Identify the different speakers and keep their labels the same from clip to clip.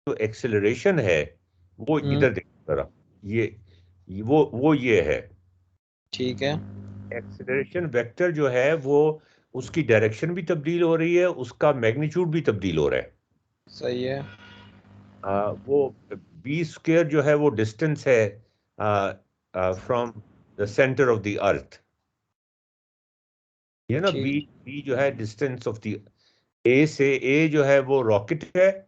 Speaker 1: जो एक्सेलरेशन है वो
Speaker 2: हम्म,
Speaker 1: इधर देखो जरा, वो ये है।
Speaker 2: ठीक है।
Speaker 1: एक्सेलरेशन वेक्टर जो है वो, उसकी डायरेक्शन भी तब्दील हो रही है, उसका मैग्नीट्यूड भी तब्दील हो रहा है।
Speaker 2: सही है।
Speaker 1: वो बी स्क्वेयर जो है वो डिस्टेंस है from the centre of the earth. ये ना, बी
Speaker 2: ठीक।
Speaker 1: बी जो है डिस्टेंस ऑफ द ए से, ए जो है वो रॉकेट है,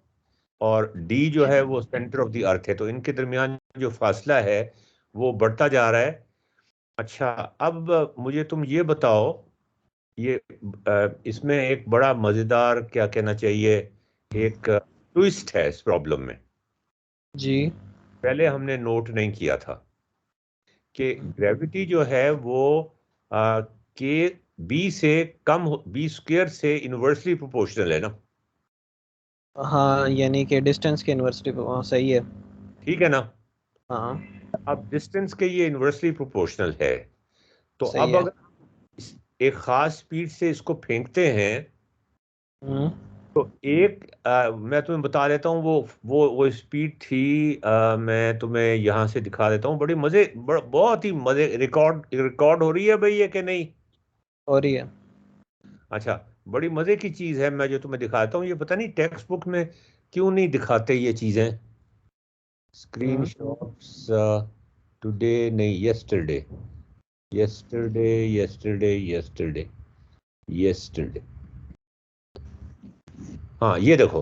Speaker 1: और डी जो है वो सेंटर ऑफ द अर्थ है। तो इनके दरमियान जो फासला है वो बढ़ता जा रहा है। अच्छा, अब मुझे तुम ये बताओ, ये इसमें एक बड़ा मजेदार, क्या कहना चाहिए, एक ट्विस्ट है इस प्रॉब्लम में।
Speaker 2: जी।
Speaker 1: पहले हमने नोट नहीं किया था कि ग्रेविटी जो है वो के बी से कम, बी स्क्वेयर से इनवर्सली प्रोपोर्शनल है ना।
Speaker 2: हाँ, यानी कि डिस्टेंस के इन्वर्सिटी पे, हाँ, सही है।
Speaker 1: ठीक है ना।
Speaker 2: हाँ,
Speaker 1: अब डिस्टेंस के ये इनवर्सली प्रोपोर्शनल है। तो
Speaker 2: सही
Speaker 1: अब
Speaker 2: है।
Speaker 1: अगर एक खास स्पीड से इसको फेंकते हैं,
Speaker 2: हम्म।
Speaker 1: तो एक मैं तुम्हें बता देता हूँ, वो स्पीड थी, मैं तुम्हें यहाँ से दिखा देता हूँ, बड़ी मजे, बहुत ही मजे, रिकॉर्ड रिकॉर्ड हो रही है भाई ये कि नहीं।
Speaker 2: हो रही है।
Speaker 1: अच्छा, बड़ी मजे की चीज है, मैं जो तुम्हें दिखाता हूँ, ये पता नहीं टेक्स्ट बुक में क्यों नहीं दिखाते ये चीजें। स्क्रीन
Speaker 2: हम्म।
Speaker 1: शॉट्स टुडे नहीं, yesterday, yesterday, yesterday, yesterday, yesterday. हाँ, ये देखो,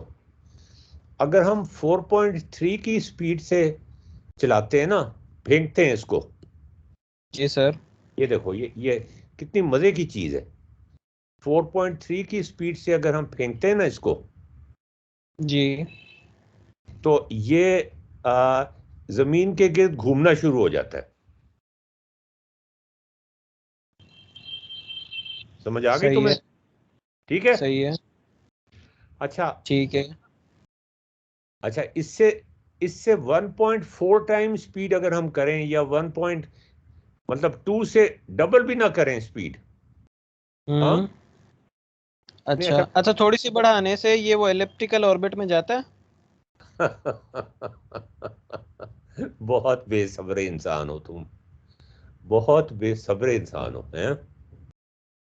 Speaker 1: अगर हम 4.3 की स्पीड से चलाते हैं ना, फेंकते हैं इसको,
Speaker 2: जी सर।
Speaker 1: ये देखो, ये कितनी मजे की चीज है। 4.3 की स्पीड से अगर हम फेंकते हैं ना इसको,
Speaker 2: जी।
Speaker 1: तो ये आ, जमीन के गिर्द घूमना शुरू हो जाता है। समझ आ गई
Speaker 2: सही
Speaker 1: तुम्हें?
Speaker 2: है।
Speaker 1: ठीक है।
Speaker 2: सही है।
Speaker 1: अच्छा,
Speaker 2: ठीक है।
Speaker 1: अच्छा, इससे इससे 1.4 टाइम स्पीड अगर हम करें, या 1 पॉइंट, मतलब 2 से डबल भी ना करें स्पीड। हाँ,
Speaker 2: हम्म।
Speaker 1: नहीं
Speaker 2: अच्छा
Speaker 1: ऐसा।
Speaker 2: अच्छा, थोड़ी सी बढ़ाने से ये वो एलिप्टिकल ऑर्बिट में जाता है।
Speaker 1: बहुत बेसब्र इंसान हो तुम, बहुत बेसब्र इंसान हो, हैं।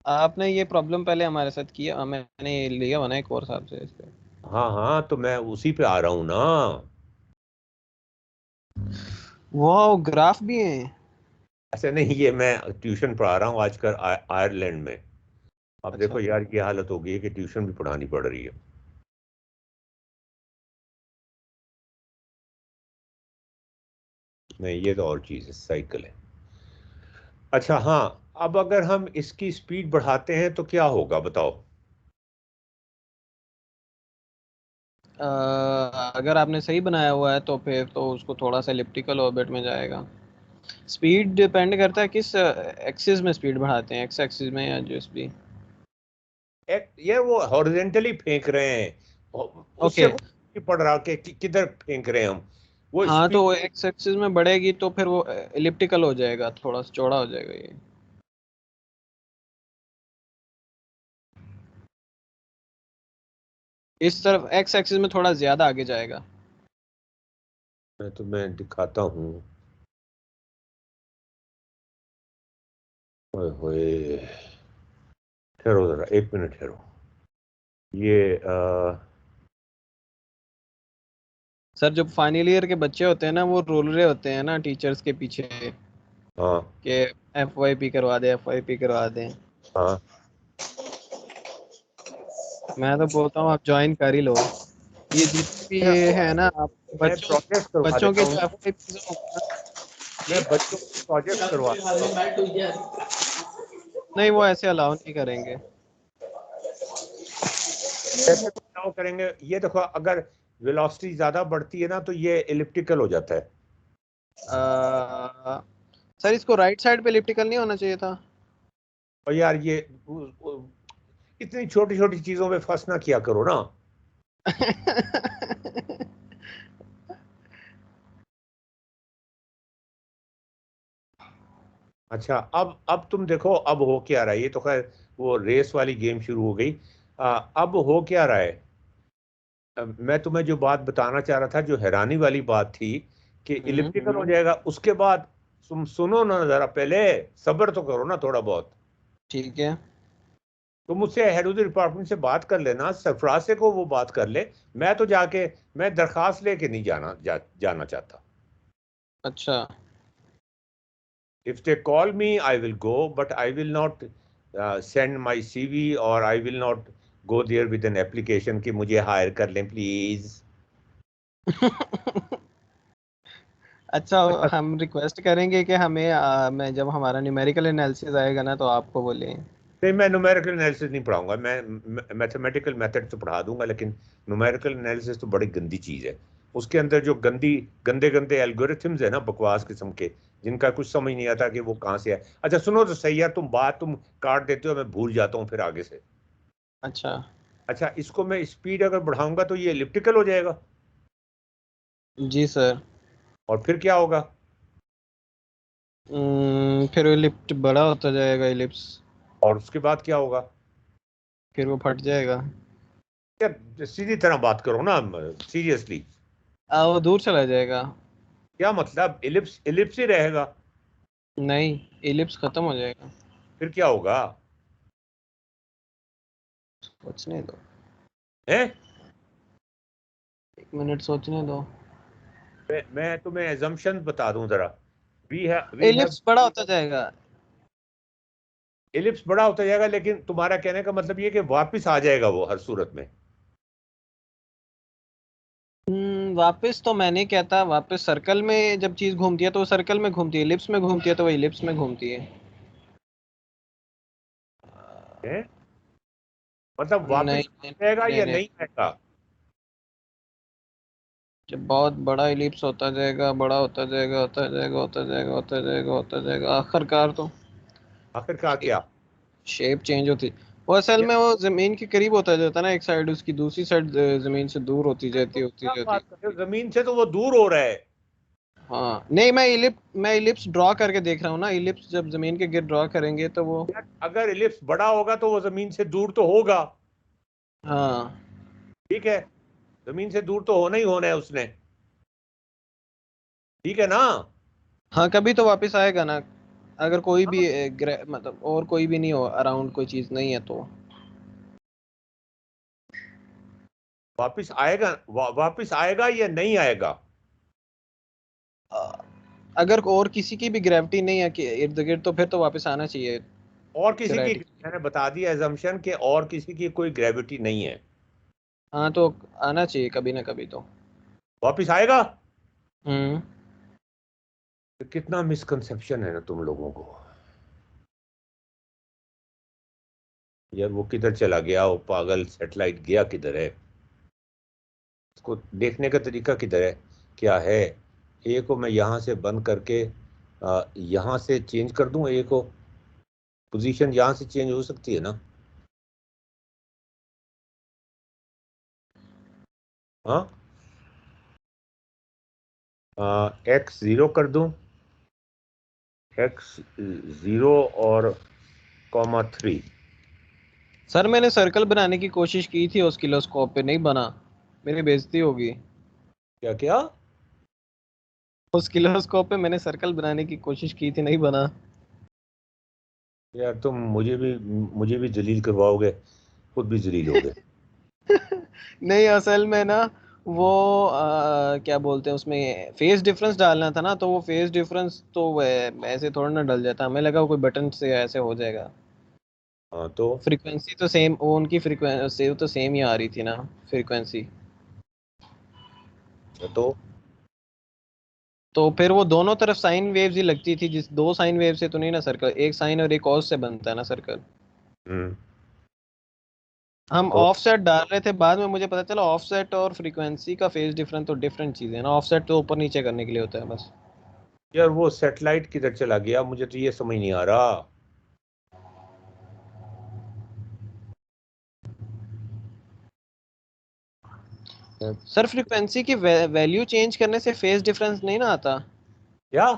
Speaker 2: आपने ये प्रॉब्लम पहले हमारे साथ किया, मैंने ये लिया बना एक कोर्स आपसे इस पे।
Speaker 1: हाँ हाँ, तो मैं उसी पे आ रहा हूं ना।
Speaker 2: वाह, ग्राफ भी है।
Speaker 1: ऐसे नहीं, ये मैं ट्यूशन पढ़ा रहा हूँ आजकल आयरलैंड में। अब
Speaker 2: अच्छा
Speaker 1: देखो
Speaker 2: अच्छा।
Speaker 1: यार, ये हालत हो गई है कि ट्यूशन भी पढ़ानी पड़ रही है। नहीं, ये तो और चीज़ है, साइकिल है। अच्छा हाँ, अब अगर हम इसकी स्पीड बढ़ाते हैं तो क्या होगा बताओ।
Speaker 2: अगर आपने सही बनाया हुआ है तो फिर तो उसको थोड़ा सा एलिप्टिकल ऑर्बिट में जाएगा। स्पीड डिपेंड करता है किस एक्सिस में स्पीड बढ़ाते हैं, एक्स एक्सिस में या जिस भी।
Speaker 1: ये वो हॉरिजेंटली फेंक रहे हैं, उससे
Speaker 2: ओके।
Speaker 1: कोई पड़ रहा किधर फेंक रहे हैं हम, वो
Speaker 2: हाँ, तो
Speaker 1: स्पीड।
Speaker 2: एक्स एक्सिस में बढ़ेगी तो फिर वो एलिप्टिकल हो जाएगा, थोड़ा सा चौड़ा हो जाएगा ये। इस तरफ एक्स एक्सिस में थोड़ा ज्यादा आगे जाएगा।
Speaker 1: मैं तुम्हें दिखाता हूँ। ओए होए, ठहरो जरा, एक मिनट ठहरो। ये
Speaker 2: सर, जब फाइनल ईयर के बच्चे होते हैं ना, वो रोल रहे होते हैं ना टीचर्स के पीछे
Speaker 1: हाँ
Speaker 2: कि FYP करवा दे, FYP करवा दें।
Speaker 1: हाँ,
Speaker 2: मैं तो बोलता हूँ आप ज्वाइन कर ही लो। ये जितने भी ये है ना, आप
Speaker 1: मैं
Speaker 2: बच्चों
Speaker 1: प्रोजेक्ट करवा
Speaker 2: बच्चों
Speaker 1: देता
Speaker 2: के
Speaker 1: हूँ,
Speaker 2: जो FYP होंगे ना।
Speaker 1: मैं
Speaker 2: जी।
Speaker 1: बच्चों को प्रोजेक्ट करवा देता हूँ।
Speaker 2: नहीं, वो ऐसे अलाउ नहीं करेंगे।
Speaker 1: कैसे बचाव करेंगे, ये देखो, अगर वेलोसिटी ज्यादा बढ़ती है ना तो ये एलिप्टिकल हो जाता है।
Speaker 2: सर, इसको राइट साइड पे इलिप्टिकल नहीं होना चाहिए था।
Speaker 1: और यार ये इतनी छोटी छोटी चीजों में फंस ना किया करो ना। अच्छा, अब तुम देखो, अब हो क्या रहा है, ये तो खैर वो रेस वाली गेम शुरू हो गई। अब हो क्या रहा है, मैं तुम्हें जो बात बताना चाह रहा था, जो हैरानी वाली बात थी कि इलिप्टिकल हो जाएगा, उसके बाद तुम सुनो ना जरा, पहले सब्र तो करो ना थोड़ा बहुत।
Speaker 2: ठीक है।
Speaker 1: तुम मुझसे हेड ऑफ द डिपार्टमेंट से बात कर लेना, सरफराज से को वो बात कर ले। मैं तो जाके मैं दरखास्त लेके नहीं जाना चाहता।
Speaker 2: अच्छा।
Speaker 1: If they call me, I will go, but I will not send my CV, or I will not go there with an application कि मुझे हायर कर लें प्लीज।
Speaker 2: अच्छा, हम रिक्वेस्ट करेंगे कि हमें मैं जब हमारा न्यूमेरिकल एनालिसिस आएगा ना तो आपको बोलें।
Speaker 1: नहीं, मैं न्यूमेरिकल एनालिसिस नहीं पढ़ाऊंगा, मैं मैथमेटिकल मेथड तो पढ़ा दूंगा, लेकिन न्यूमेरिकल एनालिसिस तो बड़ी गंदी चीज है। उसके अंदर जो गंदे गंदे एल्गोरिथम्स है ना, बकवास किस्म के, जिनका कुछ समझ नहीं आता कि वो कहाँ से है। अच्छा सुनो तो सही यार, तुम काट देते हो, मैं भूल जाता हूँ फिर आगे से।
Speaker 2: अच्छा।
Speaker 1: अच्छा, इसको मैं स्पीड अगर बढ़ाऊंगा तो ये एलिप्टिकल हो जाएगा,
Speaker 2: जी सर।
Speaker 1: और फिर क्या होगा?
Speaker 2: फिर इलिप्ट बड़ा होता जाएगा, इलिप्स।
Speaker 1: और उसके बाद क्या होगा?
Speaker 2: फिर वो फट जाएगा।
Speaker 1: यार सीधी तरह बात करो ना, सीरियसली।
Speaker 2: वो दूर चला जाएगा।
Speaker 1: क्या मतलब? इलिप्स इलिप्स ही रहेगा?
Speaker 2: नहीं, इलिप्स खत्म हो जाएगा।
Speaker 1: फिर क्या होगा?
Speaker 2: सोचने दो।
Speaker 1: हैं?
Speaker 2: 1 मिनट सोचने दो।
Speaker 1: मैं तुम्हें एजम्पशन बता दूं जरा। वी हैव
Speaker 2: इलिप्स बड़ा होता जाएगा।
Speaker 1: इलिप्स बड़ा होता जाएगा, लेकिन तुम्हारा कहने का मतलब ये कि वापस आ जाएगा वो हर सूरत में।
Speaker 2: वापस तो मैं नहीं कहता, वापस सर्कल में जब चीज घूमती है तो वो सर्कल में घूमती है, इलिप्स में घूमती है तो वो इलिप्स में घूमती है।
Speaker 1: हैं? मतलब
Speaker 2: नहीं
Speaker 1: वापस
Speaker 2: नहीं
Speaker 1: आएगा
Speaker 2: नहीं
Speaker 1: या
Speaker 2: नहीं।
Speaker 1: नहीं आएगा?
Speaker 2: जब बहुत बड़ा इलिप्स होता जाएगा, बड़ा होता जाएगा, होता जाएगा, होता जाएगा, होता जाएगा, होता जाएगा, आखिरकार तो
Speaker 1: आखिरकार क्या?
Speaker 2: शेप चेंज होती। वो असल में वो जमीन के करीब होता जाता है ना, एक साइड उसकी, दूसरी साइड जमीन से दूर होती
Speaker 1: अरे
Speaker 2: जाती
Speaker 1: तो
Speaker 2: होती
Speaker 1: क्या
Speaker 2: जाती।
Speaker 1: बात कर रहे हो, जमीन से तो वो दूर हो रहा है।
Speaker 2: हाँ नहीं, मैं इलिप्स ड्रॉ करके देख रहा हूँ ना, इलिप्स जब जमीन के गिर्द ड्रॉ करेंगे तो वो।
Speaker 1: यार अगर इलिप्स बड़ा होगा तो वो जमीन से दूर तो होगा।
Speaker 2: हाँ।
Speaker 1: ठीक है, जमीन से दूर तो होना ही होना है उसने। ठीक है ना?
Speaker 2: हाँ, कभी तो वापस आएगा ना, अगर कोई भी मतलब और कोई भी नहीं हो अराउंड, कोई चीज नहीं है तो।
Speaker 1: वापिस आएगा, वापिस आएगा या नहीं आएगा?
Speaker 2: अ, अगर और किसी की भी ग्रेविटी नहीं है कि इर्द गिर्द, तो फिर तो वापस आना चाहिए।
Speaker 1: और किसी की,
Speaker 2: थ्योरेटिक।
Speaker 1: मैंने बता दिया एजम्पशन के, और किसी की कोई ग्रेविटी नहीं है।
Speaker 2: हाँ तो आना चाहिए कभी ना कभी तो।
Speaker 1: वापिस आएगा?
Speaker 2: हम्म।
Speaker 1: तो कितना मिसकंसेप्शन है ना तुम लोगों को। यार वो किधर चला गया वो पागल सेटेलाइट, गया किधर है? उसको देखने का तरीका किधर है? क्या है? ए को मैं यहाँ से बंद करके यहाँ से चेंज कर दूं ए को। पोजीशन यहाँ से चेंज हो सकती है ना? हाँ, एक्स जीरो कर दूं, एक्स जीरो और कॉमा थ्री।
Speaker 2: सर मैंने सर्कल बनाने की कोशिश की थी ऑस्किलोस्कोप पे, नहीं बना, मेरी बेइज्जती होगी।
Speaker 1: क्या क्या?
Speaker 2: ऑस्किलोस्कोप पे मैंने सर्कल बनाने की कोशिश की थी, नहीं बना।
Speaker 1: यार तुम मुझे भी जलील करवाओगे, खुद भी जलील हो गए।
Speaker 2: नहीं, असल में ना वो क्या बोलते हैं, उसमें फेस डिफरेंस डालना था ना, तो वो फेस डिफरेंस तो ऐसे थोड़ा ना डल जाता, हमें लगा कोई बटन से ऐसे हो जाएगा।
Speaker 1: हाँ तो
Speaker 2: फ्रीक्वेंसी तो सेम, वो उनकी फ्रीक्वेंसी तो सेम ही आ रही थी ना, फ्रीक्वेंसी।
Speaker 1: अच्छा तो
Speaker 2: तो फिर वो दोनों तरफ साइन वेव्स ही लगती थी, जिस दो साइन वेव से तो नहीं ना सर्कल, एक साइन और एक कॉस से बनता है ना सर्कल।
Speaker 1: हम्म
Speaker 2: हम
Speaker 1: तो
Speaker 2: ऑफसेट डाल रहे थे, बाद में मुझे पता चला ऑफसेट और फ्रीक्वेंसी का फेज डिफरेंस तो डिफरेंट चीज़ है ना, ऑफसेट तो ऊपर नीचे करने के लिए होता है बस।
Speaker 1: यार वो सेटेलाइट किधर चला गया, मुझे तो ये समझ नहीं आ रहा।
Speaker 2: सर फ्रीक्वेंसी की वैल्यू चेंज करने से फेज डिफरेंस नहीं ना आता,
Speaker 1: क्या?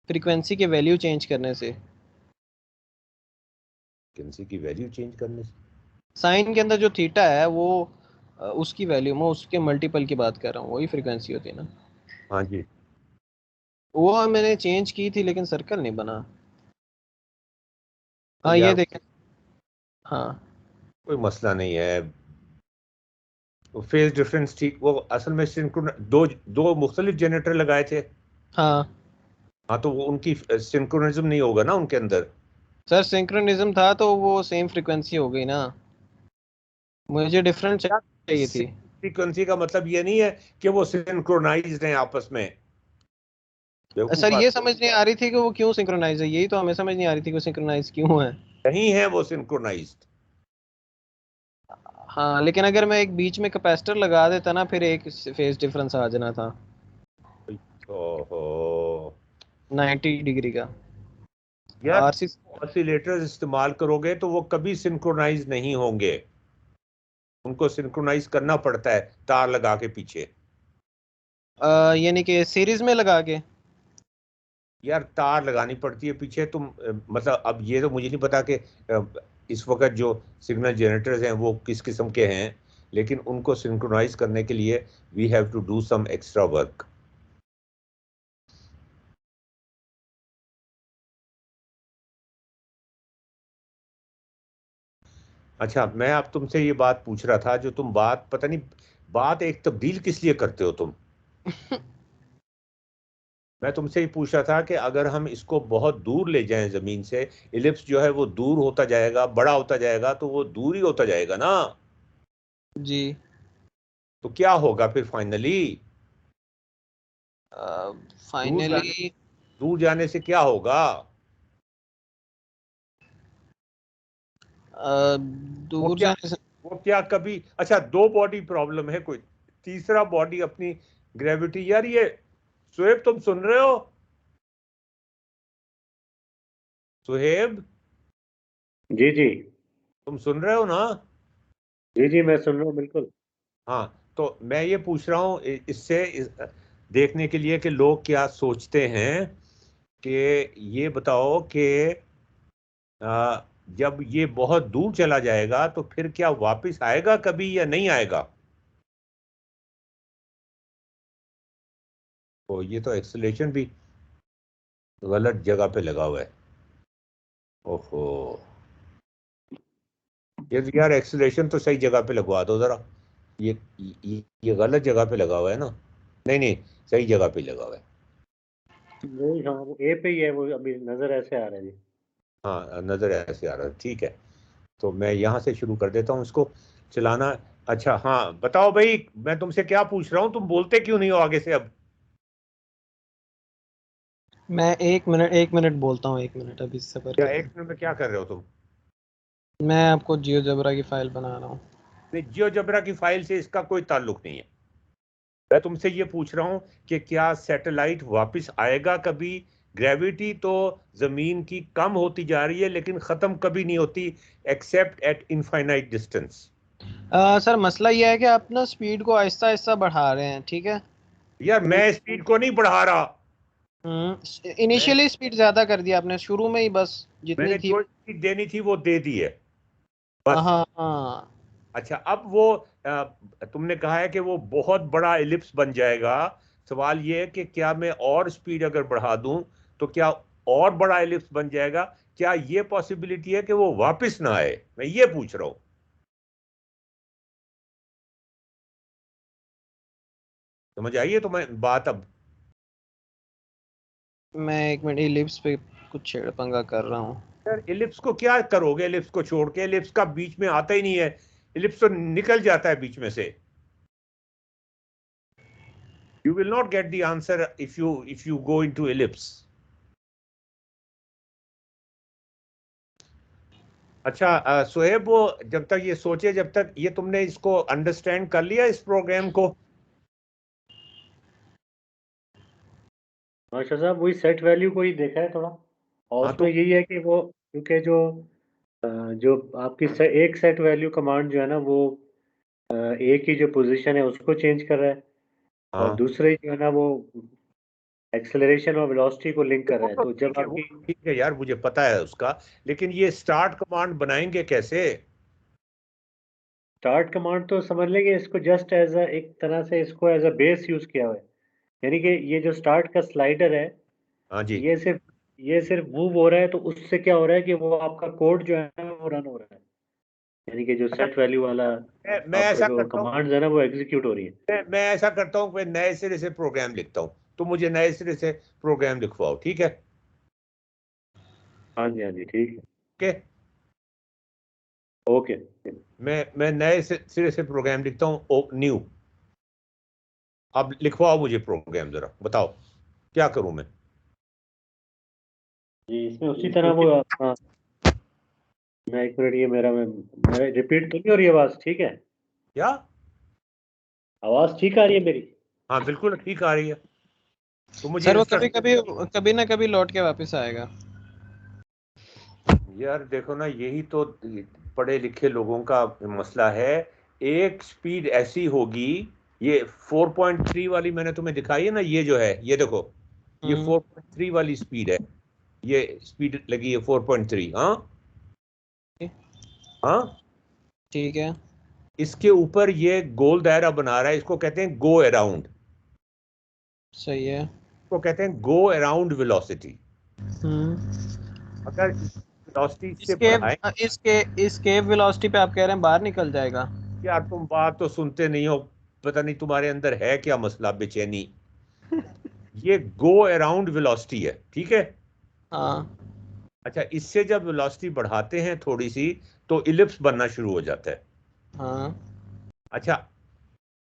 Speaker 2: फ्रीक्वेंसी की वैल्यू चेंज करने से।
Speaker 1: फ्रीक्वेंसी की वैल्यू चेंज करने से?
Speaker 2: साइन के अंदर जो थीटा है वो उसकी वैल्यू, मैं उसके मल्टीपल की बात कर रहा हूँ, वही फ्रीक्वेंसी होती है ना।
Speaker 1: हाँ जी।
Speaker 2: वो मैंने चेंज की थी लेकिन सर्कल नहीं बना।
Speaker 1: तो
Speaker 2: हाँ ये
Speaker 1: यार
Speaker 2: देखें। हाँ
Speaker 1: कोई मसला नहीं है। फेज डिफरेंस ठीक, वो असल में सिंक्रोन दो दो मुख्तलिफ जनरेटर लगाए थे।
Speaker 2: हाँ
Speaker 1: हाँ, तो वो उनकी सिंक्रोनिज्म नहीं होगा ना उनके अंदर।
Speaker 2: सर, सिंक्रोनिज्म था तो वो सेम फ्रीक्वेंसी हो गई ना, मुझे डिफरेंट चाहिए थी।
Speaker 1: फ्रीक्वेंसी का मतलब ये नहीं है कि वो सिंक्रोनाइज्ड हैं आपस में।
Speaker 2: सर
Speaker 1: बेवकूफ
Speaker 2: ये
Speaker 1: आदमी।
Speaker 2: समझ नहीं आ रही थी कि वो क्यों सिंक्रोनाइज है, यही तो हमें समझ नहीं आ रही थी कि वो सिंक्रोनाइज क्यों है।
Speaker 1: नहीं है वो सिंक्रोनाइज्ड।
Speaker 2: हाँ लेकिन अगर मैं एक बीच में कैपेसिटर लगा देता ना, फिर एक फेज डिफरेंस आ जाना था
Speaker 1: ओहो।
Speaker 2: 90 डिग्री का।
Speaker 1: यार
Speaker 2: आरसी।
Speaker 1: ऑसिलेटर्स इस्तेमाल करोगे तो वो कभी सिंक्रोनाइज नहीं होंगे। उनको सिंक्रोनाइज करना पड़ता है तार लगा के पीछे।
Speaker 2: यानी कि सीरीज में लगा के।
Speaker 1: यार तार लगानी पड़ती है पीछे। तुम मतलब अब ये तो मुझे नहीं पता कि इस वक्त जो सिग्नल जनरेटर्स हैं वो किस किस्म के हैं, लेकिन उनको सिंक्रोनाइज करने के लिए we have to do some extra work. अच्छा, मैं अब तुमसे ये बात पूछ रहा था, जो तुम बात पता नहीं, बात एक तब्दील किस लिए करते हो तुम। मैं तुमसे ये पूछ रहा था कि अगर हम इसको बहुत दूर ले जाएं जमीन से, इलिप्स जो है वो दूर होता जाएगा, बड़ा होता जाएगा, तो वो दूर ही होता जाएगा ना।
Speaker 2: जी।
Speaker 1: तो क्या होगा फिर फाइनली। दूर जाने
Speaker 2: फाइनली
Speaker 1: दूर जाने से क्या होगा। वो
Speaker 2: दूर
Speaker 1: क्या
Speaker 2: जाने से।
Speaker 1: वो क्या कभी, अच्छा दो बॉडी प्रॉब्लम है, कोई तीसरा बॉडी अपनी ग्रेविटी, यार ये सुहेब तुम सुन रहे हो। सुहेब,
Speaker 3: जी जी।
Speaker 1: तुम सुन रहे हो ना।
Speaker 3: जी जी, मैं सुन रहा हूँ बिल्कुल।
Speaker 1: हाँ, तो मैं ये पूछ रहा हूँ इससे देखने के लिए कि लोग क्या सोचते हैं, कि ये बताओ कि आ, जब ये बहुत दूर चला जाएगा तो फिर क्या वापस आएगा कभी या नहीं आएगा। तो ये तो एक्सेलेरेशन भी गलत जगह पे लगा हुआ है। ओहो। यार एक्सेलेरेशन तो सही जगह पे लगवा दो जरा। ये गलत जगह पे लगा हुआ है ना। नहीं नहीं, सही जगह पे लगा हुआ है।
Speaker 3: वो हाँ, वो ए पे ही है, वो अभी नजर ऐसे आ रहा है जी।
Speaker 1: हाँ, नजर ऐसे आ रहा है, ठीक है। तो मैं यहाँ से शुरू कर देता हूँ इसको चलाना। अच्छा हाँ, बताओ भाई, मैं तुमसे क्या पूछ रहा हूँ, तुम बोलते क्यों नहीं हो आगे से अब।
Speaker 2: मैं 1 मिनट बोलता हूँ, 1 मिनट अभी सबर
Speaker 1: क्या एक
Speaker 2: करें।
Speaker 1: मिनट में क्या कर रहे हो तुम।
Speaker 2: मैं आपको जियोजेब्रा की फाइल बना रहा हूँ।
Speaker 1: जियोजेब्रा की फाइल से इसका कोई ताल्लुक नहीं है। मैं तुमसे ये पूछ रहा हूँ कि क्या सैटेलाइट वापस आएगा कभी। ग्रेविटी तो जमीन की कम होती जा रही है लेकिन खत्म कभी नहीं होती, accept eight infinite distance.
Speaker 2: Sir मसला ये है कि आप ना स्पीड को आहिस्ता आहिस्ता बढ़ा रहे हैं, ठीक है।
Speaker 1: यार
Speaker 2: तो
Speaker 1: मैं स्पीड को नहीं बढ़ा रहा। मैं
Speaker 2: इनिशियली स्पीड ज्यादा कर दिया आपने शुरू में ही, बस जितनी
Speaker 1: मैंने
Speaker 2: थी।
Speaker 1: जो स्पीड देनी थी वो दे दी है, बस।
Speaker 2: हाँ हाँ।
Speaker 1: अच्छा, अब वो तुमने कहा है कि वो बहुत बड़ा एलिप्स बन जाएगा। सवाल ये है कि क्या मैं और स्पीड अगर बढ़ा दूं तो क्या और बड़ा एलिप्स बन जाएगा। क्या ये पॉसिबिलिटी है कि वो वापस ना आए, मैं ये पूछ रहा हूं। समझ आइए तो मैं बात अब।
Speaker 2: मैं 1 मिनट इलिप्स पे कुछ छेड़ पंगा कर रहा हूँ।
Speaker 1: यार एलिप्स को क्या करोगे, एलिप्स को छोड़ के, एलिप्स का बीच में आता ही नहीं है। एलिप्स तो निकल जाता है बीच में से। You will not get the answer if you go into ellipse. अच्छा सुहेब, वो जब तक ये सोचे, जब तक ये तुमने इसको अंडरस्टैंड कर लिया इस प्रोग्राम को।
Speaker 3: मास्टर साहब वही सेट वैल्यू को ही देखा है थोड़ा, और
Speaker 1: हाँ
Speaker 3: उसमें
Speaker 1: तो
Speaker 3: यही है कि वो, क्योंकि जो आपकी एक सेट वैल्यू कमांड जो है ना, वो ए की जो पोजीशन है उसको चेंज कर रहा है, और
Speaker 1: हाँ,
Speaker 3: दूसरे जो है ना वो एक्सेलरेशन और वेलोसिटी को लिंक कर रहा है,
Speaker 1: वो
Speaker 3: तो जब
Speaker 1: ठीक है, वो
Speaker 3: आपकी
Speaker 1: ठीक है यार, मुझे पता है उसका। लेकिन ये स्टार्ट कमांड बनाएंगे कैसे।
Speaker 3: स्टार्ट कमांड तो समझ लेंगे इसको जस्ट एज अ एक तरह से इसको एज अ बेस यूज किया हुआ है, यानी कि ये जो स्टार्ट का स्लाइडर है
Speaker 1: हाँ जी,
Speaker 3: ये सिर्फ मूव हो रहा है, तो उससे क्या हो रहा है कि वो आपका कोड जो है वो रन हो रहा है, यानी कि जो
Speaker 1: अच्छा
Speaker 3: सेट वैल्यू वाला
Speaker 1: मैं
Speaker 3: आपका
Speaker 1: ऐसा
Speaker 3: जो
Speaker 1: करता हूँ,
Speaker 3: कमांड्स है ना वो एग्जीक्यूट हो रही है।
Speaker 1: मैं ऐसा करता हूँ, मैं नए सिरे से प्रोग्राम लिखता हूँ, तो मुझे नए सिरे से प्रोग्राम लिखवाओ, ठीक है?
Speaker 3: हाँ जी, हाँ जी, ठीक है,
Speaker 1: ओके,
Speaker 3: ओके।
Speaker 1: मैं नए सिरे से प्रोग्राम लिखता हूँ, न्यू। अब लिखवाओ मुझे प्रोग्राम, जरा बताओ क्या करूं मैं?
Speaker 3: जी, इसमें उसी तरह वो, हाँ, मैं एक मिनट, ये मेरा रिपीट तो नहीं हो रही आवाज? ठीक है,
Speaker 1: क्या?
Speaker 3: आवाज ठीक आ रही है मेरी?
Speaker 1: हाँ बिल्कुल ठीक आ रही है, तो मुझे
Speaker 2: सर वो कभी
Speaker 1: इंस्ट्रक्शन।
Speaker 2: कभी ना कभी लौट के वापस आएगा।
Speaker 1: यार देखो ना, यही तो पढ़े लिखे लोगों का मसला है। एक स्पीड ऐसी होगी, ये 4.3 वाली मैंने तुम्हें दिखाई है ना, ये जो है ये देखो, ये 4.3 वाली स्पीड है, ये स्पीड लगी है 4.3। हाँ हाँ,
Speaker 2: ठीक है।
Speaker 1: इसके ऊपर ये गोल दायरा बना रहा है, इसको कहते हैं गो अराउंड,
Speaker 2: सही है।
Speaker 1: इसको कहते हैं गो अराउंड वेलोसिटी।
Speaker 2: हम्म।
Speaker 1: अगर वेलोसिटी
Speaker 2: इस
Speaker 1: से
Speaker 2: केव
Speaker 1: बढ़ाएं,
Speaker 2: इस केव वेलोसिटी पे आप कह रहे हैं बाहर निकल जाएगा?
Speaker 1: यार तुम बात तो सुनते नहीं हो, पता नहीं तुम्हारे अंदर है क्या मसला, बेचैनी। ये गो अराउंड वेलोसिटी है, ठीक है?
Speaker 2: हाँ।
Speaker 1: अच्छा, इससे जब वेलोसिटी बढ़ाते हैं थोड़ी सी, तो इलिप्स बनना शुरू हो जाता है।
Speaker 2: हाँ।
Speaker 1: अच्छा,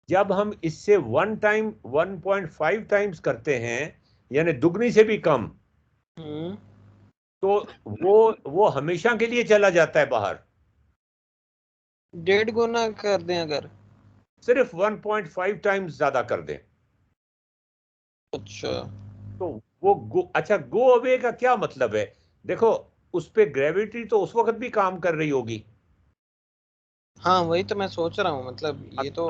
Speaker 1: जब हम इससे 1.5 टाइम्स करते हैं, यानी दुगनी से भी कम,
Speaker 2: हम्म।
Speaker 1: तो वो हमेशा के लिए चला जाता है बाहर।
Speaker 2: 1.5 गुना कर दें अगर?
Speaker 1: सिर्फ 1.5 टाइम्स ज्यादा कर दें,
Speaker 2: अच्छा।
Speaker 1: तो अच्छा, गो अवे का क्या मतलब है? देखो, उस पे ग्रेविटी तो उस वक्त भी काम कर रही होगी।
Speaker 2: हाँ वही तो मैं सोच रहा हूँ, मतलब
Speaker 1: अब
Speaker 2: ये तो।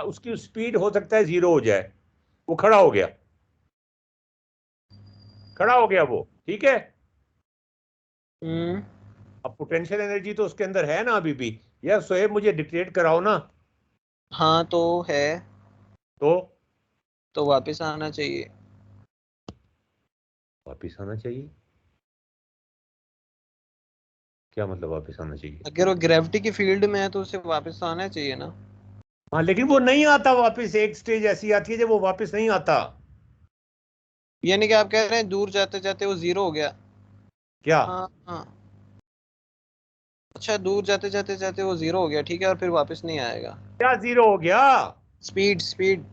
Speaker 1: उसकी स्पीड हो सकता है जीरो हो जाए, वो खड़ा हो गया, खड़ा हो गया वो, ठीक है?
Speaker 2: हम्म।
Speaker 1: अब पोटेंशियल एनर्जी तो उसके अंदर है ना अभी भी। यार सोएब, मुझे डिक्टेट कराओ ना।
Speaker 2: हाँ तो है,
Speaker 1: तो
Speaker 2: तो वापस आना चाहिए।
Speaker 1: वापिस आना चाहिए? क्या मतलब वापिस आना चाहिए?
Speaker 2: अगर वो ग्रेविटी की फील्ड में है तो उसे वापस तो आना चाहिए ना।
Speaker 1: हाँ लेकिन वो नहीं आता वापिस, एक स्टेज ऐसी आती है जब वो वापिस नहीं आता।
Speaker 2: यानी कि आप कह रहे हैं दूर जाते जाते वो जीरो हो गया?
Speaker 1: क्या?
Speaker 2: हाँ हाँ। अच्छा, दूर जाते जाते जाते वो जीरो हो गया, ठीक है, और फिर वापस नहीं आएगा?
Speaker 1: क्या जीरो हो गया?
Speaker 2: Speed speed.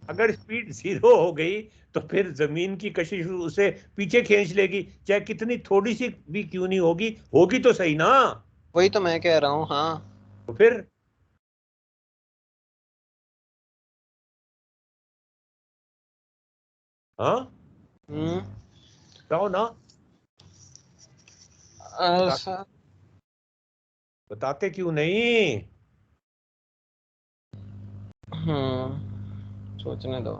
Speaker 1: अगर स्पीड जीरो हो गई, तो फिर जमीन की कशिश उसे पीछे खींच लेगी, चाहे कितनी थोड़ी सी भी क्यों नहीं होगी, होगी तो सही ना।
Speaker 2: वही तो मैं कह रहा हूँ, हाँ।
Speaker 1: तो फिर हाँ,
Speaker 2: हम्म।
Speaker 1: बताओ ना। बता,
Speaker 2: सर।
Speaker 1: बताते क्यों नहीं?
Speaker 2: सोचने दो।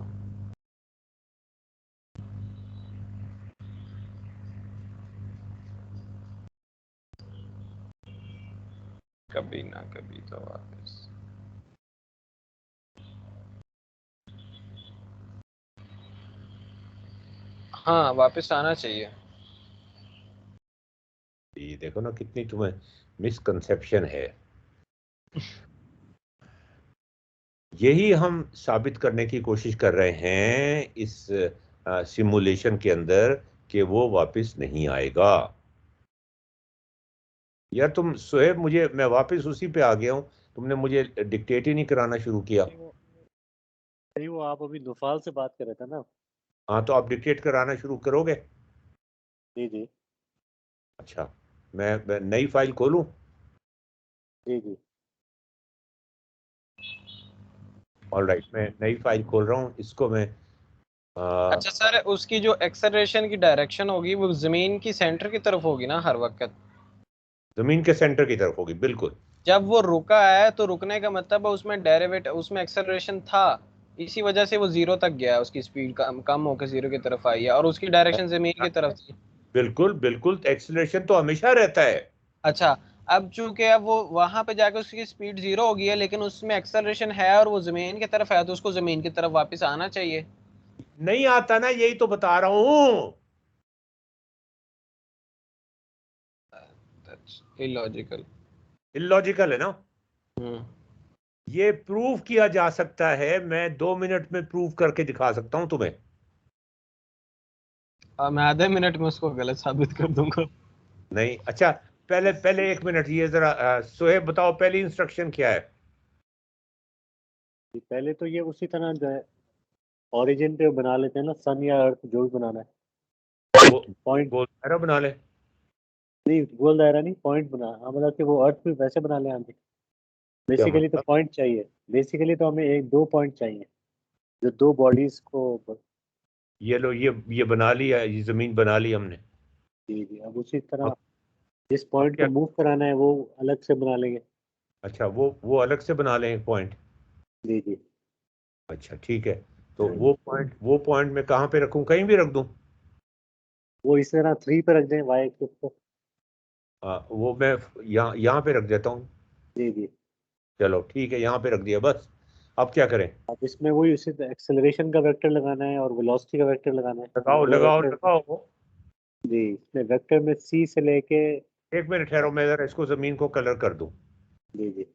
Speaker 2: कभी ना कभी तो वापस। हाँ वापस आना चाहिए।
Speaker 1: ये देखो ना, कितनी तुम्हें मिसकंसेप्शन है। यही हम साबित करने की कोशिश कर रहे हैं इस सिमुलेशन के अंदर, कि वो वापस नहीं आएगा। यार तुम सोएब, मैं वापस उसी पे आ गया हूं, तुमने मुझे डिक्टेट ही नहीं कराना शुरू किया।
Speaker 3: नहीं, वो आप अभी नुफाल से बात कर रहे थे ना?
Speaker 1: हाँ, तो आप डिक्टेट कराना शुरू करोगे?
Speaker 3: जी जी,
Speaker 1: अच्छा, मैं नई फाइल खोलूं?
Speaker 3: जी जी।
Speaker 1: ऑल राइट, मैं नई फाइल खोल रहा हूँ, इसको मैं आ,
Speaker 2: अच्छा सर, उसकी जो एक्सेलरेशन की डायरेक्शन होगी वो जमीन की सेंटर की तरफ होगी ना हर वक्त?
Speaker 1: जमीन के सेंटर की तरफ होगी, बिल्कुल।
Speaker 2: जब वो रुका है तो रुकने का मतलब है उसमें उसमें एक्सेलरेशन था, इसी वजह से वो जीरो तक गया, उसकी स्पीड कम होकर जीरो की तरफ आई है और उसकी डायरेक्शन जमीन की तरफ थी।
Speaker 1: बिल्कुल बिल्कुल, एक्सीलरेशन तो हमेशा रहता है।
Speaker 2: अच्छा, अब चूंकि अब वो वहां पे जाके उसकी स्पीड 0 हो गई है, लेकिन उसमें एक्सेलरेशन है और वो जमीन की तरफ है, तो उसको जमीन की तरफ वापस आना चाहिए।
Speaker 1: नहीं आता ना, यही तो बता रहा हूं।
Speaker 2: इलॉजिकल।
Speaker 1: इलॉजिकल है ना।
Speaker 2: हम्म।
Speaker 1: ये प्रूव किया जा सकता है, मैं 2 मिनट में प्रूव करके दिखा सकता हूं तुम्हें।
Speaker 2: और मैं आधे मिनट में उसको गलत साबित कर दूंगा।
Speaker 1: नहीं, अच्छा, पहले पहले 1 मिनट, ये जरा सोहेब बताओ, पहली इंस्ट्रक्शन क्या है?
Speaker 3: पहले तो ये उसी तरह जो है ओरिजिन पे बना लेते हैं ना, सन या अर्थ जो भी बनाना है।
Speaker 1: गो,
Speaker 3: पॉइंट
Speaker 1: गोल दायरा बना ले।
Speaker 3: नहीं, गोल दायरा नहीं, पॉइंट बना, हाँ मतलब कि वो अर्थ भी वैसे बना ले हमें।
Speaker 1: क्या
Speaker 3: बेसिकली तो
Speaker 1: मतलब?
Speaker 3: पॉइंट चाहिए। बेसिकली तो हमें एक दो पॉइंट चाहिए जो दो बॉडीज को।
Speaker 1: ये लो, ये बना लिया, ये जमीन बना ली हमने।
Speaker 3: जी जी, अब उसी तरह
Speaker 1: अब
Speaker 3: जिस
Speaker 1: अब
Speaker 3: पॉइंट को
Speaker 1: क्या?
Speaker 3: मूव कराना है वो अलग से बना लेंगे।
Speaker 1: अच्छा, वो अलग से बना लें पॉइंट।
Speaker 3: जी जी।
Speaker 1: अच्छा ठीक है। तो वो पॉइंट मैं कहाँ पे रखूं, कहीं भी रख दूं?
Speaker 3: वो इस तरह 3 पे रख दें, वाई एक्सिस पे।
Speaker 1: वो मैं यहाँ यहाँ पे रख देता हूँ।
Speaker 3: जी जी।
Speaker 1: चलो ठीक है, यहाँ पे रख दिया बस। अब क्या करें?
Speaker 3: अब इसमें वही उसी एक्सेलरेशन का वेक्टर लगाना है और वेलोसिटी का वेक्टर लगाना है।
Speaker 1: लगाओ
Speaker 3: दो
Speaker 1: लगाओ
Speaker 3: वेक्टर।
Speaker 1: लगाओ।
Speaker 3: जी, इसमें वेक्टर में सी से लेके।
Speaker 1: 1 मिनट ठहरो, मैं जरा इसको जमीन को कलर कर दूं।
Speaker 3: जी जी।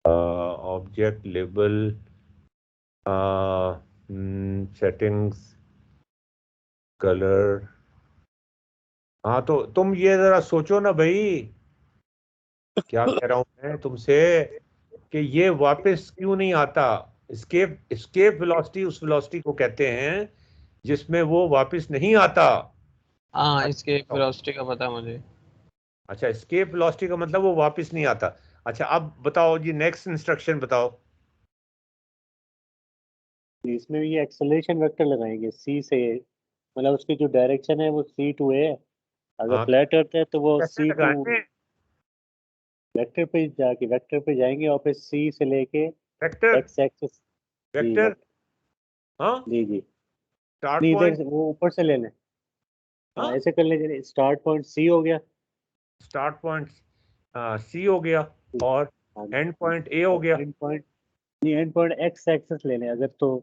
Speaker 1: Object label, settings, colour. हाँ तो तुम ये जरा सोचो ना भाई, क्या कह रहा हूं मैं तुमसे, कि ये वापस क्यों नहीं आता? स्केप स्केप वेलोसिटी उस वेलोसिटी को कहते हैं जिसमें वो वापस नहीं आता।
Speaker 2: हाँ, इसके
Speaker 1: अच्छा,
Speaker 2: वेलोसिटी का पता है मुझे।
Speaker 1: अच्छा, स्केप वेलोसिटी का मतलब वो वापस नहीं आता। अच्छा, अब बताओ जी, नेक्स्ट इंस्ट्रक्शन बताओ।
Speaker 3: जी, इसमें ये एक्सेलरेशन वेक्टर लगाएंगे सी से। मतलब उसकी जो डायरेक्शन है वो सी टू ए है। अगर
Speaker 1: हाँ,
Speaker 3: फ्लैट अर्थ है तो वो
Speaker 1: कैसे
Speaker 3: सी टू
Speaker 1: लगाए?
Speaker 3: वेक्टर पे जाएंगे और फिर सी से लेके
Speaker 1: वेक्टर,
Speaker 3: एक्स एक्सिस। जी
Speaker 1: वेक्टर। हाँ,
Speaker 3: जी जी।
Speaker 1: स्टार्ट
Speaker 3: नहीं, इधर
Speaker 1: पॉइंट।
Speaker 3: से वो ऊपर से ले लें। हाँ,
Speaker 1: हाँ,
Speaker 3: ऐसे कर लें, स्टार्ट पॉइंट सी हो गया।
Speaker 1: स्टार्ट पॉइंट सी हो गया, और
Speaker 3: हाँ,
Speaker 1: एंड पॉइंट ए हो गया।
Speaker 3: And point. नहीं, एंड पॉइंट एक्स एक्सिस ले लें अगर तो।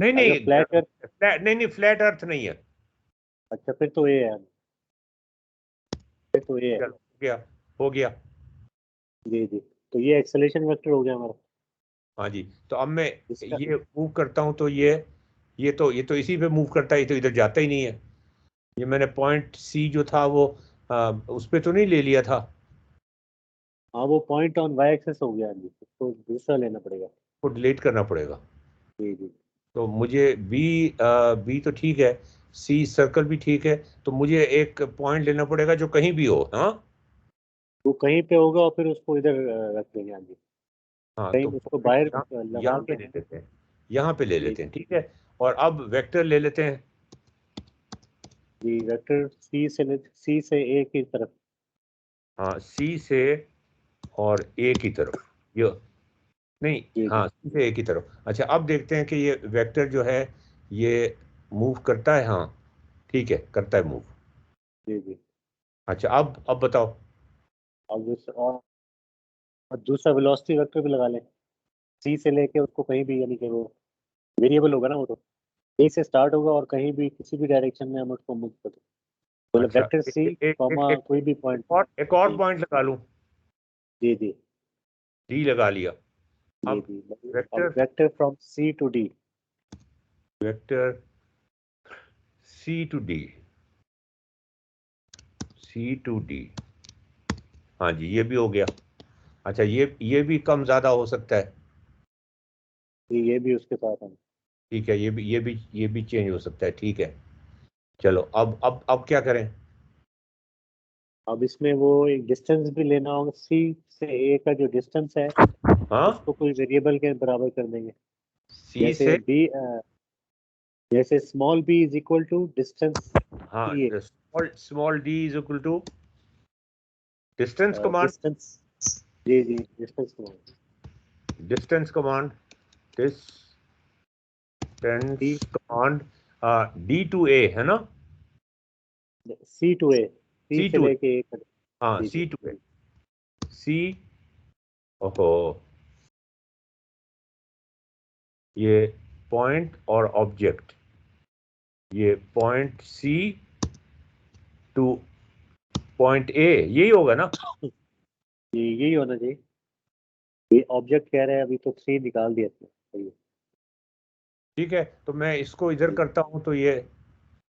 Speaker 1: नहीं
Speaker 3: अगर
Speaker 1: नहीं,
Speaker 3: फ्लैट अर्थ।
Speaker 1: फ्लैट नहीं नहीं, फ्लैट अर्थ नहीं है।
Speaker 3: अच्छा, फिर तो ए है। फिर तो ए है।
Speaker 1: चलो, हो गया, हो गया।
Speaker 3: जी जी। तो ये एक्सेलरेशन वेक्टर हो गया हमारा।
Speaker 1: हाँ जी, तो अब मैं
Speaker 3: इसका।
Speaker 1: ये मूव करता हूँ तो ये तो इसी पे मूव करता है, ये तो इधर जाता ही नहीं है। ये मैंने पॉइंट सी जो था वो उस पे तो नहीं ले लिया था?
Speaker 3: हाँ, वो पॉइंट ऑन वाई एक्सिस हो गया जी, उसको दूसरा लेना पड़ेगा।
Speaker 1: वो डिलीट करना पड़ेगा।
Speaker 3: जी जी।
Speaker 1: तो मुझे बी तो ठीक है, सी सर्कल भी ठीक है, तो मुझे एक पॉइंट लेना पड़ेगा जो कहीं भी हो। हाँ,
Speaker 3: वो कहीं पे होगा और फिर उसको इधर रख देंगे, हाँ जी।
Speaker 1: हाँ,
Speaker 3: कहीं
Speaker 1: तो
Speaker 3: उसको
Speaker 1: पॉइंट
Speaker 3: बाहर
Speaker 1: यहाँ
Speaker 3: लगा
Speaker 1: यहाँ पे
Speaker 3: के।
Speaker 1: ले लेते हैं, यहाँ पे ले
Speaker 3: जी
Speaker 1: लेते हैं, ठीक है। और अब वेक्टर ले लेते हैं।
Speaker 3: जी, वेक्टर सी से ए की तरफ।
Speaker 1: हाँ, सी से और ए की तरफ, ये नहीं,
Speaker 3: जी जी।
Speaker 1: हाँ, सी से ए की तरफ। अच्छा, अब देखते हैं कि ये वेक्टर जो है ये मूव करता है। हाँ, ठीक है, करता है मूव।
Speaker 3: जी जी।
Speaker 1: अच्छा, अब बताओ।
Speaker 3: अब और दूसरा वेलोसिटी वेक्टर भी लगा लें। सी से लेके उसको कहीं भी, यानी कि वो वेरिएबल होगा ना, वो तो ए से स्टार्ट होगा और कहीं भी किसी भी डायरेक्शन में हम उसको मूव कर दें। मतलब
Speaker 1: अच्छा,
Speaker 3: वेक्टर सी कॉमा कोई भी पॉइंट।
Speaker 1: एक और
Speaker 3: जी
Speaker 1: पॉइंट लगा लूं।
Speaker 3: जी। जी
Speaker 1: डी लगा लिया।
Speaker 3: जी।
Speaker 1: अब
Speaker 3: जी, अब
Speaker 1: vector,
Speaker 3: vector from C to D.
Speaker 1: Vector C to D, C to D. हाँ जी, ये भी हो गया। अच्छा, ये भी कम ज्यादा हो सकता है।
Speaker 3: ये भी उसके साथ है।
Speaker 1: ठीक है, ये भी चेंज हो सकता है, ठीक है। चलो, अब क्या करें?
Speaker 3: अब इसमें वो एक डिस्टेंस भी लेना होगा, सी से ए का जो डिस्टेंस है
Speaker 1: हाँ,
Speaker 3: उसको कोई वेरिएबल के बराबर कर देंगे।
Speaker 1: सी
Speaker 3: जैसे
Speaker 1: से,
Speaker 3: बी, जैसे small B is equal to distance
Speaker 1: हाँ,
Speaker 3: C A.
Speaker 1: Small D is equal to distance command,
Speaker 3: distance. जी जी, डिस्टेंस को।
Speaker 1: Distance command, distance
Speaker 3: D.
Speaker 1: Command, D to A है ना?
Speaker 3: सी टू ए, सी से
Speaker 1: C2,
Speaker 3: लेके ए तक।
Speaker 1: हाँ
Speaker 3: जी जी
Speaker 1: C2 है। C, ओहो, ये पॉइंट और ऑब्जेक्ट, ये point C two point A, यही होगा ना?
Speaker 3: जी यही होना चाहिए। ये ऑब्जेक्ट कह रहे हैं, अभी तो सी निकाल दिया इसने, सही है।
Speaker 1: ठीक है, तो मैं इसको इधर
Speaker 3: जी,
Speaker 1: करता हूँ तो ये,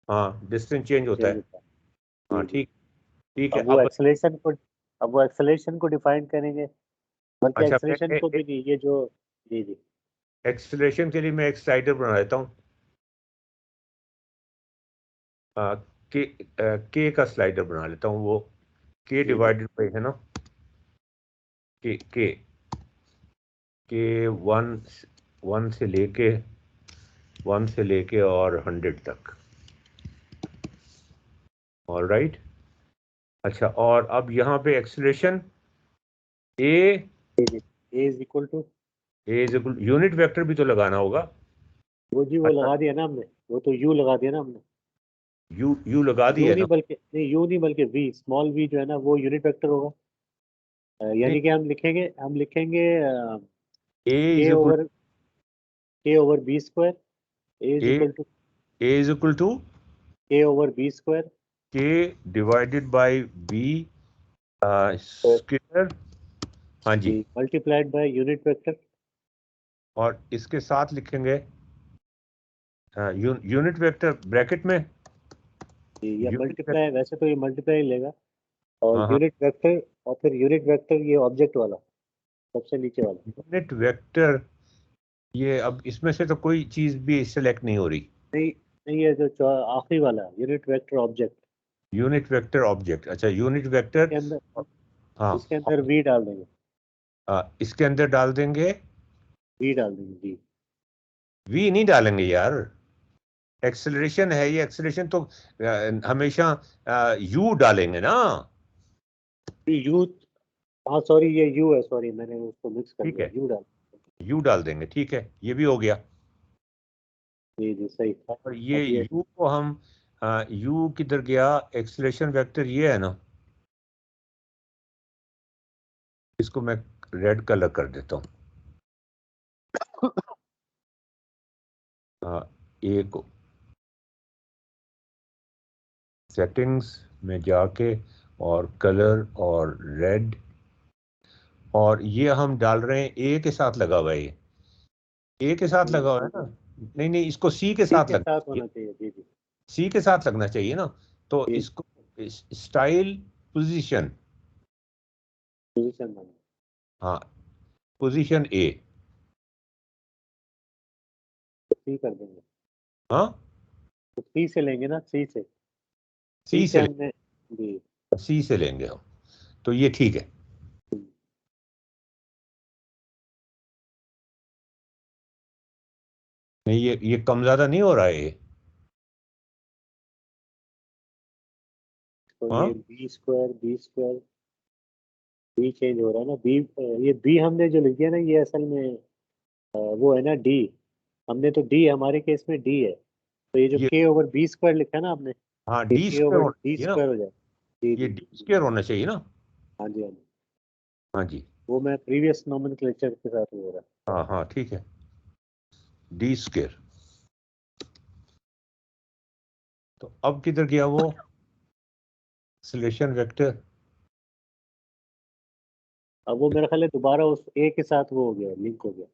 Speaker 1: हाँ डिस्टेंस चेंज होता
Speaker 3: चेंज
Speaker 1: है।
Speaker 3: होता है।
Speaker 1: हाँ
Speaker 3: जी जी।
Speaker 1: ठीक, ठीक है।
Speaker 3: अब वो
Speaker 1: अब
Speaker 3: एक्सेलेरेशन को, अब वो एक्सेलेरेशन को डिफाइन करेंगे, बल्कि
Speaker 1: अच्छा,
Speaker 3: एक्सेलेरेशन
Speaker 1: मैं
Speaker 3: को भी नहीं, ये जो, जी जी
Speaker 1: एक्सेलरेशन के लिए मैं एक स्लाइडर बना देता हूँ, के के का स्लाइडर बना लेता हूँ, वो के
Speaker 3: जी जी
Speaker 1: डिवाइडेड बाई है ना, के वन, वन से लेके और 100 तक। ऑलराइट, अच्छा, और अब यहाँ पे एक्सेलरेशन ए
Speaker 3: जी। A is equal to,
Speaker 1: is unit vector भी तो लगाना होगा।
Speaker 3: वो जी वो
Speaker 1: अच्छा,
Speaker 3: लगा दिया ना हमने, वो तो यू लगा दिया ना हमने।
Speaker 1: यू लगा दी
Speaker 3: यू
Speaker 1: है
Speaker 3: नहीं
Speaker 1: ना?
Speaker 3: बल्कि, नहीं यू नहीं बल्कि वी, स्मॉल वी जो है ना वो यूनिट वेक्टर होगा।
Speaker 1: नहीं,
Speaker 3: यानी कि हम लिखेंगे
Speaker 1: A is
Speaker 3: K
Speaker 1: equal
Speaker 3: over, K over B square, A is
Speaker 1: A
Speaker 3: equal to
Speaker 1: is equal to
Speaker 3: K over B square
Speaker 1: K divided by B square. हाँ जी,
Speaker 3: मल्टीप्लाइड बाय यूनिट वेक्टर।
Speaker 1: और इसके साथ लिखेंगे यूनिट वेक्टर ब्रैकेट में,
Speaker 3: या
Speaker 1: unit vector,
Speaker 3: multiply, वैसे तो ये मल्टीप्लाई लेगा, और
Speaker 1: हाँ हाँ,
Speaker 3: यूनिट वेक्टर, और फिर यूनिट वेक्टर ये ऑब्जेक्ट वाला, सबसे नीचे वाला।
Speaker 1: यूनिट वेक्टर, ये अब इसमें से तो कोई चीज भी सिलेक्ट नहीं हो रही।
Speaker 3: नहीं नहीं, ये जो आखिरी वाला unit vector object,
Speaker 1: unit vector object, अच्छा यूनिट वेक्टर,
Speaker 3: इसके अंदर,
Speaker 1: हाँ,
Speaker 3: इसके अंदर वी डाल देंगे,
Speaker 1: इसके अंदर डाल देंगे,
Speaker 3: वी डाल देंगे जी।
Speaker 1: वी नहीं डालेंगे यार, एक्सेलरेशन है ये, एक्सेलरेशन तो हमेशा यू डालेंगे ना।
Speaker 3: यू, हाँ सॉरी ये यू है, सॉरी मैंने उसको मिक्स कर
Speaker 1: ठीक
Speaker 3: दिया,
Speaker 1: है,
Speaker 3: यू डाल।
Speaker 1: यू डाल देंगे, ठीक है, ये भी हो गया।
Speaker 3: जी जी सही।
Speaker 1: और ये
Speaker 3: अब ये
Speaker 1: यू को हम, यू किधर गया, एक्सेलरेशन वेक्टर ये है ना, इसको मैं रेड कलर कर देता हूँ। ए को सेटिंग्स में जाके और कलर और रेड, और ये हम डाल रहे हैं ए के साथ लगा हुआ है, ये ए के साथ लगा हुआ है ना, नहीं नहीं, इसको सी के
Speaker 3: सी
Speaker 1: साथ
Speaker 3: के
Speaker 1: लगना
Speaker 3: साथ
Speaker 1: चाहिए,
Speaker 3: होना चाहिए, जी जी
Speaker 1: सी के साथ लगना चाहिए ना, तो
Speaker 3: जी।
Speaker 1: इसको स्टाइल पोजीशन,
Speaker 3: पोजीशन में
Speaker 1: हाँ पोजीशन ए,
Speaker 3: सी कर देंगे,
Speaker 1: हाँ
Speaker 3: तो सी से लेंगे ना, सी से, सी
Speaker 1: सी
Speaker 3: से
Speaker 1: से
Speaker 3: हमने, जी
Speaker 1: सी से लेंगे हम, तो ये ठीक है। नहीं, ये कम ज्यादा नहीं हो रहा है ये,
Speaker 3: तो
Speaker 1: हाँ
Speaker 3: ये बी स्क्वायर, बी चेंज हो रहा है ना, बी, ये बी हमने जो लिख दिया ना, ये असल में वो है ना डी, हमने तो डी, हमारे केस में डी है, तो ये जो
Speaker 1: ये,
Speaker 3: के ओवर बी स्क्वायर लिखा है ना आपने,
Speaker 1: हाँ
Speaker 3: ये
Speaker 1: डी
Speaker 3: के
Speaker 1: स्क्वायर
Speaker 3: ओवर
Speaker 1: होना
Speaker 3: डी
Speaker 1: चाहिए ना,
Speaker 3: स्क्वायर हो जाए। जी
Speaker 1: ये
Speaker 3: जी
Speaker 1: डी
Speaker 3: जी।
Speaker 1: स्क्वायर होना चाहिए ना।
Speaker 3: हाँ जी हाँ जी,
Speaker 1: हाँ जी,
Speaker 3: वो मैं प्रीवियस नोमेनक्लेचर के साथ हो रहा
Speaker 1: हाँ हाँ ठीक है, डी स्क्वायर, तो अब किधर गया वो एक्सेलरेशन वेक्टर,
Speaker 3: है। अब वो मेरा ख्याल है दोबारा उस ए के साथ वो हो गया, लिंक हो गया,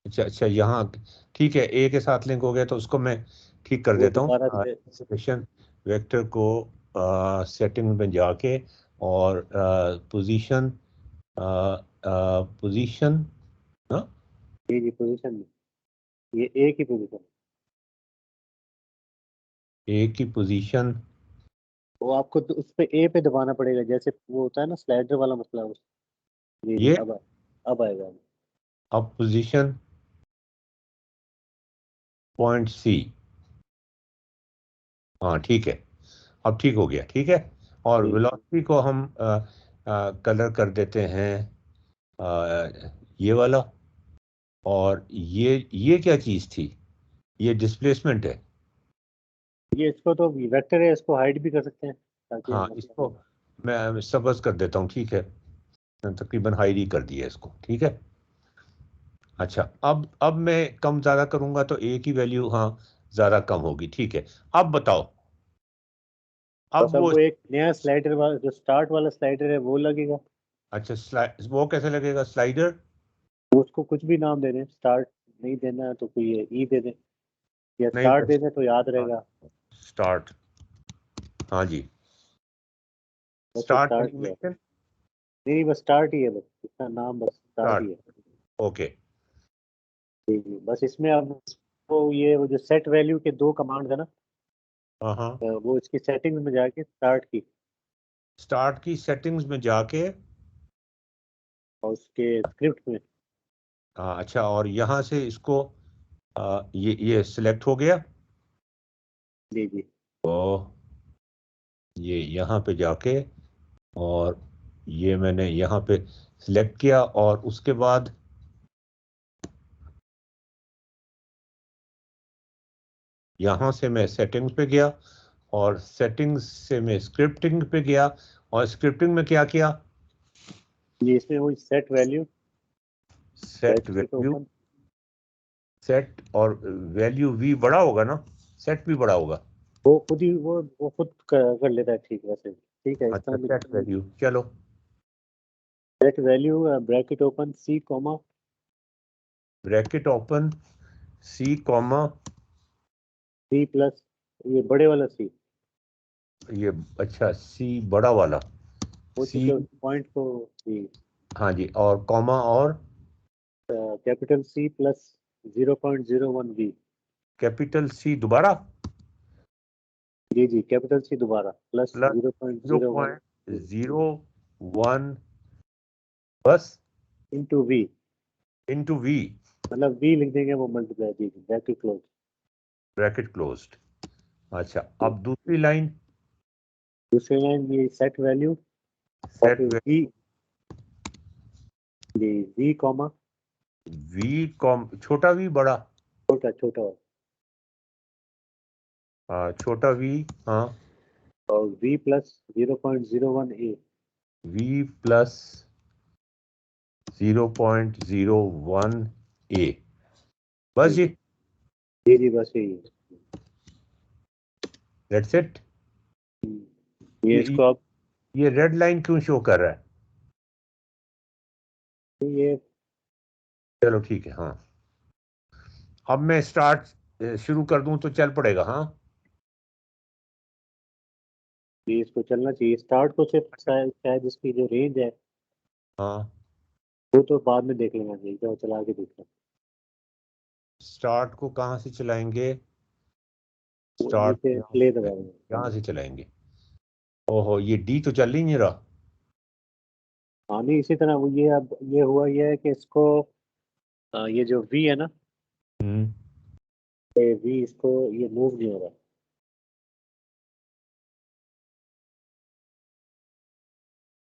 Speaker 1: अच्छा अच्छा, यहाँ ठीक है, ए के साथ लिंक हो गया, तो उसको मैं ठीक कर
Speaker 3: वो
Speaker 1: देता हूँ,
Speaker 3: दोबारा से।
Speaker 1: एक्सेलरेशन वेक्टर को सेटिंग में जाके और पोजीशन, पोजीशन, हाँ
Speaker 3: जी जी पोजीशन में, ये ए की पोजीशन,
Speaker 1: ए की पोजीशन,
Speaker 3: वो आपको उस पे ए पे दबाना पड़ेगा, जैसे वो होता है ना स्लाइडर वाला मसला उस। जी जी
Speaker 1: ये
Speaker 3: अब आएगा।
Speaker 1: अब पोजीशन पॉइंट सी, हाँ ठीक है, अब ठीक हो गया, ठीक है, और
Speaker 3: जी
Speaker 1: वेलोसिटी को हम कलर कर देते हैं ये वाला, और ये क्या चीज़ थी, ये डिस्प्लेसमेंट है,
Speaker 3: ये इसको तो वेक्टर है, इसको हाइड भी कर सकते हैं ताकि
Speaker 1: हाँ, इसको मैं सबस कर देता हूँ, ठीक है, तकरीबन हाइड ही कर दिया इसको, ठीक है। अच्छा, अब मैं कम ज़्यादा करूँगा तो ए की वैल्यू हाँ ज़्यादा कम होगी, ठीक है। अब बताओ,
Speaker 3: बस
Speaker 1: अब
Speaker 3: अब
Speaker 1: वो,
Speaker 3: वो एक नया स्लाइडर वाला जो स्टार्ट वाला स्लाइडर है वो लगेगा।
Speaker 1: अच्छा वो कैसे लगेगा स्लाइडर?
Speaker 3: वो उसको कुछ भी नाम दे दें, स्टार्ट नहीं देना है तो कोई ई दे दें, या
Speaker 1: नहीं,
Speaker 3: स्टार्ट दे दें तो याद रहेगा।
Speaker 1: स्टार्ट, हाँ जी,
Speaker 3: बस
Speaker 1: स्टार्ट
Speaker 3: स्टार्ट ही है,
Speaker 1: एनिमेशन,
Speaker 3: नहीं बस स्टार्ट ही है, बस इसका नाम बस स्टार्ट ही
Speaker 1: स्टार्ट,
Speaker 3: है।
Speaker 1: ओके।
Speaker 3: जी जी, बस इसमें अब वो ये वो जो सेट वैल्यू के दो कमांड है ना,
Speaker 1: हाँ हाँ,
Speaker 3: वो इसकी सेटिंग्स में जाके स्टार्ट की
Speaker 1: स्टार्ट की सेटिंग्स में जाके,
Speaker 3: और उसके स्क्रिप्ट में।
Speaker 1: अच्छा, और यहाँ से इसको ये सिलेक्ट हो गया,
Speaker 3: जी जी
Speaker 1: तो ये यहाँ पे जाके, और ये मैंने यहाँ पे सिलेक्ट किया, और उसके बाद यहाँ से मैं सेटिंग्स पे गया, और सेटिंग्स से मैं स्क्रिप्टिंग पे गया, और स्क्रिप्टिंग में क्या किया,
Speaker 3: जी, इसमें वही set value,
Speaker 1: set value,
Speaker 3: open.
Speaker 1: Set, और वैल्यू वी बड़ा होगा ना, सेट भी बड़ा होगा।
Speaker 3: वो खुद ही वो खुद कर लेता है, ठीक वैसे ठीक है
Speaker 1: अच्छा,
Speaker 3: इसका।
Speaker 1: सेट वैल्यू, चलो,
Speaker 3: set value bracket open C comma
Speaker 1: bracket open C comma,
Speaker 3: C plus, ये बड़े वाला सी,
Speaker 1: ये अच्छा सी बड़ा वाला,
Speaker 3: वो
Speaker 1: सी,
Speaker 3: चूंकि पॉइंट को जी,
Speaker 1: हाँ जी, और कॉमा, और
Speaker 3: capital C plus 0.01 V.
Speaker 1: Capital C दोबारा,
Speaker 3: जी जी, कैपिटल सी दोबारा प्लस
Speaker 1: प्लस
Speaker 3: 0.01
Speaker 1: 0.01, बस,
Speaker 3: इंटू वी,
Speaker 1: इनटू वी,
Speaker 3: मतलब वी लिख देंगे वो मल्टीप्लाई। जी जी, ब्रैकेट क्लोज।
Speaker 1: Bracket closed. अच्छा, अब दूसरी लाइन,
Speaker 3: दूसरी लाइन ये सेट वैल्यू
Speaker 1: सेट
Speaker 3: वी, जी वी कॉमा
Speaker 1: वी कॉम, छोटा वी बड़ा,
Speaker 3: छोटा छोटा
Speaker 1: छोटा वी, हाँ,
Speaker 3: और we plus 0.01 A.
Speaker 1: V plus 0.01 A, बस
Speaker 3: जी
Speaker 1: ये,
Speaker 3: जी जी, बस यही है।
Speaker 1: That's it.
Speaker 3: ये
Speaker 1: ये
Speaker 3: इसको अब
Speaker 1: ये रेड लाइन क्यों शो कर रहा है?
Speaker 3: ये
Speaker 1: चलो ठीक है, हाँ, अब मैं स्टार्ट शुरू कर दूं तो चल पड़ेगा, हाँ।
Speaker 3: ये इसको चलना चाहिए। स्टार्ट को सिर्फ शायद इसकी जो रेंज है
Speaker 1: हाँ,
Speaker 3: वो तो बाद में देख लेना चाहिए, जो चला के देख लेना।
Speaker 1: स्टार्ट को कहाँ से चलाएंगे?
Speaker 3: वो
Speaker 1: स्टार्ट
Speaker 3: नीचे प्ले दबाएंगे।
Speaker 1: यहाँ से चलाएंगे। ओहो, ये डी तो चल ही नहीं रहा।
Speaker 3: हाँ नहीं, इसी तरह वो ये अब ये हुआ ये है कि इसको ये जो वी है ना,
Speaker 1: हम्म,
Speaker 3: ये वी इसको ये मूव नहीं हो रहा।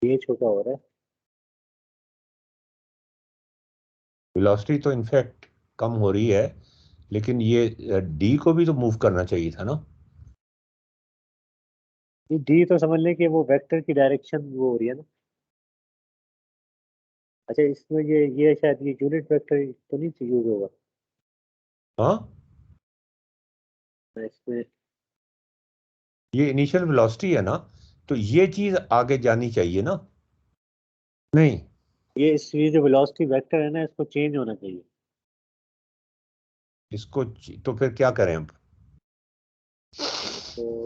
Speaker 3: ये छोटा हो रहा है।
Speaker 1: वेलोसिटी तो इनफैक्ट कम हो रही है, लेकिन ये डी को भी तो मूव करना चाहिए था ना।
Speaker 3: ये डी तो समझ लें कि वो वेक्टर की डायरेक्शन वो हो रही है ना। अच्छा, इसमें ये शायद ये यूनिट वेक्टर तो नहीं यूज होगा
Speaker 1: हाँ,
Speaker 3: इसमें।
Speaker 1: ये इनिशियल वेलोसिटी है ना, तो ये चीज आगे जानी चाहिए ना। नहीं,
Speaker 3: ये जो वेलोसिटी वेक्टर है ना, इसको चेंज होना चाहिए।
Speaker 1: इसको तो फिर क्या करें अब?
Speaker 3: तो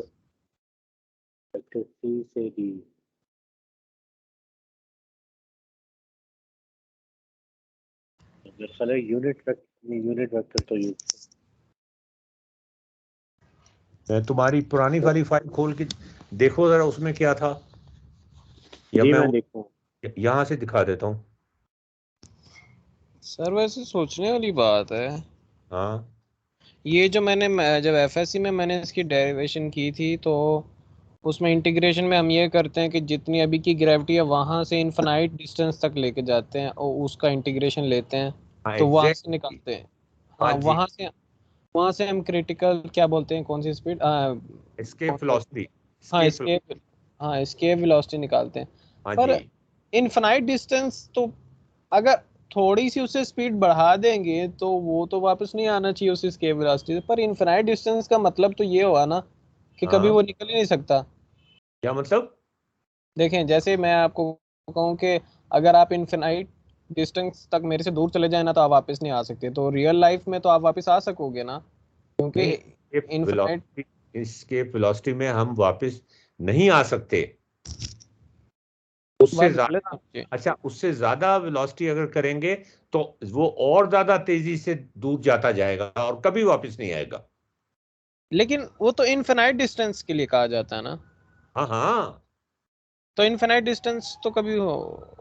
Speaker 3: वेक्टर सी से डी, मेरे यूनिट वेक्टर तो यूज।
Speaker 1: तुम्हारी पुरानी वाली फाइल खोल के देखो जरा, उसमें क्या था, या
Speaker 3: जी
Speaker 1: मैं
Speaker 3: मैं देखता हूँ।
Speaker 1: यहाँ से दिखा देता हूँ।
Speaker 2: सर वैसे सोचने वाली बात है,
Speaker 1: हाँ,
Speaker 2: ये जो जब एफएससी में मैंने इसकी डेरिवेशन की थी तो उसमें इंटीग्रेशन में हम ये करते हैं कि जितनी अभी की ग्रेविटी है वहां से इनफाइनाइट डिस्टेंस तक लेके जाते हैं और उसका इंटीग्रेशन लेते हैं,
Speaker 1: हाँ,
Speaker 2: तो वहां से
Speaker 1: एग्जैक्टली,
Speaker 2: निकालते हैं।
Speaker 1: हाँ
Speaker 2: हाँ
Speaker 1: जी,
Speaker 2: वहां से वहां से हम क्रिटिकल क्या बोलते हैं, कौन सी स्पीड,
Speaker 1: एस्केप वेलोसिटी,
Speaker 2: हाँ
Speaker 1: एस्केप,
Speaker 2: एस्केप, हाँ एस्केप वेलोसिटी निकालते हैं।
Speaker 1: हाँ
Speaker 2: पर
Speaker 1: जी।
Speaker 2: इनफाइनाइट डिस्टेंस तो अगर थोड़ी सी उससे स्पीड बढ़ा देंगे तो वो तो वापस नहीं आना चाहिए उस एस्केप वेलोसिटी से। पर इनफाइनाइट डिस्टेंस का मतलब तो ये हुआ ना कि कभी
Speaker 1: हाँ,
Speaker 2: वो निकल ही नहीं सकता।
Speaker 1: क्या मतलब?
Speaker 2: देखें जैसे मैं आपको कहूँ कि अगर आप इनफिनाइट डिस्टेंस तक मेरे से दूर चले जाए ना तो आप वापस नहीं आ सकते, तो रियल लाइफ में तो आप वापस आ सकोगे ना, क्योंकि
Speaker 1: नहीं, escape
Speaker 2: infinite.
Speaker 1: Velocity, escape velocity में हम वापस नहीं आ सकते। उससे
Speaker 2: बात गलत
Speaker 1: ज्यादा,
Speaker 2: समझे,
Speaker 1: अच्छा, उससे ज्यादा वेलोसिटी अगर करेंगे तो वो और ज्यादा तेजी से दूर जाता जाएगा और कभी वापस नहीं आएगा।
Speaker 2: लेकिन वो तो इनफिनाइट डिस्टेंस के लिए कहा जाता है ना,
Speaker 1: हाँ हाँ,
Speaker 2: तो इनफिनाइट डिस्टेंस तो कभी हो।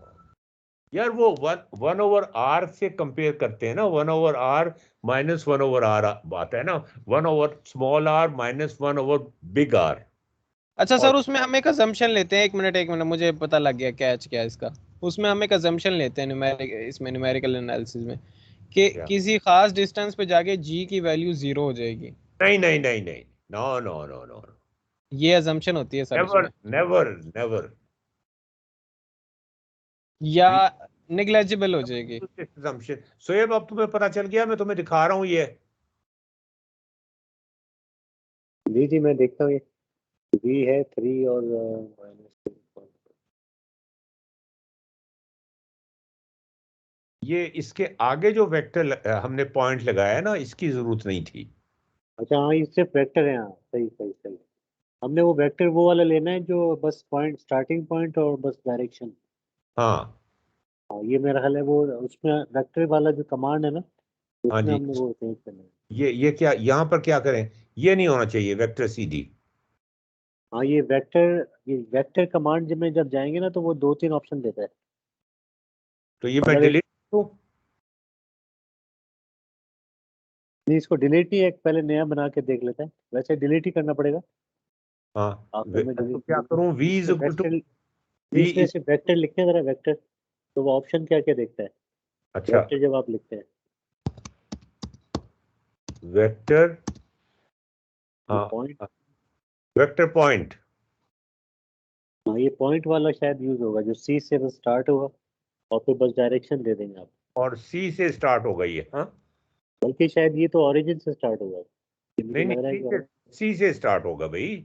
Speaker 1: यार वो वन ओवर आर से कंपेयर करते हैं ना, 1/r माइनस 1/r आता है ना, 1/, small R minus 1/, big R.
Speaker 2: अच्छा
Speaker 1: और
Speaker 2: सर, उसमें हम एक अजम्पशन लेते हैं, एक मिनट मुझे पता लग गया कैच क्या है इसका। उसमें हम एक अजम्पशन लेते हैं इसमें न्यूमेरिकल एनालिसिस में कि
Speaker 1: क्या?
Speaker 2: किसी खास डिस्टेंस पे जाके जी की वैल्यू जीरो हो जाएगी।
Speaker 1: नहीं नहीं नहीं नहीं, नो नो नो नो,
Speaker 2: ये अजम्पशन होती है सर
Speaker 1: नेवर
Speaker 2: उसमें,
Speaker 1: नेवर नेवर।
Speaker 2: या निग्लेजिबल हो जाएगी।
Speaker 1: सोएब, अब तुम्हें पता चल गया, मैं तुम्हें दिखा रहा हूँ ये।
Speaker 3: जी जी मैं देखता हूँ, ये वी है 3 और माइनस।
Speaker 1: ये इसके आगे जो वेक्टर हमने पॉइंट लगाया है ना, इसकी जरूरत नहीं थी।
Speaker 3: अच्छा हाँ, ये सिर्फ वेक्टर है, हाँ सही सही सही। हमने वो वेक्टर वो वाला लेना है जो बस पॉइंट, स्टार्टिंग पॉइंट और बस डायरेक्शन।
Speaker 1: हाँ
Speaker 3: हाँ ये मेरा ख्याल है, वो उसमें वेक्टर वाला जो कमांड है ना,
Speaker 1: हाँ
Speaker 3: उसमें
Speaker 1: जी।
Speaker 3: हमने वो चेंज करना है।
Speaker 1: ये क्या यहाँ पर क्या करें? ये नहीं होना चाहिए वेक्टर सीधी।
Speaker 3: हाँ ये वेक्टर कमांड जब में जब जाएंगे ना तो वो 2-3 ऑप्शन देता है।
Speaker 1: तो ये मैं
Speaker 3: मतलब एक,
Speaker 1: डिलीट करूँ?
Speaker 3: नहीं इसको डिलीट ही एक पहले नया बना के देख लेते हैं, वैसे डिलीट ही करना पड़ेगा।
Speaker 1: हाँ,
Speaker 3: आखिर में
Speaker 1: तो
Speaker 3: डिलीट,
Speaker 1: क्या करूँ? v इज
Speaker 3: इसमें
Speaker 1: इक्वल टू
Speaker 3: वेक्टर,
Speaker 1: v
Speaker 3: इसमें
Speaker 1: इज,
Speaker 3: से वेक्टर लिखते हैं जरा वेक्टर, तो वो ऑप्शन क्या क्या देखता है।
Speaker 1: अच्छा,
Speaker 3: वेक्टर जब आप लिखते हैं,
Speaker 1: वेक्टर,
Speaker 3: ये
Speaker 1: हाँ,
Speaker 3: पॉइंट,
Speaker 1: वेक्टर पॉइंट,
Speaker 3: हाँ ये पॉइंट वाला शायद यूज होगा जो सी से बस स्टार्ट होगा, और फिर बस डायरेक्शन दे देंगे आप।
Speaker 1: और c से स्टार्ट हो गई है, हाँ।
Speaker 3: बल्कि शायद ये तो ओरिजिन से स्टार्ट होगा, ये मुझे
Speaker 1: नहीं
Speaker 3: लग रहा है
Speaker 1: नहीं,
Speaker 3: कि।
Speaker 1: c से स्टार्ट होगा भाई।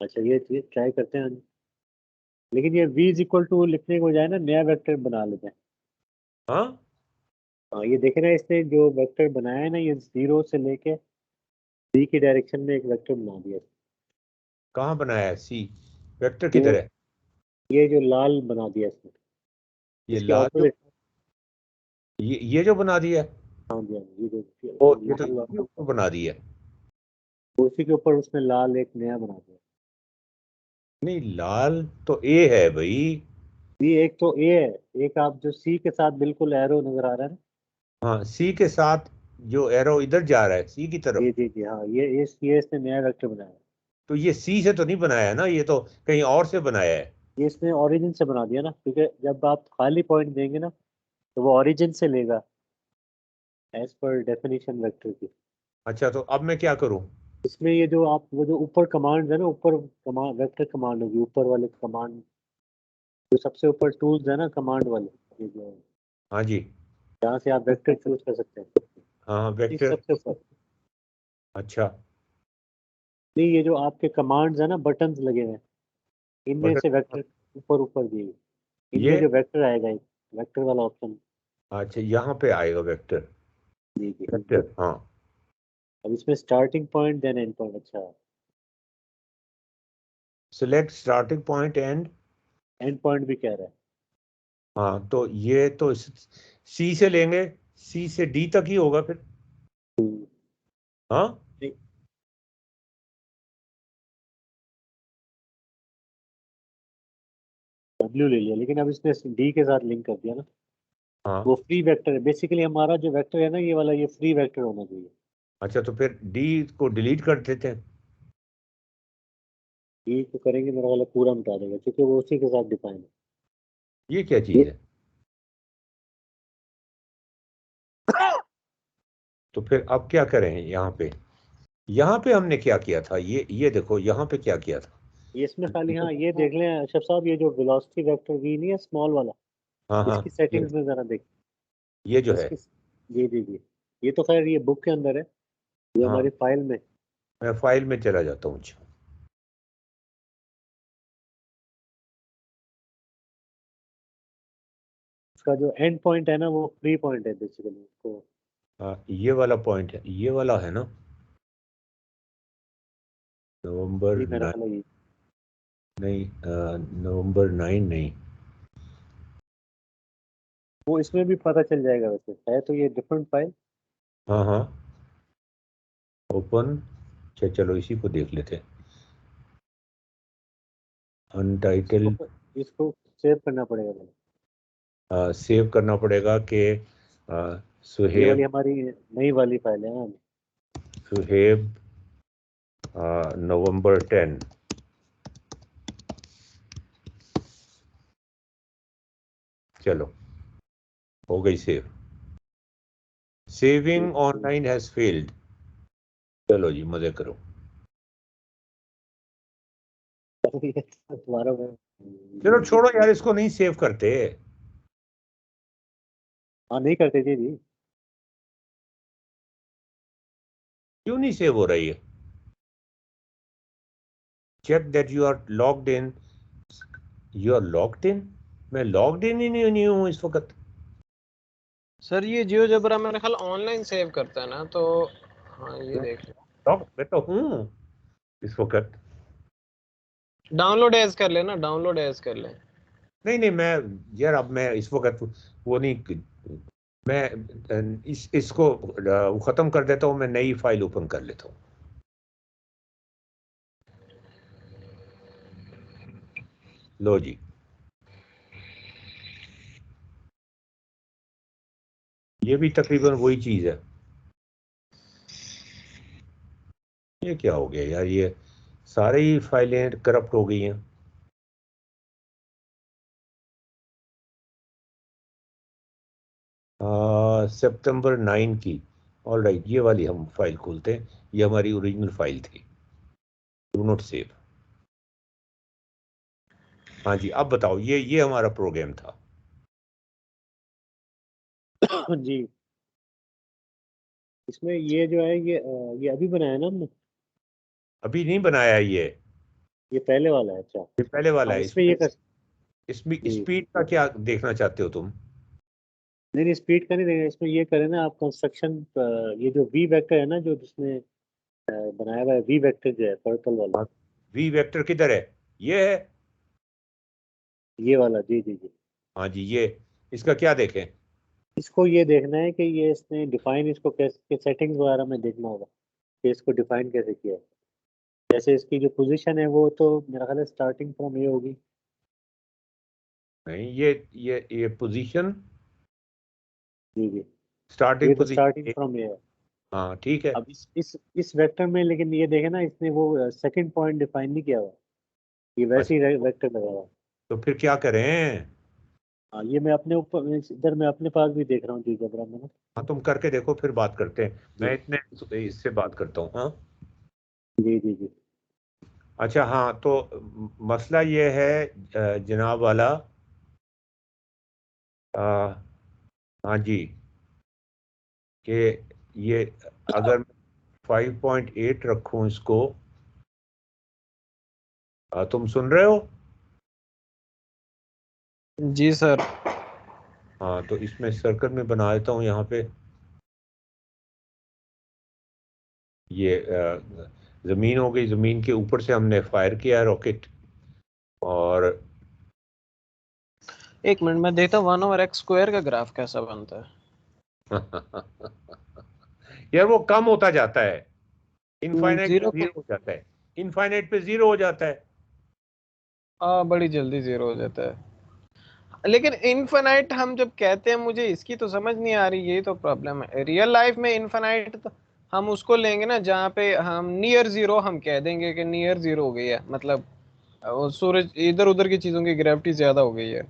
Speaker 3: अच्छा ये ट्राई करते हैं, लेकिन ये v इज इक्वल टू लिखने को जाए ना, नया वेक्टर बना लेते हैं।
Speaker 1: हाँ,
Speaker 3: हाँ ये देखे ना, इसने जो वेक्टर बनाया है ना, ये 0 से लेके b की डायरेक्शन में एक वेक्टर बना दिया।
Speaker 1: कहाँ बनाया है c? वेक्टर
Speaker 3: जो
Speaker 1: किधर है?
Speaker 3: ये जो लाल बना दिया इसने,
Speaker 1: ये
Speaker 3: इसके
Speaker 1: लाल जो,
Speaker 3: ऑपोजिट।
Speaker 1: ये जो बना दिया है,
Speaker 3: हाँ जी हाँ जी, ये
Speaker 1: वो
Speaker 3: जो
Speaker 1: ये तो
Speaker 3: लाल
Speaker 1: इसके ऊपर बना दिया है।
Speaker 3: उसी के ऊपर उसने लाल एक नया बना दिया।
Speaker 1: नहीं, लाल तो a है भाई।
Speaker 3: ये एक तो ए है, एक आप जो सी के साथ बिल्कुल एरो नजर आ रहा है ना।
Speaker 1: हाँ, सी के साथ जो एरो इधर जा रहा है सी की
Speaker 3: जी
Speaker 1: तरफ,
Speaker 3: जी जी हाँ, ये इसने नया वेक्टर बनाया है।
Speaker 1: तो ये सी से तो नहीं बनाया है ना, ये तो कहीं और से बनाया है।
Speaker 3: ये इसने ओरिजिन से बना दिया ना, क्योंकि जब आप खाली पॉइंट देंगे ना तो वो ओरिजिन से लेगा, एज पर डेफिनेशन वेक्टर की।
Speaker 1: अच्छा, तो अब मैं क्या करूं?
Speaker 3: इसमें ये जो आप वो जो ऊपर कमांड है ना, ऊपर कमांड वेक्टर कमांड होगी, ऊपर वाले कमांड, जो सबसे ऊपर टूल्स है ना कमांड वाले, ये जो
Speaker 1: हाँ जी,
Speaker 3: जहाँ से आप वेक्टर चूज कर सकते हैं,
Speaker 1: हाँ
Speaker 3: इस
Speaker 1: वेक्टर,
Speaker 3: सबसे ऊपर।
Speaker 1: अच्छा,
Speaker 3: नहीं ये जो आपके कमांड्स है ना, बटन्स लगे हुए हैं, इनमें से
Speaker 1: बटन,
Speaker 3: वेक्टर ऊपर ऊपर दिए, इनमें
Speaker 1: ये,
Speaker 3: जो वेक्टर आएगा एक वेक्टर वाला ऑप्शन।
Speaker 1: अच्छा, यहाँ पे आएगा वेक्टर,
Speaker 3: जी जी।
Speaker 1: वेक्टर, हाँ।
Speaker 3: अब इसमें starting point then end point, अच्छा
Speaker 1: select starting point end,
Speaker 3: end point भी कह रहा है।
Speaker 1: हाँ, तो ये तो सी से लेंगे, सी से डी तक ही होगा फिर, हाँ।
Speaker 3: नहीं, डब्ल्यू ले लिया, लेकिन अब इसने डी के साथ लिंक कर दिया ना।
Speaker 1: हाँ,
Speaker 3: वो फ्री वेक्टर है बेसिकली, हमारा जो वेक्टर है ना ये वाला, ये फ्री वेक्टर होना चाहिए।
Speaker 1: अच्छा, तो फिर डी को डिलीट कर देते हैं।
Speaker 3: डी को करेंगे मेरा वाला पूरा मिटा देगा, क्योंकि वो उसी के साथ डिफाइन है।
Speaker 1: ये क्या चीज़
Speaker 3: ये
Speaker 1: है? तो फिर अब क्या करें? यहाँ पे हमने क्या किया था? ये देखो यहाँ पे क्या किया था।
Speaker 3: ये इसमें खाली, हाँ ये देख लें अशरफ साहब, ये जो वेलोसिटी वेक्टर वी नहीं है स्मॉल वाला,
Speaker 1: हाँ हाँ,
Speaker 3: इसकी सेटिंग्स में जरा देख।
Speaker 1: ये जो है,
Speaker 3: इसकी, जी, ये तो खैर ये बुक के अंदर है, ये
Speaker 1: हाँ
Speaker 3: हमारी फाइल में।
Speaker 1: मैं फाइल में चला जाता हूँ। अच्छा,
Speaker 3: इसका जो एंड पॉइंट है ना वो फ्री पॉइंट है बेसिकली उसको।
Speaker 1: हाँ ये वाला पॉइंट है, ये वाला है ना, नवंबर
Speaker 3: जी मेरा
Speaker 1: 9,
Speaker 3: ख्याल है ये।
Speaker 1: नहीं नवंबर 9 नहीं।
Speaker 3: वो इसमें भी पता चल जाएगा, वैसे है तो ये डिफरेंट फाइल।
Speaker 1: हाँ हाँ, ओपन। चलो इसी को देख लेते हैं। अनटाइटल
Speaker 3: इसको सेव करना पड़ेगा मैंने।
Speaker 1: सेव करना पड़ेगा कि
Speaker 3: ये वाली
Speaker 1: सुहेब,
Speaker 3: हमारी नई वाली फाइल है ना।
Speaker 1: सुहेब नवंबर 10। चलो हो गई save. Saving online has failed. चलो जी मजे करो।
Speaker 3: तुम्हारा
Speaker 1: चलो छोड़ो यार, इसको नहीं सेव करते।
Speaker 3: हाँ नहीं करते जी जी।
Speaker 1: क्यों नहीं सेव हो रही है? Check that you are logged in. You are logged in? मैं लॉग्ड इन ही नहीं हूँ इस वक्त।
Speaker 2: सर ये जियोजेब्रा मेरा ख्याल ऑनलाइन सेव करता है ना, तो हाँ ये देख लो।
Speaker 1: लॉग मैं तो हूँ इस वक्त।
Speaker 2: डाउनलोड एज कर लेना, डाउनलोड एज कर ले।
Speaker 1: नहीं नहीं, मैं यार अब मैं इस वक्त वो नहीं, मैं इसको खत्म कर देता हूँ, मैं नई फाइल ओपन कर लेता हूँ। लो जी, ये भी तकरीबन वही चीज है। ये क्या हो गया यार, ये सारी ही फाइलें करप्ट हो गई हैं। सितंबर 9 की। ऑल राइट, ये वाली हम फाइल खोलते हैं। ये हमारी ओरिजिनल फाइल थी। Do not save. हाँ जी, अब बताओ, ये हमारा प्रोग्राम था।
Speaker 3: जी इसमें ये जो है ये अभी बनाया ना हमने।
Speaker 1: अभी नहीं बनाया है
Speaker 3: ये पहले वाला है, अच्छा।
Speaker 1: ये पहले वाला
Speaker 3: हाँ
Speaker 1: है।
Speaker 3: इसमें ये कर।
Speaker 1: इसमें
Speaker 3: जी
Speaker 1: स्पीड का क्या देखना चाहते हो तुम?
Speaker 3: नहीं नहीं, स्पीड का नहीं देगा, इसमें ये करें ना आप कंस्ट्रक्शन। ये जो वी वेक्टर है ना जो जिसमें बनाया हुआ है, वी वेक्टर जो है पर्पल वाला।
Speaker 1: वी वेक्टर किधर है? ये है।
Speaker 3: ये वाला, जी जी जी।
Speaker 1: हाँ जी, ये इसका क्या देखें?
Speaker 3: इसको ये देखना है कि ये इसने डिफाइन, इसको कैसे सेटिंग्स वगैरह में देखना होगा कि इसको डिफाइन कैसे किया है। जैसे इसकी जो पोजीशन है वो तो मेरा ख्याल है स्टार्टिंग फ्रॉम ये होगी।
Speaker 1: नहीं, ये पोजीशन,
Speaker 3: जी जी,
Speaker 1: स्टार्टिंग
Speaker 3: ये तो स्टार्टिंग
Speaker 1: पोजीशन।
Speaker 3: फ्रॉम ये है।
Speaker 1: हाँ ठीक है।
Speaker 3: अब इस वेक्टर में लेकिन ये देखे ना, इसने वो सेकंड पॉइंट डिफाइन नहीं किया हुआ, ये वैसे
Speaker 1: अच्छा,
Speaker 3: ही वेक्टर लगा हुआ है।
Speaker 1: तो फिर क्या करें?
Speaker 3: हाँ ये मैं अपने ऊपर इधर मैं अपने पास भी देख रहा हूँ जी जबरा में ना।
Speaker 1: हाँ तुम करके देखो, फिर बात करते हैं।
Speaker 3: जी
Speaker 1: मैं इतने इससे बात करता हूँ। हाँ
Speaker 3: जी जी जी।
Speaker 1: अच्छा, हाँ तो मसला ये है जनाब वाला, अ, हाँ जी, कि ये अगर मैं 5.8 रखूं इसको, तुम सुन रहे हो?
Speaker 2: जी सर।
Speaker 1: हाँ तो इसमें सर्कल में बना देता हूँ यहाँ पे। ये जमीन हो गई, जमीन के ऊपर से हमने फायर किया रॉकेट। और
Speaker 2: एक मिनट में देखता हूँ 1/x² का ग्राफ कैसा बनता है।
Speaker 1: यार वो कम होता जाता है, इनफाइनाइट पे
Speaker 2: जीरो
Speaker 1: जीरो हो जाता है। इनफाइनाइट पे जीरो हो जाता है।
Speaker 2: बड़ी जल्दी जीरो हो जाता है। लेकिन इनफिनाइट हम जब कहते हैं, मुझे इसकी तो समझ नहीं आ रही, यही तो प्रॉब्लम है। रियल लाइफ में इनफिनाइट तो हम उसको लेंगे ना जहाँ पे हम नियर जीरो हम कह देंगे कि नियर जीरो हो गई है, मतलब वो सूरज इधर उधर की चीजों की ग्रेविटी ज्यादा हो गई है।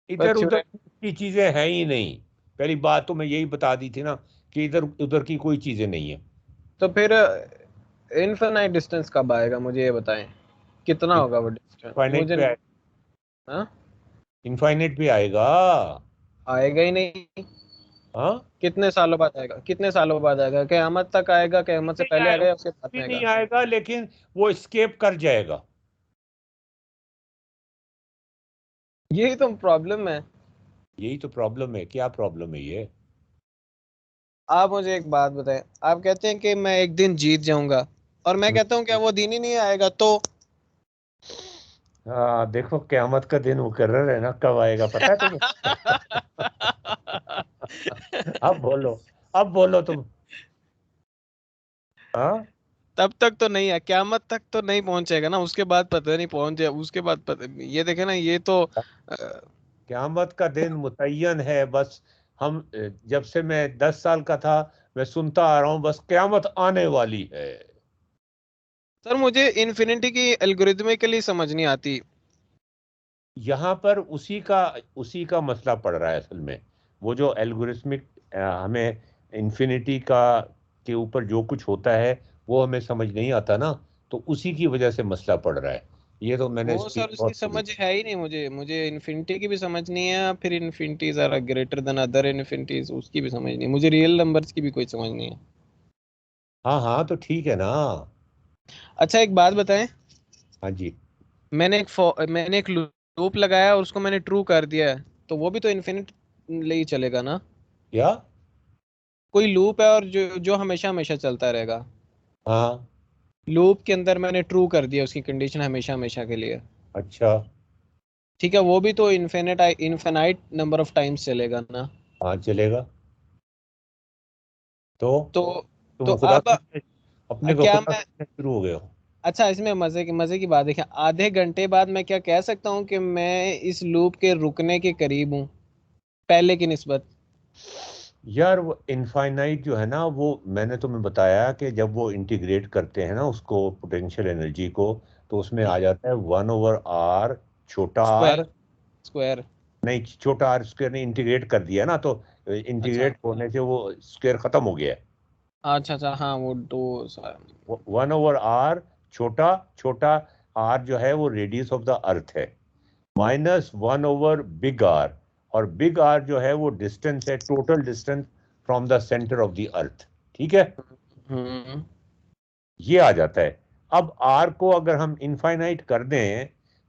Speaker 1: इधर
Speaker 2: बस
Speaker 1: उधर की चीजें हैं ही नहीं। पहली बात तो मैं यही बता दी थी ना कि इधर उधर की कोई चीजें नहीं है।
Speaker 2: तो फिर इनफिनाइट डिस्टेंस कब आएगा, मुझे ये बताएं, कितना होगा वो डिस्टेंस
Speaker 1: इनफाइनाइट
Speaker 2: मुझे।
Speaker 1: पे
Speaker 2: हाँ,
Speaker 1: इनफाइनाइट पे आएगा।
Speaker 2: आएगा ही नहीं।
Speaker 1: हाँ,
Speaker 2: कितने सालों बाद आएगा, कितने सालों बाद आएगा, क़यामत तक आएगा, क़यामत से
Speaker 1: नहीं
Speaker 2: पहले
Speaker 1: आएगा,
Speaker 2: आएगा या उसके बाद
Speaker 1: भी
Speaker 2: आएगा?
Speaker 1: नहीं आएगा, लेकिन वो स्केप कर जाएगा।
Speaker 2: यही तो प्रॉब्लम है।
Speaker 1: यही तो प्रॉब्लम है। क्या प्रॉब्लम है ये?
Speaker 2: आप मुझे एक बात बताएं, आप कहते हैं कि मैं एक दिन जीत जाऊंगा, और मैं कहता हूँ क्या वो दिन ही नहीं आएगा तो?
Speaker 1: हाँ, देखो क़यामत का दिन मुकर्रर है ना, कब आएगा पता है तुम्हें? अब बोलो, अब बोलो तुम। हाँ,
Speaker 2: तब तक तो नहीं है, क़यामत तक तो नहीं पहुंचेगा ना, उसके बाद पता नहीं पहुंच जाए, उसके बाद पता, ये देखे ना, ये तो
Speaker 1: क़यामत का दिन मुतय्यन है। बस हम जब से मैं 10 साल का था मैं सुनता आ रहा हूँ बस क़यामत आने वाली है।
Speaker 2: सर मुझे इन्फिनिटी की एल्गोरिथमिकली समझ नहीं आती।
Speaker 1: यहाँ पर उसी का मसला पड़ रहा है असल में। वो जो एल्गोरिथमिक हमें इन्फिनिटी का के ऊपर जो कुछ होता है वो हमें समझ नहीं आता ना, तो उसी की वजह से मसला पड़ रहा है। ये तो मैंने
Speaker 2: वो
Speaker 1: स्पीच
Speaker 2: सर उसकी
Speaker 1: बहुत सुनी।
Speaker 2: समझ है ही नहीं, मुझे इन्फिनिटी की भी समझ नहीं है, फिर infinities are greater than other infinities उसकी भी समझ नहीं, मुझे रियल नंबर्स की भी कोई समझ नहीं है।
Speaker 1: हाँ हाँ, तो ठीक है ना।
Speaker 2: अच्छा एक बात बताएं,
Speaker 1: हाँ जी।
Speaker 2: मैंने एक लूप लगाया और उसको मैंने ट्रू कर दिया है, तो वो भी तो इन्फिनिट ले ही चलेगा ना?
Speaker 1: क्या?
Speaker 2: कोई लूप है और जो जो हमेशा हमेशा चलता रहेगा,
Speaker 1: हाँ।
Speaker 2: लूप के अंदर मैंने ट्रू कर दिया उसकी कंडीशन हमेशा हमेशा के लिए,
Speaker 1: अच्छा।
Speaker 2: ठीक है, वो भी तो इनफिनाइट नंबर ऑफ टाइम्स चलेगा ना?
Speaker 1: हाँ, चलेगा। तो
Speaker 2: तो
Speaker 1: तुम खुदा
Speaker 2: अब
Speaker 1: समझने अपने को
Speaker 2: क्या
Speaker 1: खुदा
Speaker 2: मैं,
Speaker 1: समझने शुरू हो गए हो।
Speaker 2: अच्छा इसमें मजे की बात देखिए, आधे घंटे बाद मैं क्या कह सकता हूँ कि मैं इस लूप के रुकने के करीब हूँ पहले की निस्बत?
Speaker 1: यार वो इनफाइनाइट जो है ना, वो मैंने तुम्हें बताया कि जब वो इंटीग्रेट करते हैं ना उसको, पोटेंशियल एनर्जी को, तो उसमें आ जाता है 1/r, छोटा
Speaker 2: स्क्वायर,
Speaker 1: आर।
Speaker 2: स्क्वायर।
Speaker 1: नहीं, छोटा आर स्क्वायर ने इंटीग्रेट कर दिया ना, तो
Speaker 2: अच्छा
Speaker 1: इंटीग्रेट होने से वो स्क्वायर खत्म हो गया है।
Speaker 2: अच्छा अच्छा, हाँ वो दो
Speaker 1: 1/r, छोटा छोटा आर जो है वो रेडियस ऑफ द अर्थ है, -1/बिग आर, और बिग आर जो है वो डिस्टेंस है, total distance from the centre of the earth. ठीक है,
Speaker 2: हम्म।
Speaker 1: ये आ जाता है। अब आर को अगर हम इनफाइनाइट कर दें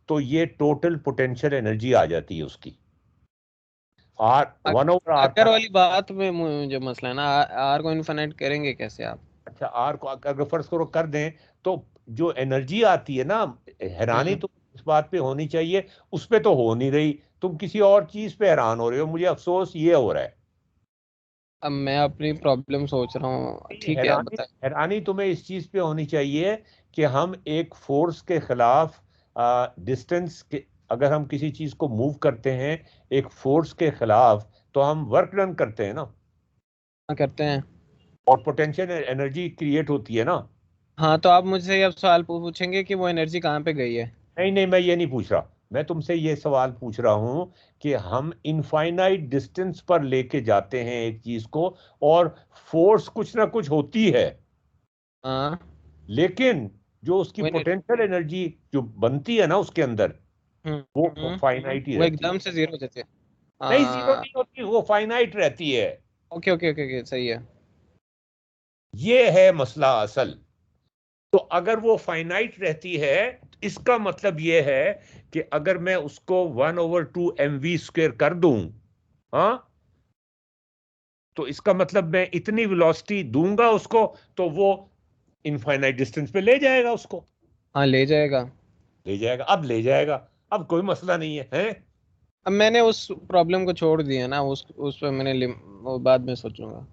Speaker 1: तो ये टोटल पोटेंशियल एनर्जी आ जाती है उसकी। आर वन ओवर आर
Speaker 2: अगर
Speaker 1: तक।
Speaker 2: वाली बात में मुझे मसला है ना, आर को इनफिनाइट करेंगे कैसे आप?
Speaker 1: अच्छा, आर को अगर फर्ज करो कर दें तो जो एनर्जी आती है ना, हैरानी
Speaker 2: हम्म।
Speaker 1: तो इस बात पे होनी चाहिए, उस पे तो हो नहीं रही। तुम किसी और चीज पे हैरान हो रहे हो, मुझे अफसोस ये हो रहा है।
Speaker 2: अब मैं अपनी प्रॉब्लम सोच रहा हूँ,
Speaker 1: नहीं,
Speaker 2: ठीक है, आप
Speaker 1: हैरानी
Speaker 2: बताएं।
Speaker 1: हैरानी तुम्हें इस चीज पे होनी चाहिए कि हम एक फोर्स के खिलाफ डिस्टेंस के, अगर हम किसी चीज को मूव करते हैं एक फोर्स के खिलाफ, तो हम वर्क डन करते हैं ना,
Speaker 2: हाँ करते हैं।
Speaker 1: और पोटेंशियल एनर्जी क्रिएट होती है ना।
Speaker 2: हाँ तो आप मुझसे अब सवाल पूछेंगे कि वो एनर्जी कहाँ पे गई है?
Speaker 1: नहीं नहीं, मैं ये नहीं पूछ रहा। मैं तुमसे ये सवाल पूछ रहा हूं कि हम इनफाइनाइट डिस्टेंस पर लेके जाते हैं एक चीज को, और फोर्स कुछ ना कुछ होती है,
Speaker 2: हाँ
Speaker 1: लेकिन जो उसकी
Speaker 2: वो
Speaker 1: पोटेंशियल एनर्जी जो बनती है ना उसके अंदर, वो फाइनाइट ही
Speaker 2: वो
Speaker 1: रहती है।
Speaker 2: एकदम से जीरो हो जाती है।
Speaker 1: नहीं, जीरो
Speaker 2: हाँ।
Speaker 1: नहीं होती, वो फाइनाइट रहती है।
Speaker 2: ओके ओके ओके ओके, सही है।
Speaker 1: ये है मसला असल। तो अगर वो फाइनाइट रहती है तो इसका मतलब ये है कि अगर मैं उसको 1/2 mv² कर दूं, हाँ, तो इसका मतलब मैं इतनी वेलोसिटी दूंगा उसको, तो वो इनफाइनाइट डिस्टेंस पे ले जाएगा उसको।
Speaker 2: हाँ ले जाएगा।
Speaker 1: ले जाएगा, अब ले जाएगा, अब कोई मसला नहीं है, हैं?
Speaker 2: अब मैंने उस प्रॉब्लम को छोड़ दिया ना, उस पर वो बाद में सोचूंगा।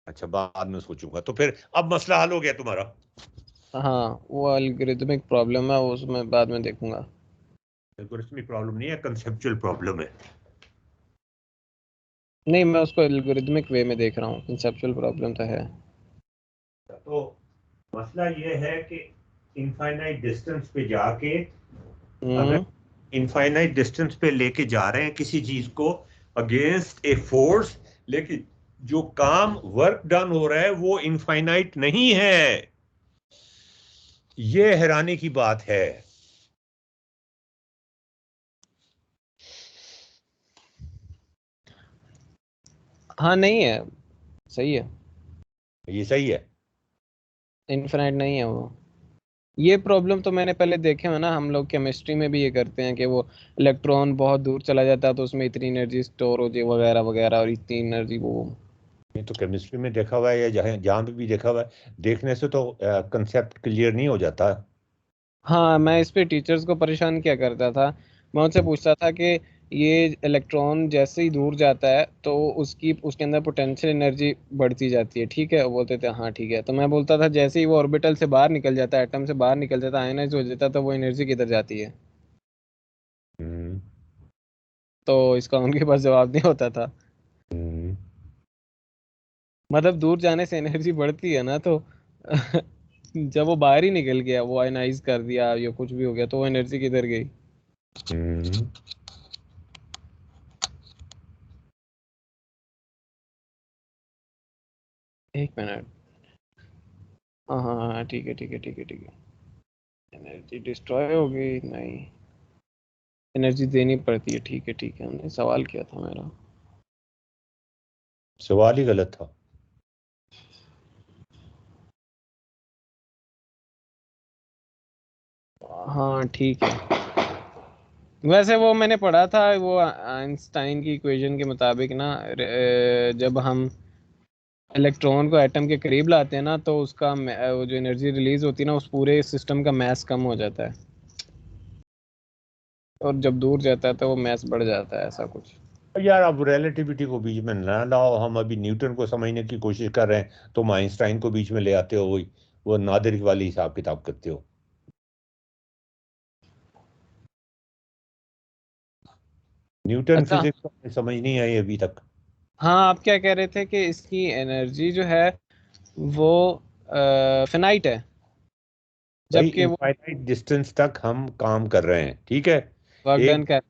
Speaker 1: अच्छा, बाद में सोचूंगा, तो फिर अब मसला हल हो गया तुम्हारा।
Speaker 2: हाँ वो एल्गोरिथमिक प्रॉब्लम है, उसमें बाद में देखूंगा।
Speaker 1: एल्गोरिथमिक प्रॉब्लम नहीं है, कंसेप्चुअल प्रॉब्लम है।
Speaker 2: नहीं मैं उसको एल्गोरिथमिक वे में देख रहा हूँ, कंसेप्चुअल प्रॉब्लम तो है।
Speaker 1: तो मसला ये है कि इनफाइनाइट डिस्टेंस पे जाके, अगर
Speaker 2: हम्म।
Speaker 1: इनफाइनाइट डिस्टेंस पे लेके जा रहे हैं किसी चीज को अगेंस्ट ए फोर्स, लेकिन जो काम वर्क डन हो रहा है वो इनफाइनाइट नहीं है। ये हैरानी की बात है।
Speaker 2: हाँ नहीं है, सही है,
Speaker 1: ये सही है।
Speaker 2: इनफिनाइट नहीं है वो। ये प्रॉब्लम तो मैंने पहले देखे हुए ना, हम लोग केमिस्ट्री में भी ये करते हैं कि वो इलेक्ट्रॉन बहुत दूर चला जाता है तो उसमें इतनी एनर्जी स्टोर हो जाए वगैरह वगैरह, और इतनी एनर्जी वो।
Speaker 1: ये तो केमिस्ट्री में देखा हुआ है या जहाँ जहाँ भी देखा हुआ है, देखने से तो कंसेप्ट क्लियर नहीं हो जाता।
Speaker 2: हाँ, मैं इस पे टीचर्स को परेशान किया करता था। मैं उनसे पूछता था कि ये इलेक्ट्रॉन जैसे ही दूर जाता है तो उसकी उसके अंदर पोटेंशियल एनर्जी बढ़ती जाती है, ठीक है? वो बोलते थे हाँ ठीक है। तो मैं बोलता था जैसे ही वो ऑर्बिटल से बाहर निकल जाता है, एटम से बाहर निकल जाता है, आयनाइज हो जाता है, तो वो एनर्जी किधर जाती है?
Speaker 1: हम्म।
Speaker 2: तो इसका उनके पास जवाब नहीं होता था।
Speaker 1: हम्म।
Speaker 2: मतलब दूर जाने से एनर्जी बढ़ती है ना, तो जब वो बाहर ही निकल गया, वो आयनाइज कर दिया या कुछ भी हो गया, तो वो एनर्जी किधर गई?
Speaker 1: हम्म।
Speaker 2: एक मिनट। हाँ हाँ हाँ, ठीक है ठीक है ठीक है ठीक है। एनर्जी डिस्ट्रॉय हो गई? नहीं, एनर्जी देनी पड़ती है, ठीक है ठीक है। हमने सवाल किया था मेरा।
Speaker 1: सवाल ही गलत था।
Speaker 2: हाँ ठीक है। वैसे वो मैंने पढ़ा था, वो आइंस्टाइन की इक्वेशन के मुताबिक ना, जब हम इलेक्ट्रॉन को एटम के करीब लाते हैं ना, तो उसका वो जो एनर्जी रिलीज होती है ना, उस पूरे सिस्टम का मास कम हो जाता है, और जब दूर जाता है तो वो मास बढ़ जाता है, ऐसा कुछ।
Speaker 1: यार अब रिलेटिविटी को बीच में ना लाओ। हम अभी न्यूटन को समझने की कोशिश कर रहे हैं, तुम आइंस्टाइन को बीच में ले आते हो, वही वो नादिर वाली हिसाब किताब करते हो। न्यूटन
Speaker 2: अच्छा।
Speaker 1: फिजिक्स समझ नहीं आई अभी तक।
Speaker 2: हाँ, आप क्या कह रहे थे कि इसकी एनर्जी जो है वो फिनाइट है,
Speaker 1: भाई
Speaker 2: जबकि वो
Speaker 1: इनफाइनाइट डिस्टेंस तक हम काम कर रहे हैं, ठीक है।
Speaker 2: वर्क डन
Speaker 1: एक
Speaker 2: कर।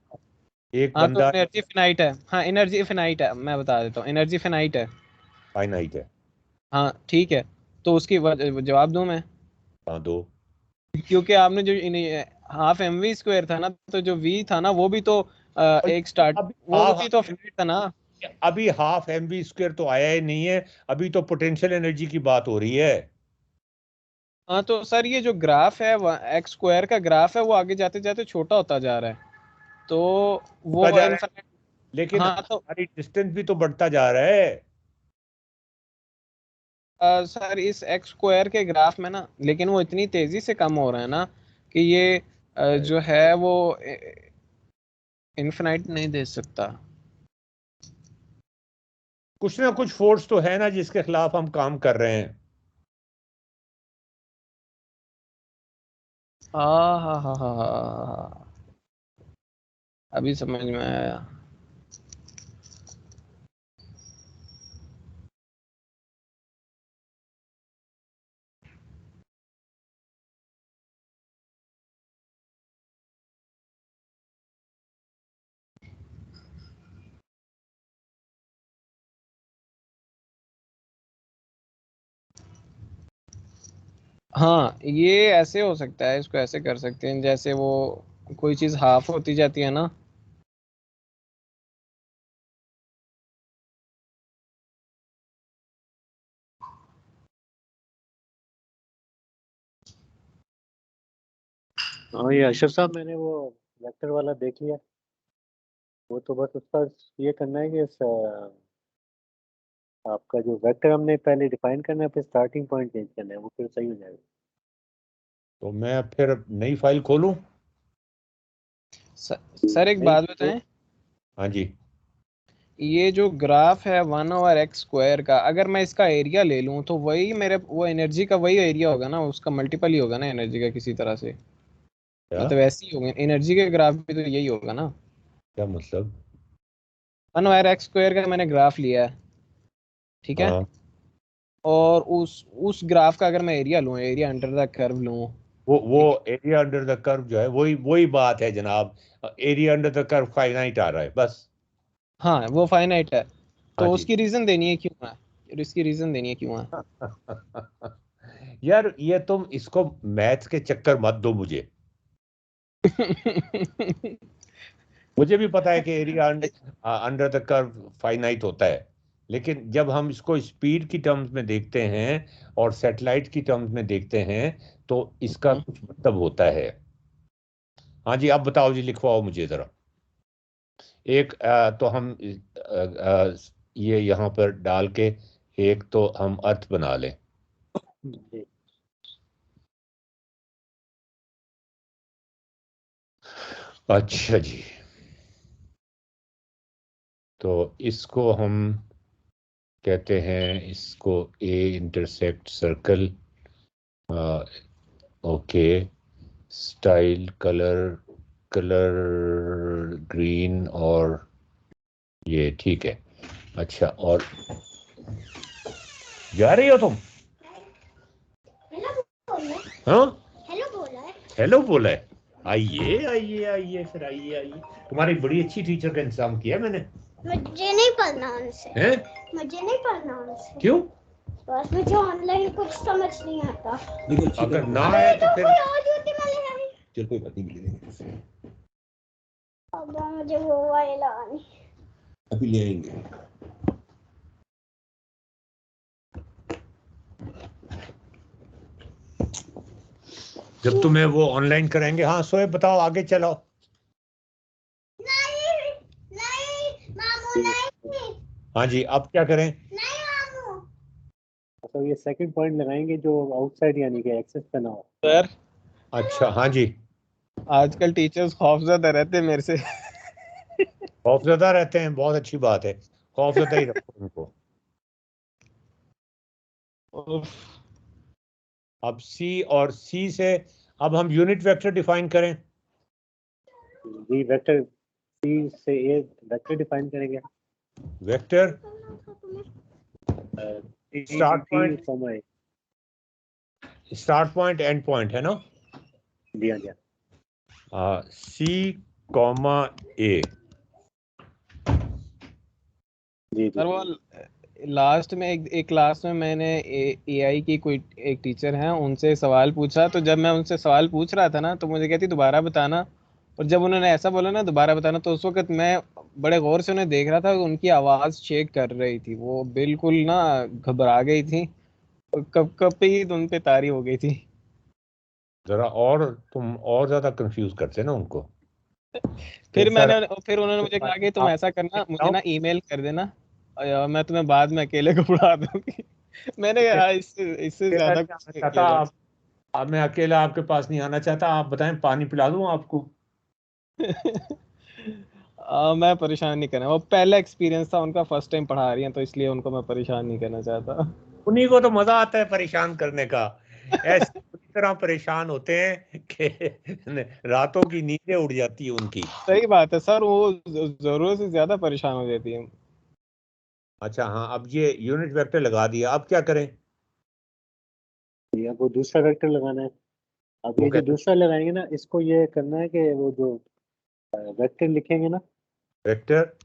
Speaker 1: एक
Speaker 2: हाँ तो
Speaker 1: बंदा
Speaker 2: एनर्जी फिनाइट है, हाँ एनर्जी फिनाइट है, मैं बता देता हूँ, एनर्जी फिनाइट है।
Speaker 1: फाइनाइट है।
Speaker 2: हाँ ठीक है। तो उसकी जवाब दूं मैं?
Speaker 1: हाँ दो।
Speaker 2: क्योंकि आपने जो हाफ एम वी स्क्वायर था ना, तो जो वी था ना वो भी तो एक स्टार्ट,
Speaker 1: अभी
Speaker 2: वो
Speaker 1: हाफ
Speaker 2: भी तो फिनाइट था ना।
Speaker 1: अभी हाफ एम वी स्क्वायर तो आया ही नहीं है। अभी तो पोटेंशियल एनर्जी की बात हो रही है।
Speaker 2: हाँ तो सर, ये जो ग्राफ है, एक्स स्क्वायर का ग्राफ है, वो आगे जाते जाते छोटा होता जा रहा है, तो
Speaker 1: होता
Speaker 2: वो
Speaker 1: जा रहा है,
Speaker 2: इनफाइनाइट।
Speaker 1: लेकिन
Speaker 2: हाँ तो
Speaker 1: हमारी डिस्टेंस भी तो बढ़ता जा रहा है।
Speaker 2: सर, इस एक्स स्क्वायर के ग्राफ में ना, लेकिन वो इतनी तेजी से कम हो रहा है ना कि ये जो है वो इनफिनाइट नहीं दे सकता।
Speaker 1: कुछ ना कुछ फोर्स तो है ना जिसके खिलाफ हम काम कर रहे हैं।
Speaker 2: हाँ हाँ हाँ हाँ हाँ हाँ, हाँ। अभी समझ में आया। हाँ, ये ऐसे हो सकता है, इसको ऐसे कर सकते हैं, जैसे वो कोई चीज हाफ होती जाती है ना।
Speaker 3: हाँ ये अशरफ साहब, मैंने वो वेक्टर वाला देख लिया। वो तो बस उसका ये करना है कि आपका जो वेक्टर हमने पहले डिफाइन करना है, फिर स्टार्टिंग पॉइंट चेंज करना है, वो फिर सही हो जाएगा।
Speaker 1: तो मैं फिर नई फाइल खोलूं?
Speaker 2: सर एक
Speaker 3: नहीं
Speaker 2: बात
Speaker 3: तो
Speaker 2: बताएं,
Speaker 1: हाँ जी।
Speaker 2: ये जो ग्राफ है 1/x² का, अगर मैं इसका एरिया ले लूं तो वही मेरे वो एनर्जी का वही एरिया होगा ना, उसका मल्टीपल ही होगा ना एनर्जी का किसी तरह से।
Speaker 1: क्या
Speaker 2: मतलब ऐसे ही होगा, एनर्जी के ग्राफ भी तो यही होगा ना।
Speaker 1: क्या मतलब?
Speaker 2: 1/x² का मैंने ग्राफ लिया है, ठीक है?
Speaker 1: हाँ,
Speaker 2: और उस ग्राफ का अगर मैं एरिया लूँ, एरिया अंडर द कर्व लूँ,
Speaker 1: वो
Speaker 2: ठीक है?
Speaker 1: एरिया अंडर द कर्व जो है वही वही बात है जनाब। Area under the curve finite आ रहा है बस।
Speaker 2: हाँ वो फाइनाइट है। तो
Speaker 1: हाँ जी।
Speaker 2: उसकी रीजन देनी है क्यों है, इसकी रीजन देनी है क्यों है।
Speaker 1: यार ये तुम इसको मैथ्स के चक्कर मत दो मुझे मुझे भी पता है कि area under the curve finite होता है, लेकिन जब हम इसको स्पीड की टर्म्स में देखते हैं और सैटेलाइट की टर्म्स में देखते हैं तो इसका कुछ मतलब होता है। हाँ जी, अब बताओ जी, लिखवाओ मुझे जरा एक तो हम ये यहाँ पर डाल के एक तो हम अर्थ बना लें।
Speaker 3: जी।
Speaker 1: अच्छा जी, तो इसको हम कहते हैं, इसको A intersect circle, okay, style colour, colour green, और ये ठीक है। अच्छा, और जा रही हो तुम? हाँ, हेलो बोला है। आइए आइए आइए, फिर आइए आइए। तुम्हारी बड़ी अच्छी टीचर का इंतजाम किया मैंने।
Speaker 4: मुझे नहीं पढ़ना उनसे।
Speaker 1: हैं?
Speaker 4: मुझे नहीं पढ़ना उनसे।
Speaker 1: क्यों?
Speaker 4: बस मुझे ऑनलाइन कुछ समझ नहीं आता।
Speaker 1: अगर ना आए तो फिर
Speaker 4: चल कोई बात नहीं, अब मुझे वो वाले लगानी।
Speaker 5: अभी ले आएंगे।
Speaker 1: जब तुम्हें वो ऑनलाइन कराएंगे। हाँ सोए, बताओ आगे चलो।
Speaker 4: नहीं नहीं मामू नहीं।
Speaker 1: हाँ जी, अब क्या करें?
Speaker 4: नहीं मामू।
Speaker 3: तो ये सेकंड पॉइंट लगाएंगे जो आउटसाइड यानी कि एक्सेस पे ना हो।
Speaker 2: सर
Speaker 1: अच्छा, हाँ जी।
Speaker 2: आजकल टीचर्स खौफजदा रहते हैं मेरे से।
Speaker 1: खौफजदा रहते हैं, बहुत अच्छी बात है, खौफजदा ही रखो उनको।
Speaker 2: उफ,
Speaker 1: अब सी और सी से अब हम यूनिट वेक्टर डिफाइन करें।
Speaker 3: जी, वेक्टर सी से ए वेक्टर डिफाइन करेंगे।
Speaker 1: Vector start point, start point, and point है ना।
Speaker 3: जी हाँ जी।
Speaker 1: सी कॉमा ए।
Speaker 3: जी
Speaker 2: सर वो लास्ट में एक क्लास में मैंने एआई की कोई एक टीचर हैं उनसे सवाल पूछा, तो जब मैं उनसे सवाल पूछ रहा था ना तो मुझे कहती दोबारा बताना, और जब उन्होंने ऐसा बोला ना दोबारा बताना, तो उस वक्त मैं बड़े गौर से उन्हें देख रहा था, उनकी आवाज़ शेक कर रही थी, वो बिल्कुल ना घबरा गई थी, और कब कब पे ही उन पे तारी हो गई थी।
Speaker 1: जरा और तुम और ज्यादा कंफ्यूज करते ना उनको।
Speaker 2: फिर उन्होंने मुझे कहा कि तुम ऐसा करना, मुझे ना ईमेल कर देना, और मैं तुम्हें बाद में अकेले को पढ़ा दूंगी। मैंने कहा इससे इससे ज्यादा कुछ नहीं
Speaker 1: चाहता
Speaker 2: किया जा
Speaker 1: अब मैं अकेला आपके पास नहीं आना चाहता। आप बताएं, पानी पिला दूं आपको?
Speaker 2: मैं परेशान नहीं करना, वो पहला एक्सपीरियंस था उनका, फर्स्ट टाइम पढ़ा रही हैं तो इसलिए उनको मैं परेशान नहीं करना चाहता।
Speaker 1: उन्हीं को तो मजा आता है परेशान करने का। ऐसे पूरी तरह परेशान होते हैं कि रातों की नींदें उड़ जाती है उनकी।
Speaker 2: सही बात है सर, वो जरूरत से ज्यादा परेशान हो जाती है।
Speaker 1: अच्छा हाँ, अब ये यूनिट वेक्टर लगा दिया, अब क्या करें?
Speaker 3: जी, अब वो दूसरा वेक्टर लगाना है। अब
Speaker 1: वो
Speaker 3: ये जो
Speaker 1: कैसे?
Speaker 3: दूसरा लगाएंगे ना, इसको ये करना है कि वो जो वेक्टर लिखेंगे ना,
Speaker 1: वेक्टर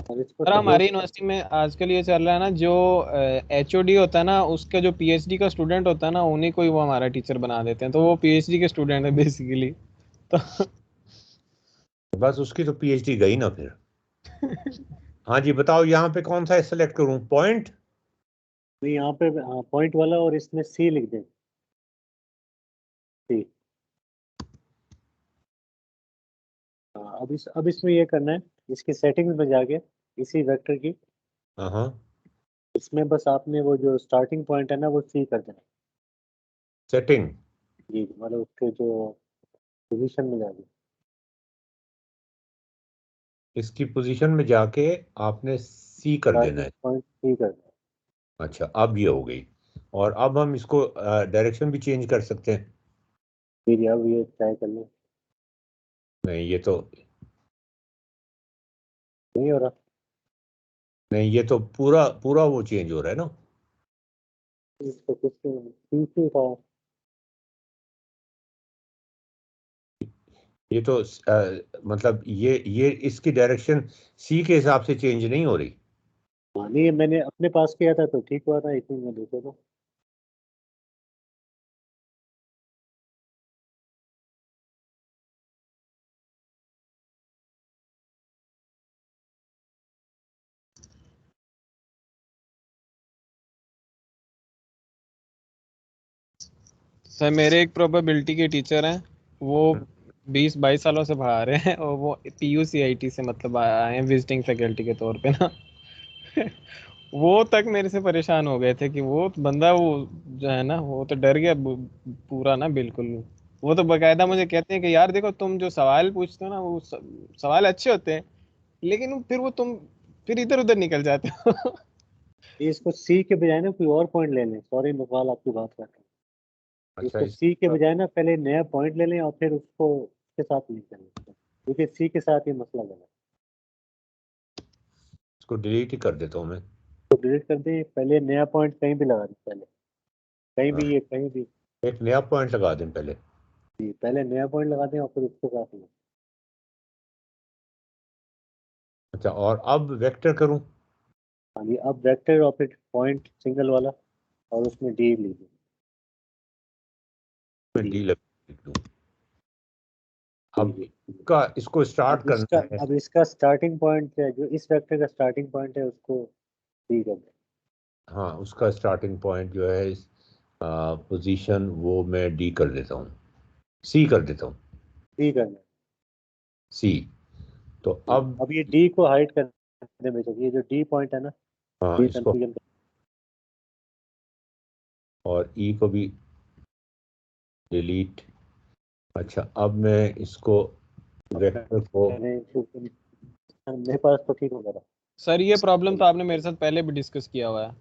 Speaker 3: और इसको
Speaker 2: सर हमारी
Speaker 3: सपोज
Speaker 2: यूनिवर्सिटी में आजकल ये चल रहा है ना, जो एचओडी होता है ना, उसका जो पीएचडी का स्टूडेंट होता है ना, उन्हीं को ही वो हमारा टीचर बना देते हैं, तो वो पीएचडी के स्टूडेंट है बेसिकली। तो
Speaker 1: बस उसकी तो पीएचडी गई ना फिर। हाँ जी, बताओ यहाँ पे कौन सा सेलेक्ट करूँ? पॉइंट?
Speaker 3: नहीं, यहाँ पे पॉइंट वाला और इसमें सी लिख दें। सी। हाँ, अब इसमें ये करना है, इसकी सेटिंग्स में जाके इसी वेक्टर की,
Speaker 1: हाँ,
Speaker 3: इसमें बस आपने वो जो स्टार्टिंग पॉइंट है ना वो सी कर देना।
Speaker 1: सेटिंग,
Speaker 3: जी, मतलब उसके जो पोजीशन में जाके।
Speaker 1: इसकी पोजीशन में जाके आपने सी कर देना
Speaker 3: स्टार्टिंग
Speaker 1: है।
Speaker 3: पॉइंट सी कर देना।
Speaker 1: अच्छा, अब ये हो गई। और अब हम इसको डायरेक्शन भी चेंज कर सकते हैं।
Speaker 3: जी जी, अब ये ट्राई कर लें।
Speaker 1: नहीं ये तो,
Speaker 3: नहीं हो रहा।
Speaker 1: नहीं ये तो पूरा पूरा वो चेंज हो रहा है ना।
Speaker 3: इसको कुछ सी से था।
Speaker 1: ये तो मतलब ये इसकी डायरेक्शन सी के हिसाब से चेंज नहीं हो रही।
Speaker 3: हाँ नहीं, मैंने अपने पास किया था तो ठीक हुआ था, इसी में देखो तो।
Speaker 2: सर मेरे एक प्रोबेबिलिटी के टीचर हैं, वो 20-22 सालों से बाहर हैं और वो PUCIT से मतलब आए हैं विजिटिंग फैकल्टी के तौर पे ना। वो तक मेरे से परेशान हो गए थे कि वो बंदा, वो जो है ना, वो तो डर गया पूरा ना, बिल्कुल। वो तो बकायदा मुझे कहते हैं कि यार देखो, तुम जो सवाल पूछते हो ना, वो सवाल अच्छे होते हैं, लेकिन फिर वो तुम फिर इधर उधर निकल जाते हो।
Speaker 3: ये इसको सी के बजाय ना कोई और पॉइंट ले लें, सॉरी नकवाल आपकी बात कर रहा हूँ।
Speaker 1: अच्छा
Speaker 3: इसको सी के बजाय ना पहले नया पॉइंट ले लें और फिर उसको उसके साथ लिंक करें, क्योंकि सी के साथ ये मसला लगा।
Speaker 1: इसको डिलीट ही कर देता हूँ मैं।
Speaker 3: तो डिलीट कर दें, पहले नया पॉइंट कहीं भी लगा दें, पहले कहीं
Speaker 1: हाँ,
Speaker 3: भी, ये कहीं भी
Speaker 1: एक नया पॉइंट लगा दें पहले।
Speaker 3: जी, पहले नया पॉइंट लगा दें और फिर उसके साथ लें।
Speaker 1: अच्छा, और अब वेक्टर करूँ?
Speaker 3: हाँ जी, अब वेक्टर और फिर पॉइंट सिंगल वाला और उसमें डी लीजिए।
Speaker 1: मैं डी लिख दूँ। अब
Speaker 3: जी।
Speaker 1: इसको स्टार्ट करना है।
Speaker 3: अब इसका स्टार्टिंग पॉइंट है, जो इस वेक्टर का स्टार्टिंग पॉइंट है उसको डी कर दें।
Speaker 1: हाँ, उसका स्टार्टिंग पॉइंट जो है इस पोजीशन, वो मैं डी कर देता हूँ, सी कर देता हूँ,
Speaker 3: डी करना
Speaker 1: सी। तो
Speaker 3: है।
Speaker 1: अब
Speaker 3: अब ये डी को हाइड कर दें बेशक, ये जो डी पॉइंट है ना,
Speaker 1: हाँ,
Speaker 3: डी
Speaker 1: इसको
Speaker 3: कंफ्यूजन
Speaker 1: और ई को भी डिलीट। अच्छा, अब मैं इसको वेक्टर को
Speaker 3: करें, मेरे पास तो ठीक हो गया।
Speaker 2: सर ये प्रॉब्लम तो आपने मेरे साथ पहले भी डिस्कस किया हुआ है,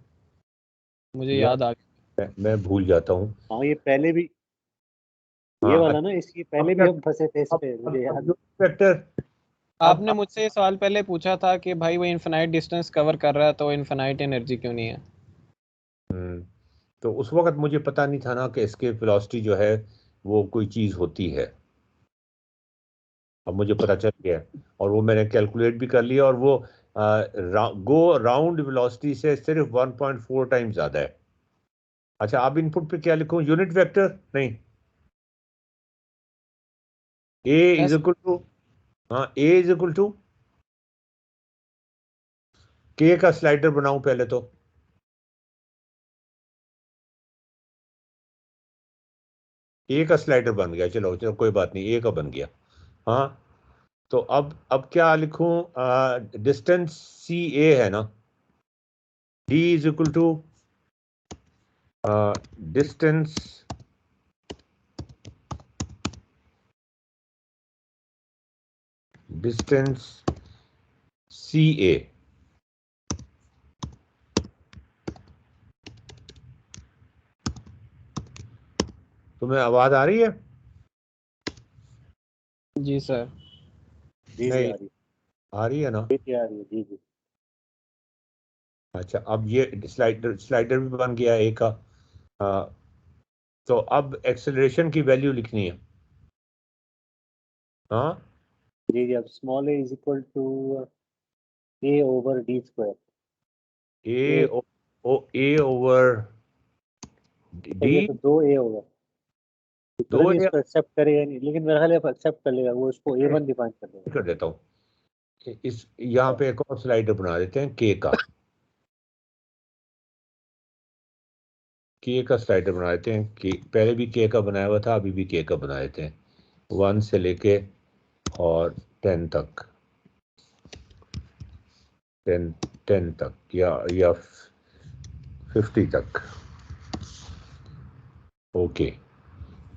Speaker 2: मुझे
Speaker 1: यार,
Speaker 2: याद आ गया।
Speaker 1: मैं भूल जाता हूँ।
Speaker 3: हाँ ये पहले भी, ये
Speaker 1: हाँ,
Speaker 3: वाला
Speaker 1: अच्छा,
Speaker 3: ना, इसकी
Speaker 1: अब
Speaker 3: पहले भी
Speaker 1: क्या?
Speaker 3: हम फंसे थे इस पे, मुझे
Speaker 1: अब
Speaker 3: याद
Speaker 1: जो वेक्टर,
Speaker 2: आपने
Speaker 1: अब
Speaker 2: मुझसे ये सवाल पहले पूछा था कि भाई वो इनफिनाइट डिस्टेंस कवर कर रहा है तो इनफिनाइट एनर्जी क्यों नहीं है।
Speaker 1: हम्म, तो उस वक्त मुझे पता नहीं था ना कि एस्केप वेलोसिटी जो है वो कोई चीज़ होती है। अब मुझे पता चल गया है, और वो मैंने कैलकुलेट भी कर लिया, और वो गो राउंड वेलोसिटी से सिर्फ 1.4 टाइम्स ज़्यादा है। अच्छा, अब इनपुट पे क्या लिखूं? यूनिट वेक्टर नहीं, ए इज
Speaker 2: ऐसे
Speaker 1: इक्वल टू, हाँ, ए इज इक्वल टू के का स्लाइडर बनाऊं पहले तो। ए का स्लाइडर बन गया, चलो चलो कोई बात नहीं, ए का बन गया। हाँ, तो अब क्या लिखूं? डिस्टेंस सी ए है ना, D is equal to distance distance C A. तुम्हें आवाज आ रही है?
Speaker 2: जी सर।
Speaker 3: जी जी
Speaker 1: नहीं,
Speaker 3: आ रही
Speaker 1: आ रही है ना?
Speaker 3: जी जी आ रही है, जी जी।
Speaker 1: अच्छा, अब ये स्लाइडर स्लाइडर भी बन गया ए का। आ, तो अब एक्सेलरेशन की वैल्यू लिखनी है। हाँ,
Speaker 3: जी जी, अब small A is equal to A over D square.
Speaker 1: A
Speaker 3: A,
Speaker 1: oh A over D.
Speaker 3: ये तो दो ए होगा, पता
Speaker 1: दो
Speaker 3: नहीं
Speaker 1: ए
Speaker 3: इसको एक्सेप्ट करेगा नहीं, लेकिन मेरा ख्याल है एक्सेप्ट कर लेगा, वो इसको A1 डिफाइन कर देगा।
Speaker 1: कर देता हूँ। इस यहाँ पे एक और स्लाइडर बना देते हैं के का स्लाइडर बना देते हैं। के पहले भी के का बनाया हुआ था, अभी भी के का बना देते हैं। 1 से लेके और 10 तक, 10 तक या 50 तक। ओके,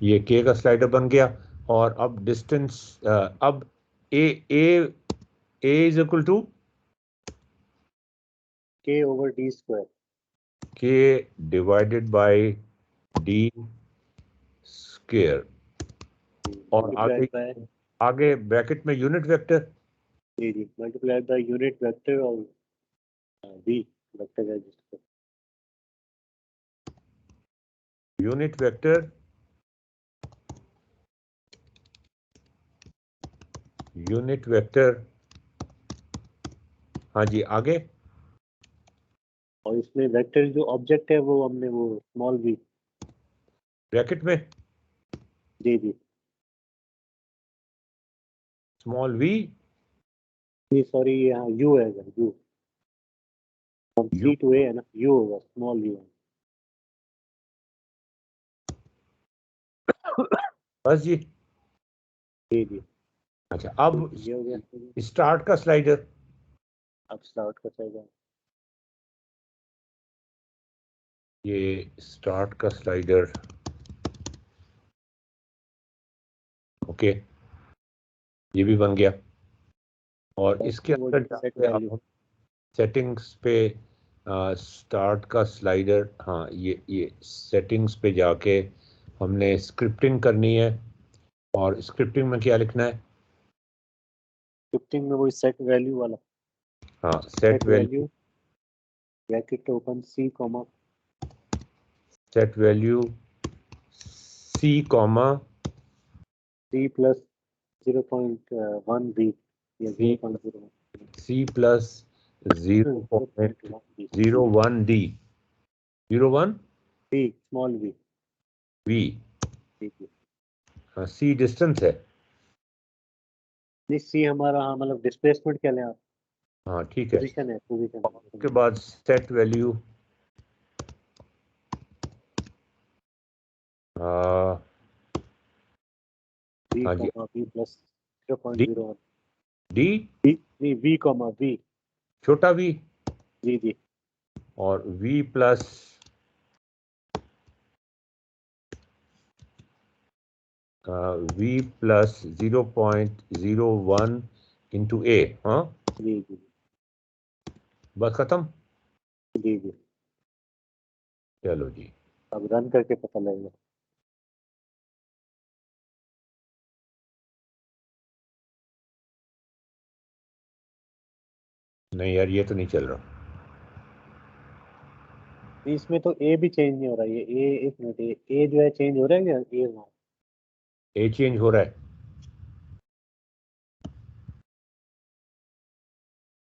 Speaker 1: ये के का स्लाइडर बन गया। और अब डिस्टेंस, अब A A A is equal to
Speaker 3: K over D square.
Speaker 1: K divided by D square. और
Speaker 3: मल्टीप्लाइड
Speaker 1: आगे
Speaker 3: बाय,
Speaker 1: आगे ब्रैकेट में यूनिट वेक्टर।
Speaker 3: जी जी, मल्टीप्लाइड बाय यूनिट वेक्टर और बी वेक्टर है जिसको,
Speaker 1: यूनिट वेक्टर यूनिट वेक्टर, हाँ जी आगे।
Speaker 3: और इसमें वेक्टर जो ऑब्जेक्ट है वो हमने वो स्मॉल वी।
Speaker 1: ब्रैकेट में
Speaker 3: जी जी
Speaker 1: स्मॉल वी,
Speaker 3: जी सॉरी, यहाँ यू है इधर, U from
Speaker 1: U,
Speaker 3: C to A है ना, यू होगा, स्मॉल यू।
Speaker 1: बस जी।
Speaker 3: जी जी
Speaker 1: अच्छा अब
Speaker 3: ये हो गया।
Speaker 1: स्टार्ट का स्लाइडर,
Speaker 3: अब स्टार्ट कर जाएगा।
Speaker 1: ये स्टार्ट का स्लाइडर, ओके ये भी बन गया। और इसके
Speaker 3: वो
Speaker 1: अंदर
Speaker 3: सेट
Speaker 1: जाके
Speaker 3: वैल्यू।
Speaker 1: आप सेटिंग्स पे स्टार्ट का स्लाइडर, हाँ ये सेटिंग्स पे जाके हमने स्क्रिप्टिंग करनी है। और स्क्रिप्टिंग में क्या लिखना है?
Speaker 3: स्क्रिप्टिंग में वही सेट वैल्यू वाला।
Speaker 1: हाँ
Speaker 3: set
Speaker 1: set value,
Speaker 3: value bracket open C comma
Speaker 1: set value C comma
Speaker 3: C plus 0.1 B या
Speaker 1: C
Speaker 3: 0.01
Speaker 1: C plus 0.01 D, 01
Speaker 3: B small B.
Speaker 1: V.
Speaker 3: ठीक है।
Speaker 1: हाँ सी डिस्टेंस है।
Speaker 3: नहीं सी हमारा, हाँ मतलब डिस्प्लेसमेंट क्या लें आप,
Speaker 1: हाँ ठीक है।
Speaker 3: पोजीशन है,
Speaker 1: उसके
Speaker 3: पोजीशन।
Speaker 1: बाद सेट वैल्यू
Speaker 3: बी
Speaker 1: हाँ जी
Speaker 3: comma B plus
Speaker 1: D,
Speaker 3: 0.01
Speaker 1: D
Speaker 3: B, नहीं बी कॉमा बी।
Speaker 1: छोटा वी,
Speaker 3: जी जी
Speaker 1: और we plus v plus 0.01 into A. हाँ
Speaker 3: जी जी
Speaker 1: बस खत्म।
Speaker 3: जी जी।
Speaker 1: चलो जी,
Speaker 3: अब रन करके पता लगेगा।
Speaker 1: नहीं यार ये तो नहीं चल रहा।
Speaker 3: नहीं, इसमें तो ए भी चेंज नहीं हो रहा, ये ए एक मिनट, ए जो है चेंज हो रहा है क्या, ए वहाँ।
Speaker 1: ए चेंज हो रहा है।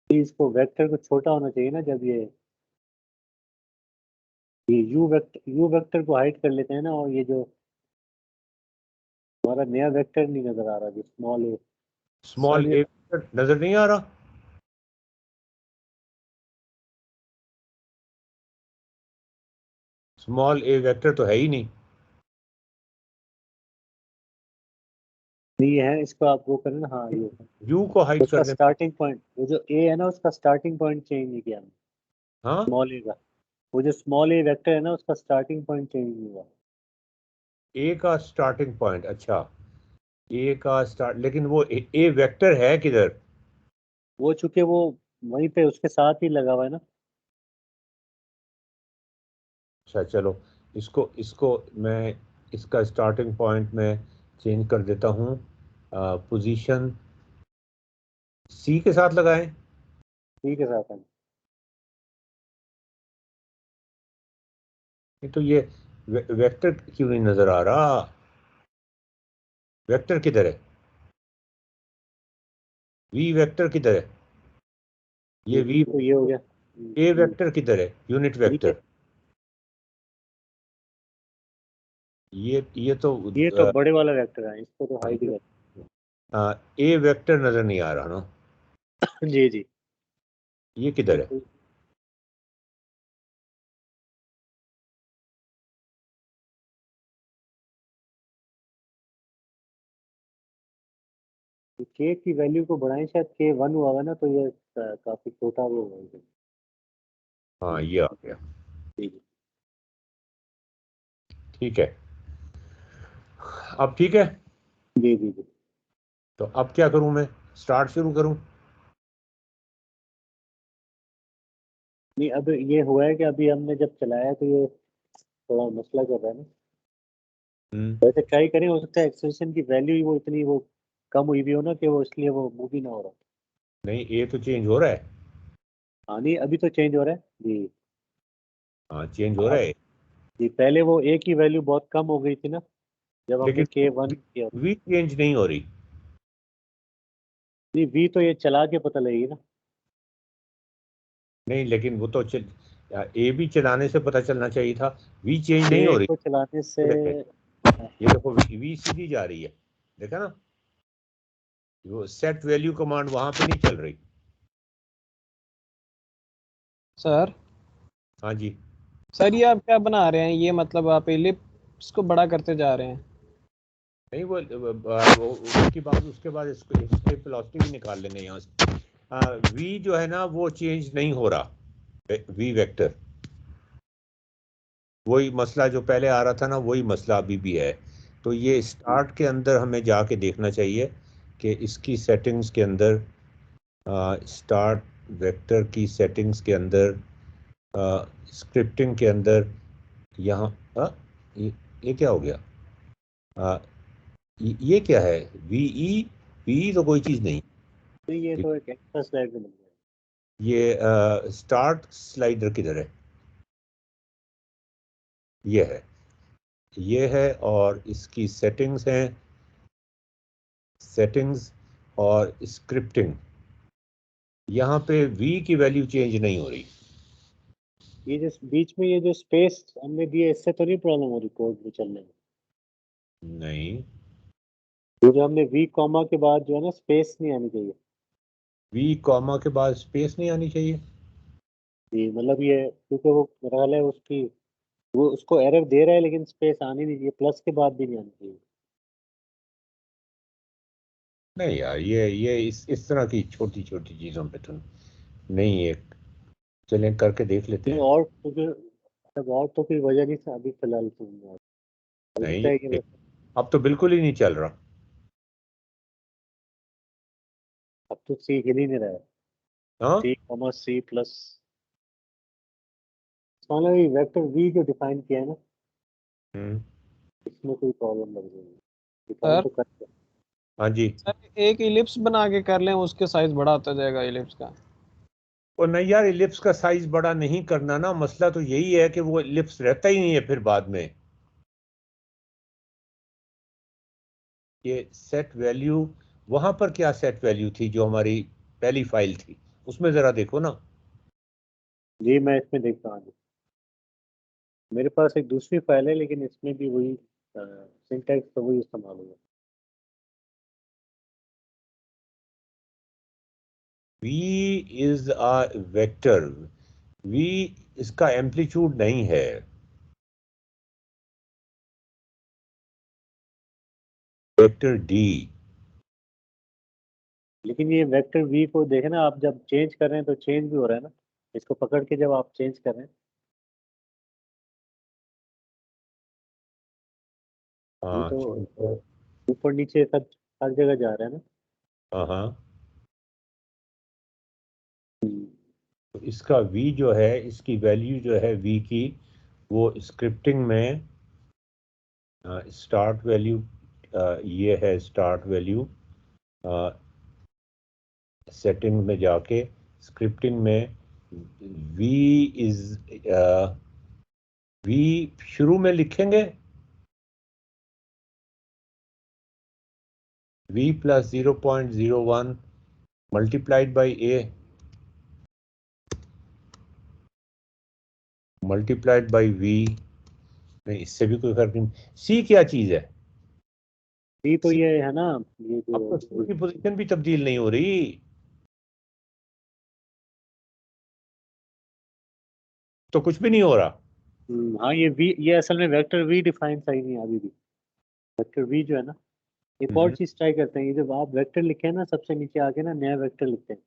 Speaker 3: इसको वेक्टर को छोटा होना चाहिए ना, जब ये यू वेक्टर को हाइड कर लेते हैं ना, और ये जो हमारा नया वेक्टर नहीं नजर आ रहा, जो स्मॉल ए।
Speaker 1: स्मॉल ए नजर नहीं आ रहा। स्मॉल ए वेक्टर तो है ही नहीं।
Speaker 3: नहीं है, इसको आप वो करें ना, हाँ ये
Speaker 1: यू को हाइड
Speaker 3: उसका
Speaker 1: कर देना।
Speaker 3: स्टार्टिंग पॉइंट, वो जो ए है ना उसका स्टार्टिंग पॉइंट चेंज नहीं किया हमने,
Speaker 1: हाँ
Speaker 3: स्मॉल ए का। वो जो स्मॉल ए वेक्टर है ना उसका स्टार्टिंग पॉइंट चेंज नहीं हुआ।
Speaker 1: ए का स्टार्टिंग पॉइंट, अच्छा ए का स्टार्ट, लेकिन वो ए वेक्टर है किधर?
Speaker 3: वो चूंकि वो वहीं पे उसके साथ ही लगा हुआ है ना।
Speaker 1: अच्छा चलो, इसको इसको मैं इसका स्टार्टिंग पॉइंट में चेंज कर देता हूँ। पोजीशन सी के साथ लगाएं।
Speaker 3: ठीक है साथ है।
Speaker 1: नहीं तो ये वेक्टर क्यों नहीं नजर आ रहा? वेक्टर किधर है? वी वेक्टर किधर है? ये वी,
Speaker 3: तो ये हो गया।
Speaker 1: ए वेक्टर किधर है? यूनिट
Speaker 3: ठीक है।
Speaker 1: वेक्टर, ये तो
Speaker 3: ये तो बड़े वाला वेक्टर है, इसको तो हाइड ही
Speaker 1: ए वेक्टर नजर नहीं आ रहा ना।
Speaker 3: कर। जी जी।
Speaker 1: ये किधर है?
Speaker 3: के की वैल्यू को बढ़ाएं, शायद के 1 हुआ होगा ना, तो ये काफी छोटा वो होगा।
Speaker 1: हाँ ये आ गया,
Speaker 3: जी जी
Speaker 1: ठीक है। अब ठीक है।
Speaker 3: जी जी जी।
Speaker 1: तो अब क्या करूं मैं? स्टार्ट शुरू करूं?
Speaker 3: नहीं अब ये हुआ है कि अभी हमने जब चलाया तो ये थोड़ा मसला कर रहा है ना। वैसे ट्राई करें, हो सकता है एक्सटेंशन की वैल्यू ही वो इतनी वो कम हुई भी हो ना, कि वो इसलिए वो मूव ही ना हो रहा।
Speaker 1: नहीं ए तो चेंज हो रहा है।
Speaker 3: हाँ नहीं अभी तो चेंज हो रहा है जी।
Speaker 1: हाँ चेंज हो रहा
Speaker 3: अब
Speaker 1: है,
Speaker 3: जी पहले वो ए की वैल्यू बहुत कम हो गई थी ना, जब हमने
Speaker 1: लेकिन
Speaker 3: के 1 किया।
Speaker 1: वी चेंज नहीं हो रही।
Speaker 3: नहीं वी तो ये चला के पता लगेगी ना।
Speaker 1: नहीं, लेकिन वो तो ए भी चलाने से पता चलना चाहिए था। वी चेंज नहीं हो
Speaker 3: ए
Speaker 1: रही।
Speaker 3: को चलाने से
Speaker 1: ये देखो वी सीधी जा रही है, देखा ना, वो सेट वैल्यू कमांड वहां पे नहीं चल रही।
Speaker 2: सर
Speaker 1: हाँ जी,
Speaker 2: सर ये आप क्या बना रहे हैं, ये मतलब आप एलिप्स को बड़ा करते जा रहे हैं।
Speaker 1: नहीं वो उसके बाद इसको इसके वेलोसिटी भी निकाल लेंगे यहाँ से। वी जो है ना वो चेंज नहीं हो रहा, वी वेक्टर, वही मसला जो पहले आ रहा था ना, वही मसला अभी भी है। तो ये स्टार्ट के अंदर हमें जाके देखना चाहिए कि इसकी सेटिंग्स के अंदर, स्टार्ट वेक्टर की सेटिंग्स के अंदर, स्क्रिप्टिंग के अंदर, यहाँ ये क्या हो गया? आ, ये क्या है? वीई वी तो कोई चीज़ नहीं।
Speaker 3: ये तो एक एक्स्ट्रा स्लाइड में बन गया।
Speaker 1: ये स्टार्ट स्लाइडर किधर है? ये है और इसकी सेटिंग्स हैं, सेटिंग्स और स्क्रिप्टिंग। यहाँ पे वी की वैल्यू चेंज नहीं हो रही।
Speaker 3: ये जो बीच में ये जो स्पेस हमने दिए इससे तो नहीं प्रॉब्लम हो रही कोड में चलने में?
Speaker 1: नहीं,
Speaker 3: ये जो हमने वी कॉमा के बाद जो है ना स्पेस नहीं आनी चाहिए।
Speaker 1: वी कॉमा के बाद स्पेस नहीं आनी चाहिए।
Speaker 3: ये मतलब ये क्योंकि वो मेरा ख्याल है उसकी वो उसको एरर दे रहा है लेकिन स्पेस आनी नहीं चाहिए, प्लस के बाद भी नहीं आनी चाहिए।
Speaker 1: नहीं यार, ये इस तरह की छोटी छोटी चीज़ों पे तो नहीं है। चलें करके देख लेते
Speaker 3: नहीं
Speaker 1: हैं।
Speaker 3: और क्योंकि मतलब और तो कोई वजह नहीं था अभी फिलहाल तो
Speaker 1: नहीं,
Speaker 3: लगता है कि बस
Speaker 1: अब तो बिल्कुल ही नहीं चल रहा।
Speaker 3: अब तो सी हिल ही नहीं रहा है।
Speaker 1: हाँ,
Speaker 3: सी कॉमा सी प्लस मतलब ये वेक्टर वी जो डिफाइन किया है ना
Speaker 1: हम्म,
Speaker 3: इसमें कोई प्रॉब्लम लग रही है। डिफाइन
Speaker 2: सर
Speaker 3: तो कर
Speaker 1: हाँ जी।
Speaker 2: सर एक इलिप्स बना के कर लें, उसके साइज बड़ा होता जाएगा इलिप्स का।
Speaker 1: और नहीं यार, इलिप्स का साइज बड़ा नहीं करना ना, मसला तो यही है कि वो इलिप्स रहता ही नहीं है फिर बाद में। ये सेट वैल्यू, वहां पर क्या सेट वैल्यू थी जो हमारी पहली फाइल थी, उसमें जरा देखो ना।
Speaker 3: जी मैं इसमें देखता हूँ। मेरे पास एक दूसरी फाइल है लेकिन इसमें भी वही सिंटैक्स तो वही इस्तेमाल होगा।
Speaker 1: v is a vector. v इसका एम्पलीट्यूड नहीं है। Vector d।
Speaker 3: लेकिन ये वेक्टर वी को देखे ना आप जब चेंज कर रहे हैं तो चेंज भी हो रहा है ना, इसको पकड़ के जब आप चेंज कर रहे हैं ये
Speaker 1: हाँ
Speaker 3: तो
Speaker 1: ठीक है।
Speaker 3: ऊपर नीचे सब हर जगह जा रहा है ना।
Speaker 1: हाँ हाँ,
Speaker 3: हम्म,
Speaker 1: तो इसका v जो है, इसकी वैल्यू जो है v की, वो स्क्रिप्टिंग में स्टार्ट वैल्यू, ये है स्टार्ट वैल्यू। सेटिंग में जाके स्क्रिप्टिंग में v इज, v शुरू में लिखेंगे v plus 0.01 multiplied by a, multiplied by v। नहीं, इससे भी कोई फर्क नहीं। c क्या चीज है?
Speaker 3: सी तो
Speaker 1: c,
Speaker 3: ये है ना ये
Speaker 1: अब तो c की पोजीशन भी तब्दील नहीं हो रही। तो कुछ भी नहीं हो रहा।
Speaker 3: हाँ ये वी ये असल में वेक्टर वी डिफाइन सही नहीं है अभी भी। वेक्टर वी जो है ना एक और
Speaker 1: हम्म,
Speaker 3: चीज ट्राई करते हैं, ये जब आप वेक्टर लिखे हैं ना सबसे नीचे आके ना नया वेक्टर लिखते हैं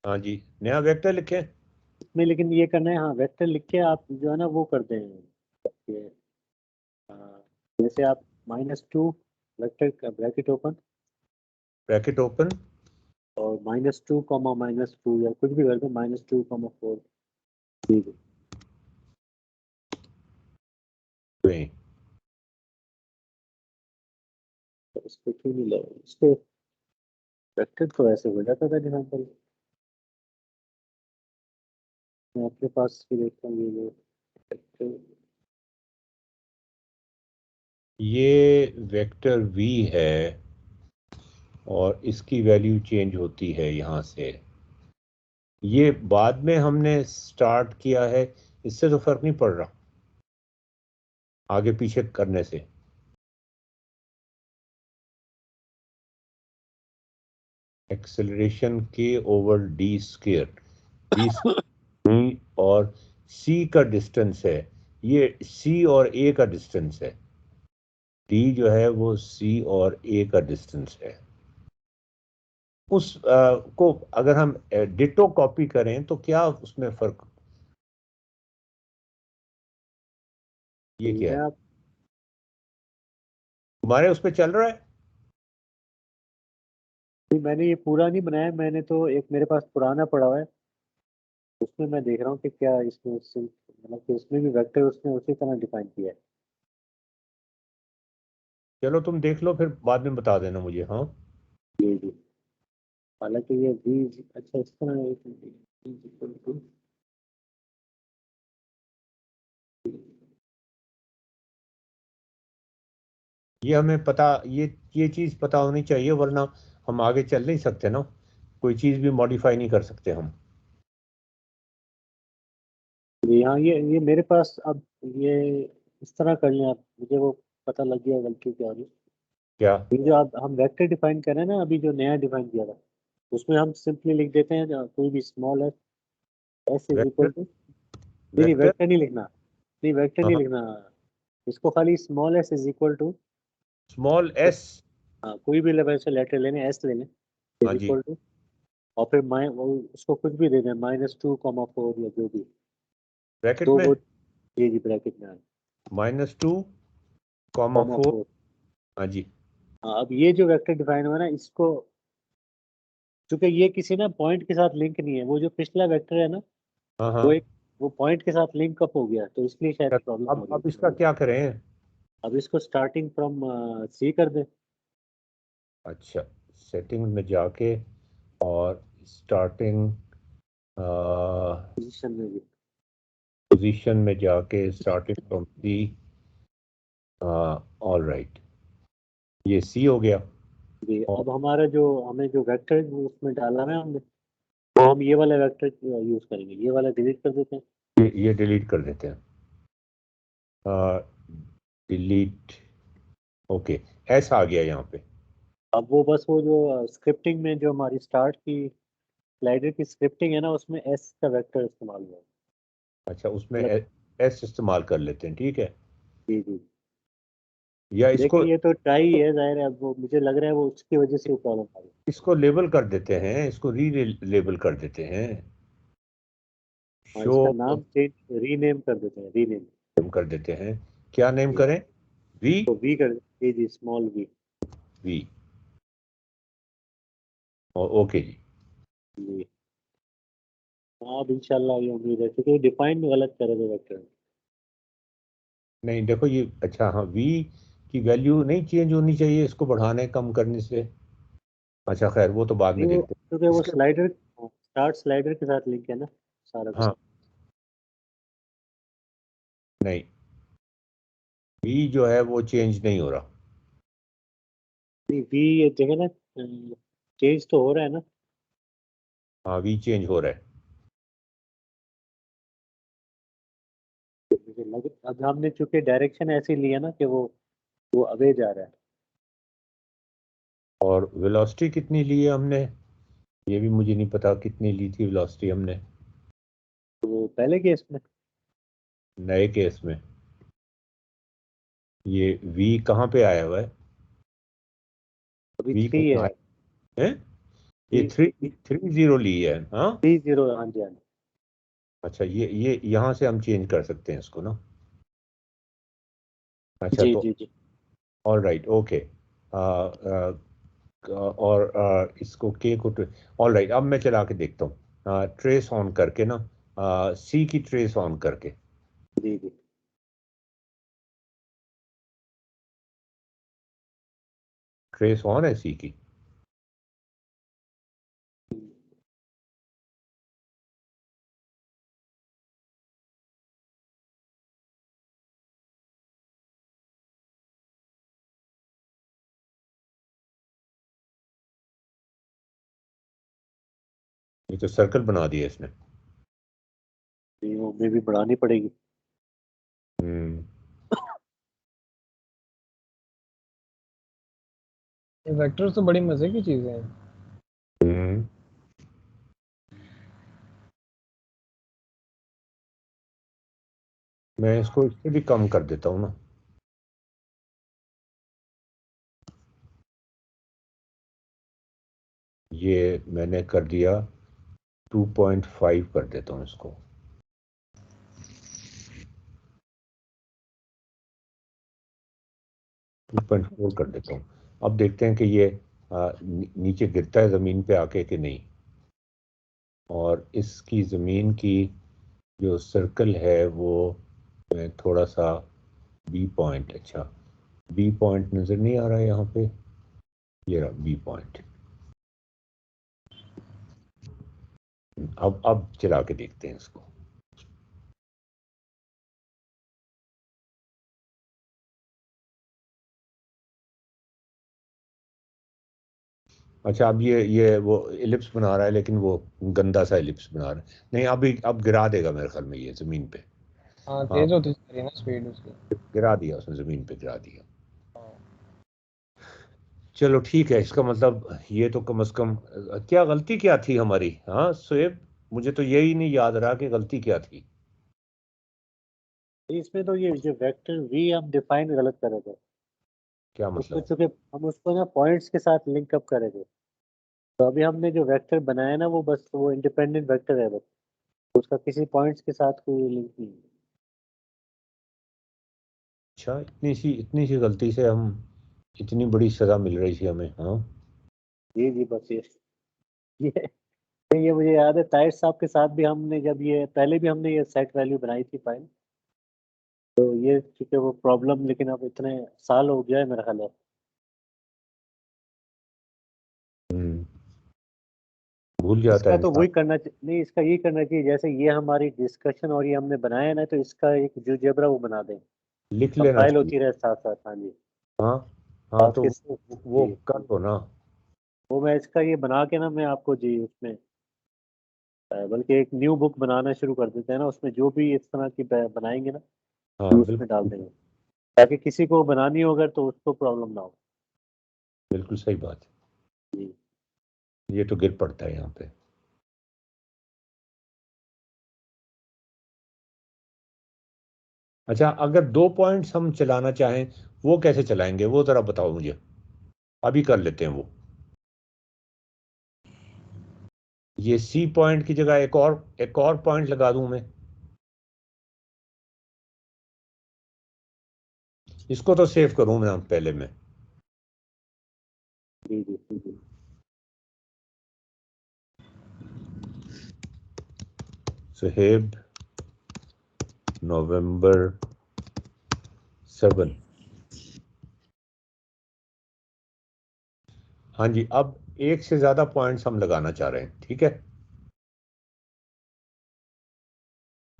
Speaker 1: हाँ जी, नया वेक्टर लिखें।
Speaker 3: इसमें, लेकिन ये करना है हाँ वेक्टर लिख के आप जो है ना वो कर दें ये, अ, जैसे आप -2 वेक्टर का ब्रैकेट ओपन
Speaker 1: ब्रैकेट ओपन।
Speaker 3: और -2 -2 या कुछ भी कर दो -2 4 तो इसको क्यों नहीं लगा इसको वेक्टर तो ऐसे हो जाता था जहाँ पर मैं अपने पास भी देखता हूँ ये वेक्टर
Speaker 1: ये वेक्टर v है, और इसकी वैल्यू चेंज होती है यहाँ से। ये बाद में हमने स्टार्ट किया है, इससे तो फर्क नहीं पड़ रहा आगे पीछे करने से। एक्सेलरेशन के ओवर डी स्क्वायर, डी और सी का डिस्टेंस है, ये सी और ए का डिस्टेंस है। डी जो है वो सी और ए का डिस्टेंस है। उस को अगर हम डिटो कॉपी करें तो क्या उसमें फर्क, ये क्या है?
Speaker 3: आप
Speaker 1: तुम्हारे उस पे चल रहा है?
Speaker 3: मैंने ये पूरा नहीं बनाया, मैंने तो एक मेरे पास पुराना पड़ा हुआ है, उसमें मैं देख रहा हूँ कि क्या इसमें मतलब कि उसमें भी वेक्टर उसने उसी तरह डिफाइन किया है।
Speaker 1: चलो तुम देख लो, फिर बाद में बता देना मुझे। हाँ,
Speaker 3: जी जी। हालांकि ये भी अच्छा इस तरह
Speaker 1: ये हमें पता, ये चीज पता होनी चाहिए, वरना हम आगे चल नहीं सकते ना, कोई चीज भी मॉडिफाई नहीं कर सकते हम।
Speaker 3: जी हाँ, ये मेरे पास अब ये इस तरह कर लें आप, मुझे वो पता लग गया गलती क्या होगी।
Speaker 1: क्या?
Speaker 3: ये जो आप हम वेक्टर डिफाइन कर रहे हैं ना, अभी जो नया डिफाइन किया था, उसमें हम सिंपली लिख देते हैं कोई भी स्मॉल है, S is equal
Speaker 1: vector,
Speaker 3: to, नहीं नहीं
Speaker 1: वेक्टर।
Speaker 3: वेक्टर नहीं लिखना, नहीं वेक्टर नहीं
Speaker 1: हाँ,
Speaker 3: लिखना, इसको खाली small S is equal to,
Speaker 1: small S.
Speaker 3: हाँ कोई भी लेवल से लेटर लेने, एस लेने, इज
Speaker 1: हाँ जी,
Speaker 3: इक्वल टू, और फिर उसको कुछ भी दे दें, -2, 4 या जो भी,
Speaker 1: ब्रैकेट
Speaker 3: तो
Speaker 1: में
Speaker 3: वो जी जी ब्रैकेट में आए,
Speaker 1: -2, 4।
Speaker 3: 4।
Speaker 1: हाँ जी।
Speaker 3: हाँ, अब ये जो वेक्टर डिफाइन हुआ ना, इसको चूंकि ये किसी ना पॉइंट के साथ लिंक नहीं है, वो जो पिछला वेक्टर है ना,
Speaker 1: हाँ
Speaker 3: वो
Speaker 1: हाँ।
Speaker 3: एक वो पॉइंट के साथ लिंक अप हो गया, तो इसलिए शायद प्रॉब्लम हो रही
Speaker 1: अब इसका
Speaker 3: है।
Speaker 1: क्या करें?
Speaker 3: अब इसको स्टार्टिंग फ्रॉम सी कर दें,
Speaker 1: अच्छा, सेटिंग में जाके और स्टार्टिंग
Speaker 3: पोजीशन में भी।
Speaker 1: पोजीशन में जाके starting from C. All right, ये सी हो गया।
Speaker 3: जी,
Speaker 1: और
Speaker 3: अब हमारा जो हमें जो वेक्टर उसमें डाला है हमने, तो हम ये वाला वेक्टर यूज करेंगे, ये वाला डिलीट कर देते हैं।
Speaker 1: ये डिलीट कर देते हैं। डिलीट। ओके, एस आ गया यहाँ पे।
Speaker 3: अब वो बस वो जो स्क्रिप्टिंग में जो हमारी स्टार्ट की स्लाइडर की स्क्रिप्टिंग है ना, उसमें एस का वेक्टर इस्तेमाल हुआ है।
Speaker 1: अच्छा, उसमें
Speaker 3: मतलब
Speaker 1: एस इस्तेमाल कर लेते हैं, ठीक है।
Speaker 3: जी जी,
Speaker 1: या
Speaker 3: देखिए
Speaker 1: इसको
Speaker 3: ये तो ट्राई है, जाहिर है, अब वो मुझे लग रहा है वो उसकी वजह से प्रॉब्लम आ रही
Speaker 1: इसको लेबल कर देते हैं, इसको री लेबल कर देते हैं।
Speaker 3: है। हाँ,
Speaker 1: शो
Speaker 3: इसका नाम चेंज, रीनेम कर देते हैं, रीनेम।
Speaker 1: कर देते हैं। क्या नेम
Speaker 3: जी,
Speaker 1: करें? वी।
Speaker 3: तो वी कर जी जी, स्मॉल वी।
Speaker 1: वी। और ओके जी।
Speaker 3: जी हाँ, अब इंशाल्लाह ये उम्मीद है, क्योंकि डिफाइन गलत करे थे वेक्टर।
Speaker 1: नहीं देखो, ये अच्छा, हाँ, वी की वैल्यू नहीं चेंज होनी चाहिए इसको बढ़ाने कम करने से। अच्छा खैर, वो तो बाद
Speaker 3: नहीं
Speaker 1: में
Speaker 3: वो
Speaker 1: देखते
Speaker 3: क्योंकि
Speaker 1: हैं
Speaker 3: वो
Speaker 1: इसके।
Speaker 3: स्लाइडर, स्टार्ट स्लाइडर के साथ लिंक है ना सारा कुछ।
Speaker 1: हाँ, नहीं, वी जो है वो चेंज नहीं हो रहा।
Speaker 3: नहीं वी ये जगह ना चेंज तो हो रहा है ना।
Speaker 1: हाँ, वी चेंज हो रहा है।
Speaker 3: मुझे लग, अब हमने चूंकि डायरेक्शन ऐसी ली है ना कि वो अवे जा रहा है।
Speaker 1: और वेलोसिटी कितनी ली है हमने, ये भी मुझे नहीं पता कितनी ली थी वेलोसिटी हमने
Speaker 3: तो वो पहले केस में
Speaker 1: नए केस में। ये वी कहाँ पे आया हुआ है?
Speaker 3: अभी
Speaker 1: वी
Speaker 3: 3
Speaker 1: कहाँ
Speaker 3: है।
Speaker 1: आया है? ये
Speaker 3: थ्री
Speaker 1: 330 ली है, हाँ।
Speaker 3: 30, हाँ जी हाँ जी।
Speaker 1: अच्छा, ये यहाँ से हम चेंज कर सकते हैं इसको ना। अच्छा
Speaker 3: जी
Speaker 1: तो
Speaker 3: जी जी।
Speaker 1: All right, okay. और इसको के को ऑल राइट, अब मैं चला के देखता हूँ ट्रेस ऑन करके ना, सी की ट्रेस ऑन करके।
Speaker 3: जी जी।
Speaker 1: ट्रेस ऑन है सी की। ये तो सर्कल बना दिया इसने।
Speaker 3: वो में भी बढ़ानी पड़ेगी।
Speaker 2: ये वेक्टर्स तो बड़ी मजे की चीजें हैं।
Speaker 1: मैं इसको इससे भी कम कर देता हूँ ना। ये मैंने कर दिया 2.5 कर देता हूँ इसको। 2.4 कर देता हूँ। अब देखते हैं कि ये नीचे गिरता है ज़मीन पे आके कि नहीं। और इसकी ज़मीन की जो सर्कल है वो मैं थोड़ा सा बी पॉइंट, अच्छा बी पॉइंट नज़र नहीं आ रहा है यहाँ पे, ये रहा बी पॉइंट। अब चला के देखते हैं इसको। अच्छा अब ये वो इलिप्स बना रहा है, लेकिन वो गंदा सा इलिप्स बना रहा है। नहीं अब गिरा देगा मेरे ख्याल में ये ज़मीन पे।
Speaker 2: हाँ,
Speaker 1: हाँ
Speaker 2: तेज होती जा रही है ना स्पीड उसकी।
Speaker 1: गिरा दिया उसने, ज़मीन पे गिरा दिया। चलो ठीक है, इसका मतलब ये तो कम से कम क्या गलती क्या थी हमारी? हाँ शोएब, मुझे तो यही नहीं याद रहा कि गलती क्या थी।
Speaker 3: इसमें तो ये जो वेक्टर वी हम डिफाइन गलत कर रहे थे।
Speaker 1: क्या
Speaker 3: उसको
Speaker 1: मतलब?
Speaker 3: चूंकि हम उसको ना पॉइंट्स के साथ लिंक अप कर रहे थे, तो अभी हमने जो वेक्टर बनाया ना वो बस वो इंडिपेंडेंट वेक्टर है, बस उसका किसी पॉइंट्स के साथ कोई लिंक नहीं है।
Speaker 1: अच्छा इतनी सी गलती से हम इतनी बड़ी सजा मिल रही थी हमें? हाँ
Speaker 3: जी जी, बस ये ये मुझे याद है ताहिर साहब के साथ भी हमने जब ये पहले भी हमने ये सेट वैल्यू बनाई थी फाइल, तो ये चूंकि वो प्रॉब्लम, लेकिन अब इतने साल हो गया है मेरा ख्याल है।
Speaker 1: भूल जाता है
Speaker 3: इसका तो
Speaker 1: इंसान।
Speaker 3: वही करना नहीं, इसका ये करना चाहिए जैसे ये हमारी डिस्कशन और ये हमने बनाया है ना, तो इसका एक जो जेब्रा वो बना दें,
Speaker 1: लिख लेना
Speaker 3: कंपाइल
Speaker 1: चाहिए।
Speaker 3: होती रहे साथ साथ। हाँ जी।
Speaker 1: हाँ हाँ,
Speaker 3: साथ
Speaker 1: तो
Speaker 3: के
Speaker 1: वो
Speaker 3: जी,
Speaker 1: कर दो ना।
Speaker 3: वो मैं इसका ये बना के ना मैं आपको जी उसमें बल्कि एक न्यू बुक बनाना शुरू कर देते हैं ना, उसमें जो भी इस तरह की बनाएंगे ना
Speaker 1: हाँ
Speaker 3: तो उसमें डाल
Speaker 1: बिल्कुल।
Speaker 3: देंगे, ताकि किसी को बनानी हो अगर तो उसको प्रॉब्लम ना हो।
Speaker 1: बिल्कुल सही बात
Speaker 3: जी
Speaker 1: है, ये तो गिर पड़ता है यहाँ पे। अच्छा अगर 2 पॉइंट्स हम चलाना चाहें, वो कैसे चलाएंगे? वो जरा बताओ मुझे, अभी कर लेते हैं वो। ये सी पॉइंट की जगह एक और पॉइंट लगा दूं मैं? इसको तो सेव करूं मैं पहले में।
Speaker 3: जी जी जी।
Speaker 1: सुहेब नवंबर 7। हाँ जी, अब एक से ज्यादा पॉइंट्स हम लगाना चाह रहे हैं, ठीक है?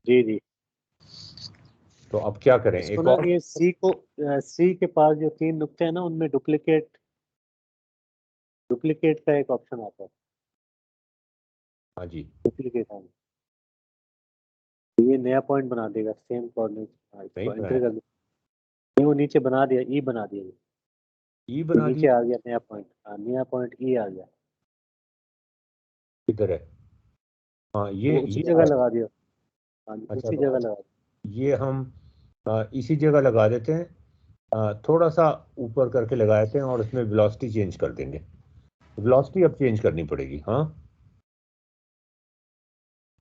Speaker 3: जी जी।
Speaker 1: तो अब क्या करें,
Speaker 3: इसको
Speaker 1: एक
Speaker 3: ना
Speaker 1: और?
Speaker 3: ये सी के पास जो 3 नुक्ते हैं ना उनमें डुप्लीकेट डुप्लीकेट का एक ऑप्शन आता है।
Speaker 1: हाँ जी।
Speaker 3: डुप्लीकेट, हाँ, तो ये नया पॉइंट बना देगा सेम कोऑर्डिनेट। हाँ,
Speaker 1: नहीं
Speaker 3: इसको एंटर
Speaker 1: बनाया?
Speaker 3: कर दो। नहीं, वो नीचे बना दिया, ई बना दिया,
Speaker 1: ई
Speaker 3: ये
Speaker 1: बना
Speaker 3: नीचे
Speaker 1: दिया?
Speaker 3: आ गया नया पॉइंट। हाँ, नया पॉइंट ई आ गया।
Speaker 1: किधर है? हाँ
Speaker 3: वो
Speaker 1: ये
Speaker 3: उसी
Speaker 1: आ
Speaker 3: जगह
Speaker 1: गया।
Speaker 3: लगा दिया। हाँ जी,
Speaker 1: अच्छा
Speaker 3: उसी
Speaker 1: तो
Speaker 3: जगह
Speaker 1: अब
Speaker 3: लगा दिया।
Speaker 1: ये हम इसी जगह लगा देते हैं। थोड़ा सा ऊपर करके लगा देते हैं और इसमें वेलोसिटी चेंज कर देंगे। वेलोसिटी अब चेंज करनी पड़ेगी। हाँ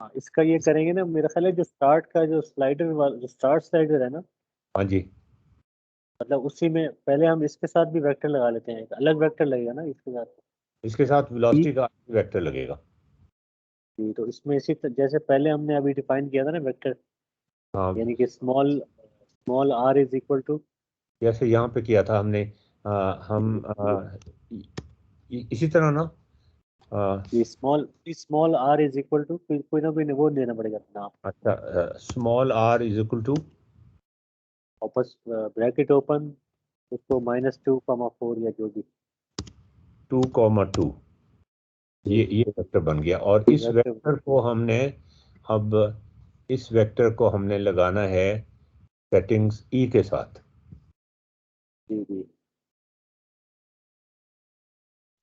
Speaker 3: हाँ, इसका ये करेंगे ना, मेरा ख्याल है जो स्टार्ट का जो स्लाइडर वाला जो स्टार्ट स्लाइडर है ना,
Speaker 1: हाँ जी।
Speaker 3: मतलब उसी में पहले हम इसके साथ भी वेक्टर लगा लेते हैं, एक अलग वेक्टर लगेगा ना इसके साथ।
Speaker 1: इसके साथ
Speaker 3: ई,
Speaker 1: वेलोसिटी का वेक्टर लगेगा।
Speaker 3: जी, तो इसमें जैसे पहले हमने अभी डिफाइन किया था ना वेक्टर,
Speaker 1: हाँ
Speaker 3: यानी कि small small R is equal to,
Speaker 1: जैसे यहाँ पे किया था हमने। हम इसी तरह ना। आ,
Speaker 3: ये small R is equal to कोई ना कोई वो देना पड़ेगा नाम,
Speaker 1: अच्छा small R is equal to
Speaker 3: वापस ब्रैकेट ओपन, उसको -2, 4 या जो भी।
Speaker 1: 2,2। ये वेक्टर बन गया और इस
Speaker 3: वेक्टर
Speaker 1: वेक्टर को हमने अब इस वेक्टर को हमने लगाना है सेटिंग्स ई के साथ।
Speaker 3: जी जी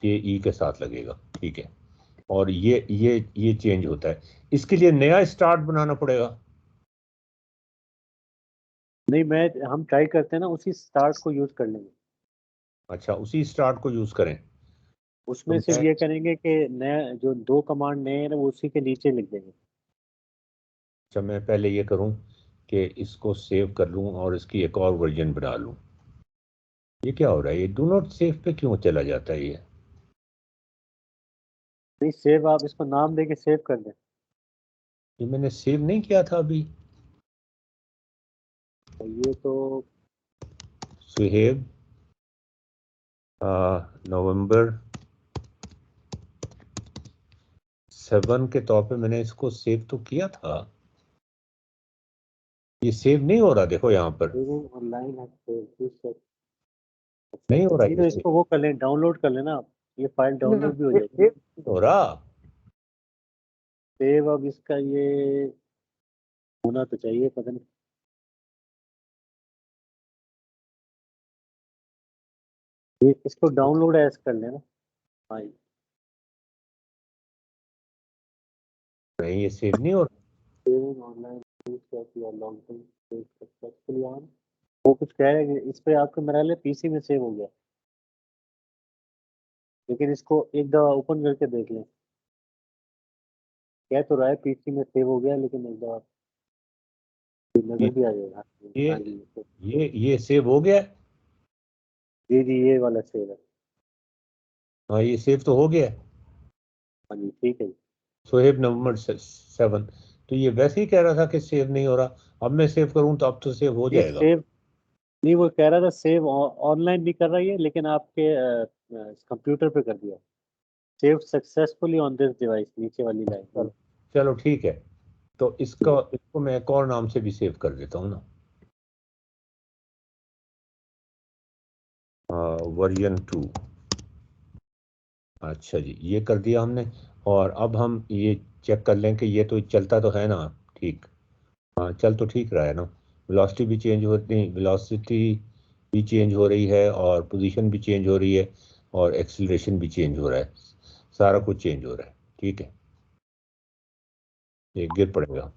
Speaker 1: ये ई के साथ लगेगा, ठीक है। और ये चेंज होता है। इसके लिए नया स्टार्ट बनाना पड़ेगा।
Speaker 3: नहीं, मैं हम ट्राई करते हैं ना, उसी स्टार्ट को यूज कर लेंगे।
Speaker 1: अच्छा, उसी स्टार्ट को यूज करें। तो
Speaker 3: उसमें सिर्फ
Speaker 1: मैं
Speaker 3: ये करेंगे कि नया जो 2 कमांड नए हैं ना, वो उसी के नीचे लिख देंगे।
Speaker 1: अच्छा, मैं पहले ये करूं कि इसको सेव कर लूं और इसकी एक और वर्जन बना लूं। ये क्या हो रहा है? ये डू नॉट सेव पे क्यों चला जाता है ये?
Speaker 3: नहीं, सेव आप इसको नाम दे के सेव कर दें।
Speaker 1: ये मैंने सेव नहीं किया था अभी।
Speaker 3: तो ये तो
Speaker 1: सुहेब नवंबर 7 के तौर पे मैंने इसको सेव तो किया था। ये सेव नहीं हो रहा, देखो यहाँ पर
Speaker 3: ऑनलाइन है तो
Speaker 1: नहीं हो रहा
Speaker 3: नहीं,
Speaker 1: ये
Speaker 3: तो
Speaker 1: सेव।
Speaker 3: इसको वो कर लें, डाउनलोड कर लेना आप। ये फाइल डाउनलोड भी हो
Speaker 1: सेव
Speaker 3: जाएगी।
Speaker 1: नहीं हो रहा।
Speaker 3: सेव अब इसका ये होना तो चाहिए, पता नहीं। ये इसको डाउनलोड एज कर लेना। हाँ,
Speaker 1: नहीं, ये सेव नहीं हो रहा।
Speaker 3: Saving online long term successfully on. वो कुछ कह रहे हैं कि इस पे आपके मेरा ले पीसी में सेव हो गया, लेकिन इसको एक दफा ओपन करके देख लें। कह तो रहा है पीसी में सेव हो गया, लेकिन एक दफा
Speaker 1: ये
Speaker 3: नजर भी आ जाएगा।
Speaker 1: ये
Speaker 3: हाँ जी, तो
Speaker 1: ये सेव हो गया है?
Speaker 3: जी जी, ये वाला सेव है।
Speaker 1: हाँ, ये सेव तो हो गया है।
Speaker 3: हाँ जी, ठीक है जी।
Speaker 1: सोहेब नवंबर 7। तो ये वैसे ही कह रहा था कि सेव नहीं हो रहा। अब मैं सेव करूं तो अब तो सेव हो
Speaker 3: ये
Speaker 1: जाएगा।
Speaker 3: सेव नहीं, वो कह रहा था सेव ऑनलाइन भी कर रहा है, लेकिन आपके कंप्यूटर पे कर दिया। Save successfully on this device, नीचे वाली लाइन।
Speaker 1: चलो चलो, ठीक है। तो इसको मैं एक और नाम से भी सेव कर देता हूँ ना, वर्जन 2। अच्छा जी, ये कर दिया हमने। और अब हम ये चेक कर लें कि ये तो चलता तो है ना, ठीक। हाँ, चल तो ठीक रहा है ना। वेलोसिटी भी चेंज होती, वेलोसिटी भी चेंज हो रही है और पोजीशन भी चेंज हो रही है और एक्सीलरेशन भी चेंज हो रहा है। सारा कुछ चेंज हो रहा है, ठीक है। ये गिर पड़ेगा?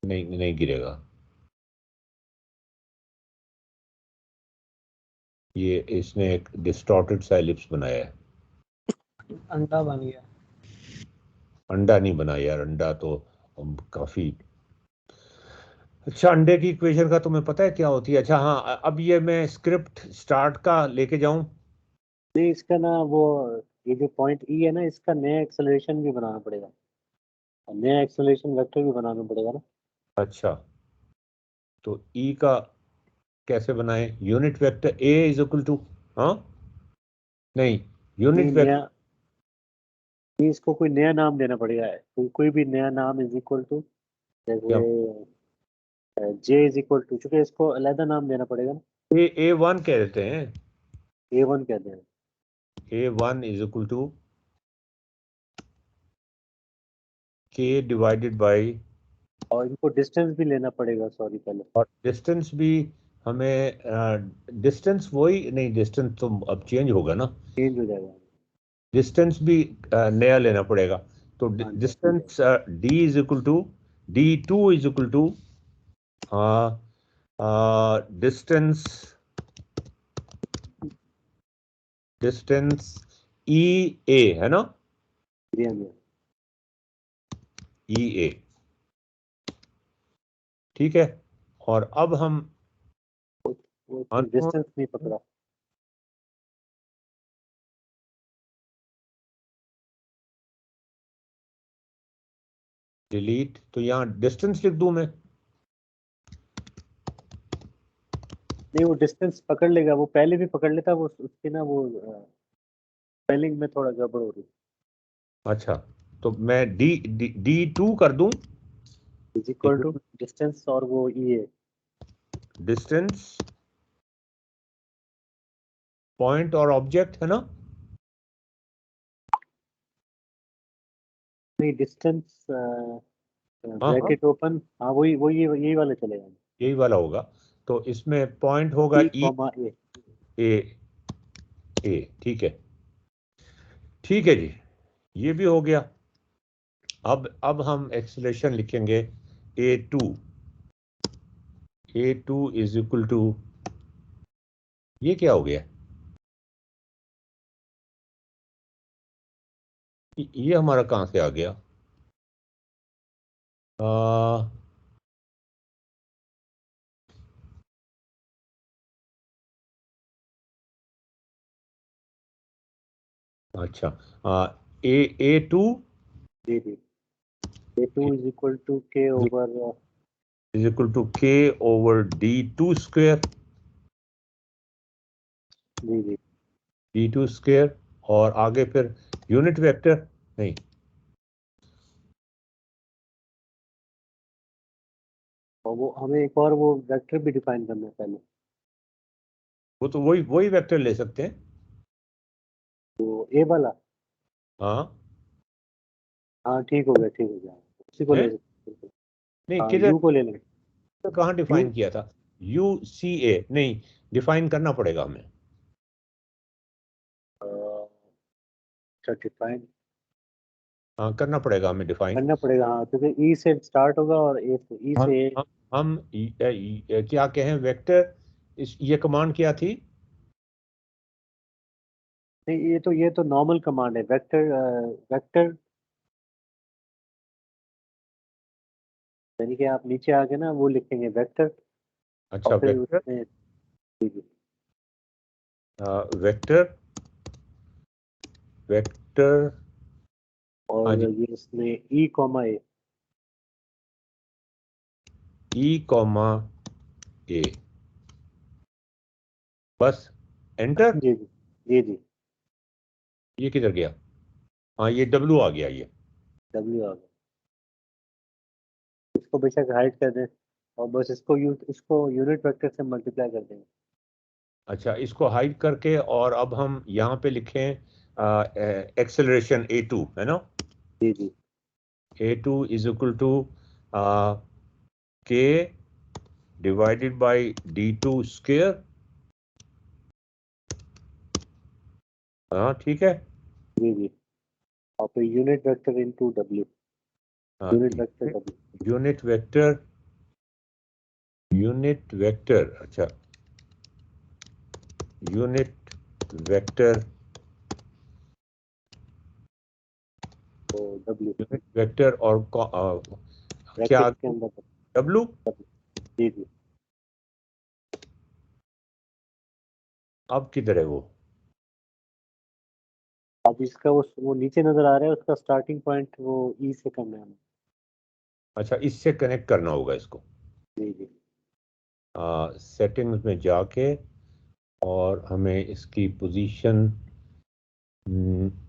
Speaker 1: नहीं, नहीं गिरेगा। ये इसने एक डिस्टॉर्टेड सा एलिप्स बनाया है।
Speaker 2: अंडा बन गया।
Speaker 1: अंडा नहीं बना यार, अंडा तो काफी अच्छा। अंडे की इक्वेशन का तुम्हें पता है क्या होती है? अच्छा हाँ, अब ये मैं स्क्रिप्ट स्टार्ट का लेके जाऊं?
Speaker 3: नहीं, इसका ना वो, ये जो पॉइंट ई है ना, इसका नया एक्सेलरेशन भी बनाना पड़ेगा, और नया एक्सेलरेशन वेक्टर भी बनाना पड़ेगा ना।
Speaker 1: अच्छा, तो ई का कैसे बनाए? Unit vector A is equal to, हाँ नहीं,
Speaker 3: नहीं
Speaker 1: यूनिट
Speaker 3: नया,
Speaker 1: वेक्टर
Speaker 3: नहीं इसको कोई नया नाम देना पड़ेगा। कोई भी नया नाम इज इक्वल टू,
Speaker 1: क्या?
Speaker 3: जैसे जे इज इक्वल टू, चूंकि इसको अलग नाम देना पड़ेगा ना।
Speaker 1: ए1 कह देते हैं।
Speaker 3: A1 कहते हैं।
Speaker 1: A1 इज इक्वल टू के डिवाइडेड बाई,
Speaker 3: और इनको डिस्टेंस भी लेना पड़ेगा, सॉरी पहले।
Speaker 1: और डिस्टेंस भी हमें डिस्टेंस वही नहीं, डिस्टेंस तो अब चेंज होगा ना।
Speaker 3: चेंज हो जाएगा।
Speaker 1: डिस्टेंस भी नया लेना पड़ेगा। तो
Speaker 3: हाँ जी, ठीक है।
Speaker 1: Distance D is equal to, D2 is equal to, हाँ, डिस्टेंस डिस्टेंस ई ए है ना,
Speaker 3: जी हाँ जी।
Speaker 1: ई ए, ठीक है। और अब हम
Speaker 3: वो डिस्टेंस नहीं पकड़ा।
Speaker 1: डिलीट, तो यहाँ डिस्टेंस लिख दूं मैं?
Speaker 3: नहीं, वो डिस्टेंस पकड़ लेगा, वो पहले भी पकड़ लेता, वो उसकी ना वो स्पेलिंग में थोड़ा गड़बड़ हो रही
Speaker 1: अच्छा, तो मैं D2 कर दूं?
Speaker 3: है। इज इक्वल टू डिस्टेंस और वो ई है।
Speaker 1: डिस्टेंस पॉइंट और ऑब्जेक्ट है ना।
Speaker 3: नहीं डिस्टेंस
Speaker 1: हाँ,
Speaker 3: ब्रैकेट ओपन, हाँ वही वही यही वाला चलेगा।
Speaker 1: यही वाला होगा। तो इसमें पॉइंट होगा
Speaker 3: ई
Speaker 1: ई
Speaker 3: कॉमा ए।
Speaker 1: ए ए। ठीक है, ठीक है जी, ये भी हो गया। अब हम एक्सेलरेशन लिखेंगे a2 इज इक्वल टू, ये क्या हो गया, ये हमारा कहां से आ गया? अच्छा, A2
Speaker 3: जी जी, A2 is equal to K over
Speaker 1: is equal to K over D2 square,
Speaker 3: जी जी,
Speaker 1: D2 स्क्वायर, और आगे फिर यूनिट वेक्टर नहीं,
Speaker 3: और वो हमें एक और वो वेक्टर भी डिफाइन करना है पहले।
Speaker 1: वो तो वही वही वेक्टर ले सकते हैं।
Speaker 3: तो ए वाला,
Speaker 1: हाँ,
Speaker 3: हाँ ठीक हो गया, ठीक हो गया, उसी को
Speaker 1: है
Speaker 3: ले सकते हैं।
Speaker 1: नहीं,
Speaker 3: हाँ
Speaker 1: किधर
Speaker 3: यू को ले लेंगे।
Speaker 1: तो कहाँ
Speaker 3: यू,
Speaker 1: डिफाइन किया था? UCA नहीं, डिफाइन करना पड़ेगा हमें।
Speaker 3: अच्छा डिफाइन
Speaker 1: हाँ, करना पड़ेगा हमें डिफाइन।
Speaker 3: करना पड़ेगा, हाँ क्योंकि ई से स्टार्ट होगा और ए से, ई
Speaker 1: हम
Speaker 3: से ए।
Speaker 1: हम हम क्या कहें, वेक्टर, इस ये कमांड क्या थी?
Speaker 3: नहीं ये तो नॉर्मल कमांड है, वेक्टर वेक्टर, यानी कि आप नीचे आके ना वो लिखेंगे वेक्टर, और
Speaker 1: अच्छा,
Speaker 3: फिर
Speaker 1: वेक्टर,
Speaker 3: उसमें जी जी,
Speaker 1: वेक्टर, वेक्टर, हाँ
Speaker 3: और
Speaker 1: जी,
Speaker 3: ये इसमें ई कॉमा ए।
Speaker 1: ई कॉमा ए, बस एंटर।
Speaker 3: जी जी जी जी,
Speaker 1: ये किधर गया? हाँ, ये W आ गया ये।
Speaker 3: डब्ल्यू आ गया। इसको बेशक हाइड कर दें, और बस इसको यूनिट वेक्टर से मल्टीप्लाई कर देंगे।
Speaker 1: अच्छा, इसको हाइड करके, और अब हम यहाँ पे लिखें एक्सेलरेशन A2, है ना?
Speaker 3: जी जी,
Speaker 1: A2 is equal to K divided by D2 square. हाँ, ठीक है।
Speaker 3: जी जी, और फिर यूनिट वेक्टर इनटू डब्ल्यू,
Speaker 1: हाँ,
Speaker 3: unit vector W.
Speaker 1: Unit vector, unit vector, अच्छा, यूनिट वेक्टर,
Speaker 3: तो डब्ल्यू
Speaker 1: यूनिट वेक्टर, और क्या
Speaker 3: ब्रैकेट के अंदर
Speaker 1: W?
Speaker 3: जी जी,
Speaker 1: अब किधर है वो?
Speaker 3: अब इसका वो नीचे नजर आ रहा है, उसका स्टार्टिंग पॉइंट वो ई से करना है हमें।
Speaker 1: अच्छा, इससे कनेक्ट करना होगा इसको।
Speaker 3: जी जी,
Speaker 1: सेटिंग्स में जाके, और हमें इसकी पोजीशन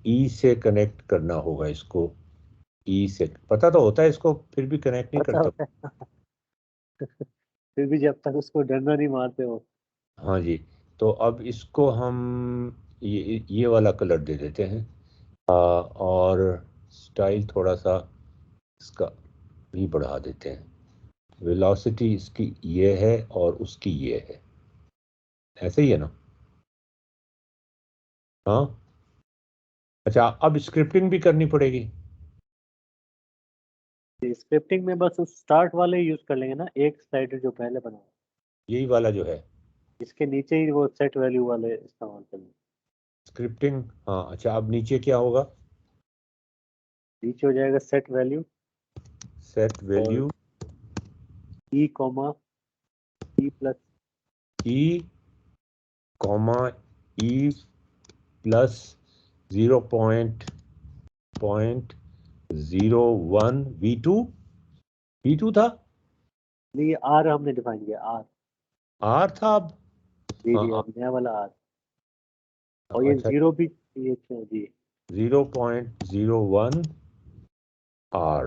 Speaker 1: ई से कनेक्ट करना होगा इसको। ई से पता तो होता है इसको, फिर भी कनेक्ट नहीं
Speaker 3: पता
Speaker 1: करता।
Speaker 3: होता है, फिर भी जब तक उसको डंडा नहीं मारते हो।
Speaker 1: हाँ जी, तो अब इसको हम ये वाला कलर दे देते हैं, और स्टाइल थोड़ा सा इसका भी बढ़ा देते हैं। वेलोसिटी इसकी ये है और उसकी ये है, ऐसे ही है ना? हाँ, अच्छा, अब स्क्रिप्टिंग भी करनी पड़ेगी।
Speaker 3: स्क्रिप्टिंग में बस उस स्टार्ट वाले यूज कर लेंगे ना, एक स्लाइडर जो पहले बना है,
Speaker 1: यही वाला जो है
Speaker 3: इसके नीचे ही वो सेट वैल्यू वाले इस्तेमाल कर लेंगे।
Speaker 1: स्क्रिप्टिंग। हाँ, अच्छा, अब नीचे क्या होगा?
Speaker 3: नीचे हो जाएगा सेट वैल्यू,
Speaker 1: सेट
Speaker 3: और
Speaker 1: वैल्यू
Speaker 3: ई कॉमा ई प्लस,
Speaker 1: ई कॉमा ई प्लस 0.01 V2 था।
Speaker 3: नहीं ये आर हमने डिफाइन किया, आर।
Speaker 1: आर था अब।
Speaker 3: जी
Speaker 1: हाँ,
Speaker 3: जी, अब नया वाला आर, और ये
Speaker 1: अच्छा,
Speaker 3: जीरो भी, ये जी
Speaker 1: 0.01 आर,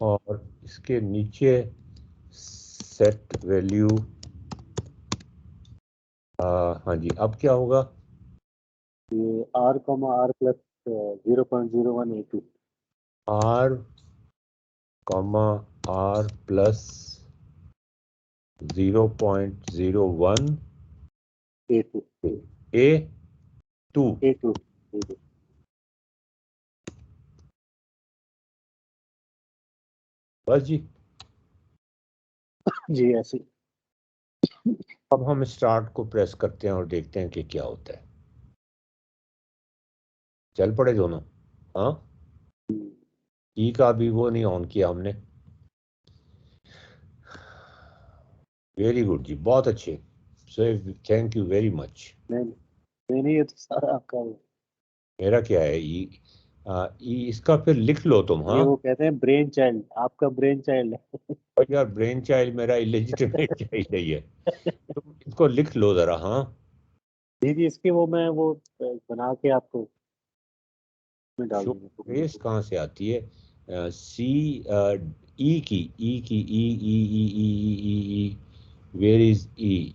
Speaker 1: और इसके नीचे सेट वैल्यू, हाँ जी, अब क्या होगा?
Speaker 3: ये R comma R plus 0.01A2
Speaker 1: R, R plus 0.01
Speaker 3: A2
Speaker 1: A2।
Speaker 3: A2
Speaker 1: बस जी।
Speaker 3: जी ऐसे
Speaker 1: अब हम स्टार्ट को प्रेस करते हैं और देखते हैं कि क्या होता है। चल पड़े दोनों। हाँ, ई का भी वो नहीं ऑन किया हमने। वेरी गुड जी, बहुत अच्छे। So thank you very much.
Speaker 3: नहीं ये तो सारा आपका है।
Speaker 1: मेरा क्या है ई? इसका फिर लिख लो तुम।
Speaker 3: ये
Speaker 1: हाँ,
Speaker 3: वो कहते हैं ब्रेन चाइल्ड, आपका ब्रेन चाइल्ड है।
Speaker 1: और यार ब्रेन चाइल्ड मेरा इलेजिटिमेट चाइल्ड है ये। तुम इसको लिख लो जरा। हाँ,
Speaker 3: जी जी, इसकी वो मैं वो बना के आपको में डाल
Speaker 1: शो
Speaker 3: दूंगा।
Speaker 1: ट्रेस कहाँ से आती है? सी, ई वेयर इज ई?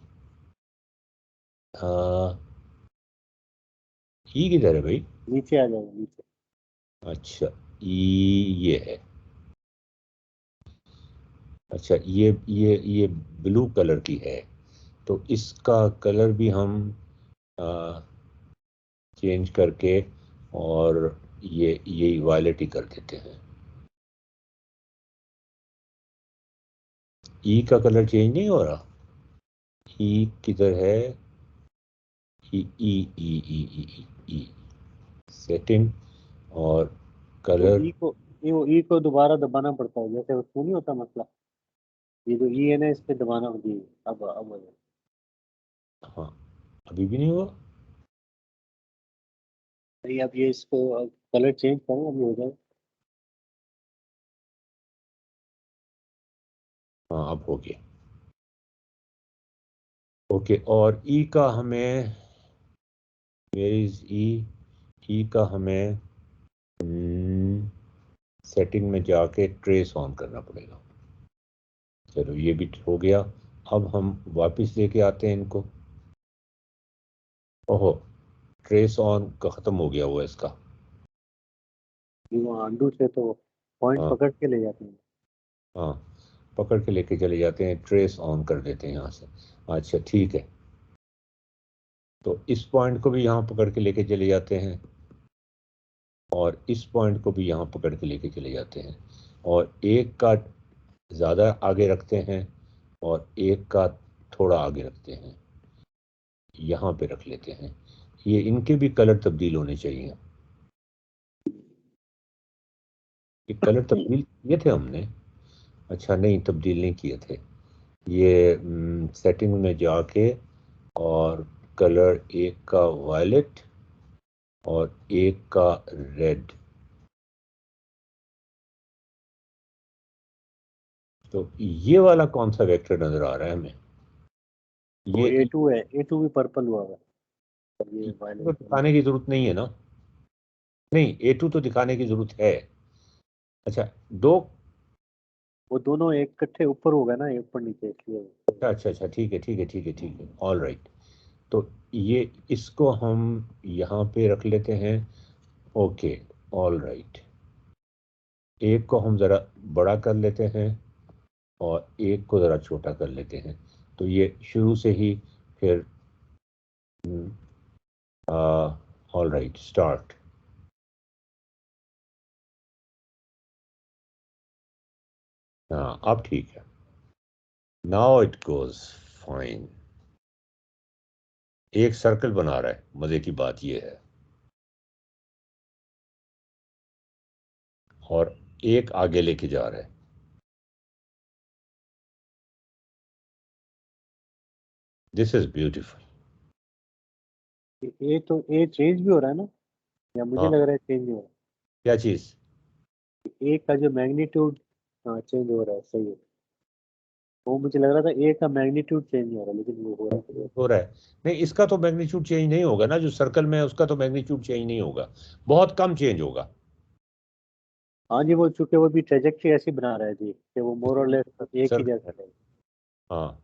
Speaker 1: ई किधर है भाई?
Speaker 3: नीचे आ जाएगा नीचे।
Speaker 1: अच्छा, ई ये है। अच्छा, ये ब्लू कलर की है, तो इसका कलर भी हम चेंज करके और ये यही वायलेट ही कर देते हैं। ई का कलर चेंज नहीं हो रहा। ई किधर है? ई ई ई ई ई ई, ई सेटिंग और
Speaker 3: वो
Speaker 1: कलर।
Speaker 3: ई को दोबारा दबाना पड़ता है, जैसे उसमें नहीं होता मसला। ये जो ई है ना, इस पे दबाना होती है। अब हो जाए।
Speaker 1: हाँ, अभी भी नहीं हुआ।
Speaker 3: नहीं, अब ये इसको कलर चेंज करो, अभी हो जाए।
Speaker 1: हाँ, अब हो गया। ओके, और ई का हमें, वेयर इज ई? ई का हमें सेटिंग में जाके ट्रेस ऑन करना पड़ेगा। चलो ये भी हो गया। अब हम वापस लेके आते हैं इनको। ओहो, ट्रेस ऑन का ख़त्म हो गया हुआ इसका।
Speaker 3: ये वो आंडू से तो पॉइंट
Speaker 1: हाँ
Speaker 3: पकड़ के ले जाते हैं।
Speaker 1: हाँ, पकड़ के लेके चले जाते हैं, ट्रेस ऑन कर देते हैं यहाँ से। अच्छा ठीक है, तो इस पॉइंट को भी यहाँ पकड़ के लेके चले जाते हैं और इस पॉइंट को भी यहाँ पकड़ के लेके चले जाते हैं, और एक का ज़्यादा आगे रखते हैं और एक का थोड़ा आगे रखते हैं, यहाँ पे रख लेते हैं। ये इनके भी कलर तब्दील होने चाहिए। ये कलर तब्दील किए थे हमने? अच्छा नहीं, तब्दील नहीं किए थे। ये सेटिंग में जाके और कलर एक का वायलेट और एक का रेड। तो ये वाला कौन सा वेक्टर नजर आ रहा है हमें?
Speaker 3: वो
Speaker 1: ये
Speaker 3: A2 है, A2 भी पर्पल हुआ हुआ है। और ये
Speaker 1: तो
Speaker 3: वायलेट।
Speaker 1: दिखाने की जरूरत नहीं है ना? नहीं, A2 तो दिखाने की जरूरत है। अच्छा, दो।
Speaker 3: वो दोनों एक इकट्ठे ऊपर होगा ना, एक ऊपर नीचे, इसलिए।
Speaker 1: अच्छा अच्छा अच्छा, ठीक है ठीक है ठीक है ठीक है, ऑल राइट। तो ये इसको हम यहाँ पे रख लेते हैं। Okay, all right. एक को हम ज़रा बड़ा कर लेते हैं और एक को ज़रा छोटा कर लेते हैं, तो ये शुरू से ही फिर ऑल राइट, स्टार्ट। हाँ, अब ठीक है। Now it goes fine. एक सर्कल बना रहा है, मज़े की बात यह है, और एक आगे लेके जा रहा है। This is beautiful.
Speaker 3: ये चेंज भी हो रहा है ना, या मुझे
Speaker 1: हाँ,
Speaker 3: लग रहा है चेंज हो रहा
Speaker 1: क्या चीज़?
Speaker 3: है। ए का जो मैग्नीट्यूड चेंज हो रहा है, सही है। वो मुझे लग रहा था ए का मैग्नीट्यूड चेंज हो रहा है, लेकिन वो हो रहा है।
Speaker 1: हो रहा है। नहीं, इसका तो मैग्नीट्यूड चेंज नहीं होगा ना, जो सर्कल में है उसका तो मैग्नीट्यूड चेंज नहीं होगा, बहुत कम चेंज होगा।
Speaker 3: हाँ जी, वो चूंकि वो भी ट्रेजेक्ट्री ऐसी बना रहा है जी, कि वो मोर और लेस एक ही
Speaker 1: सर,
Speaker 3: जैसा है।
Speaker 1: हाँ,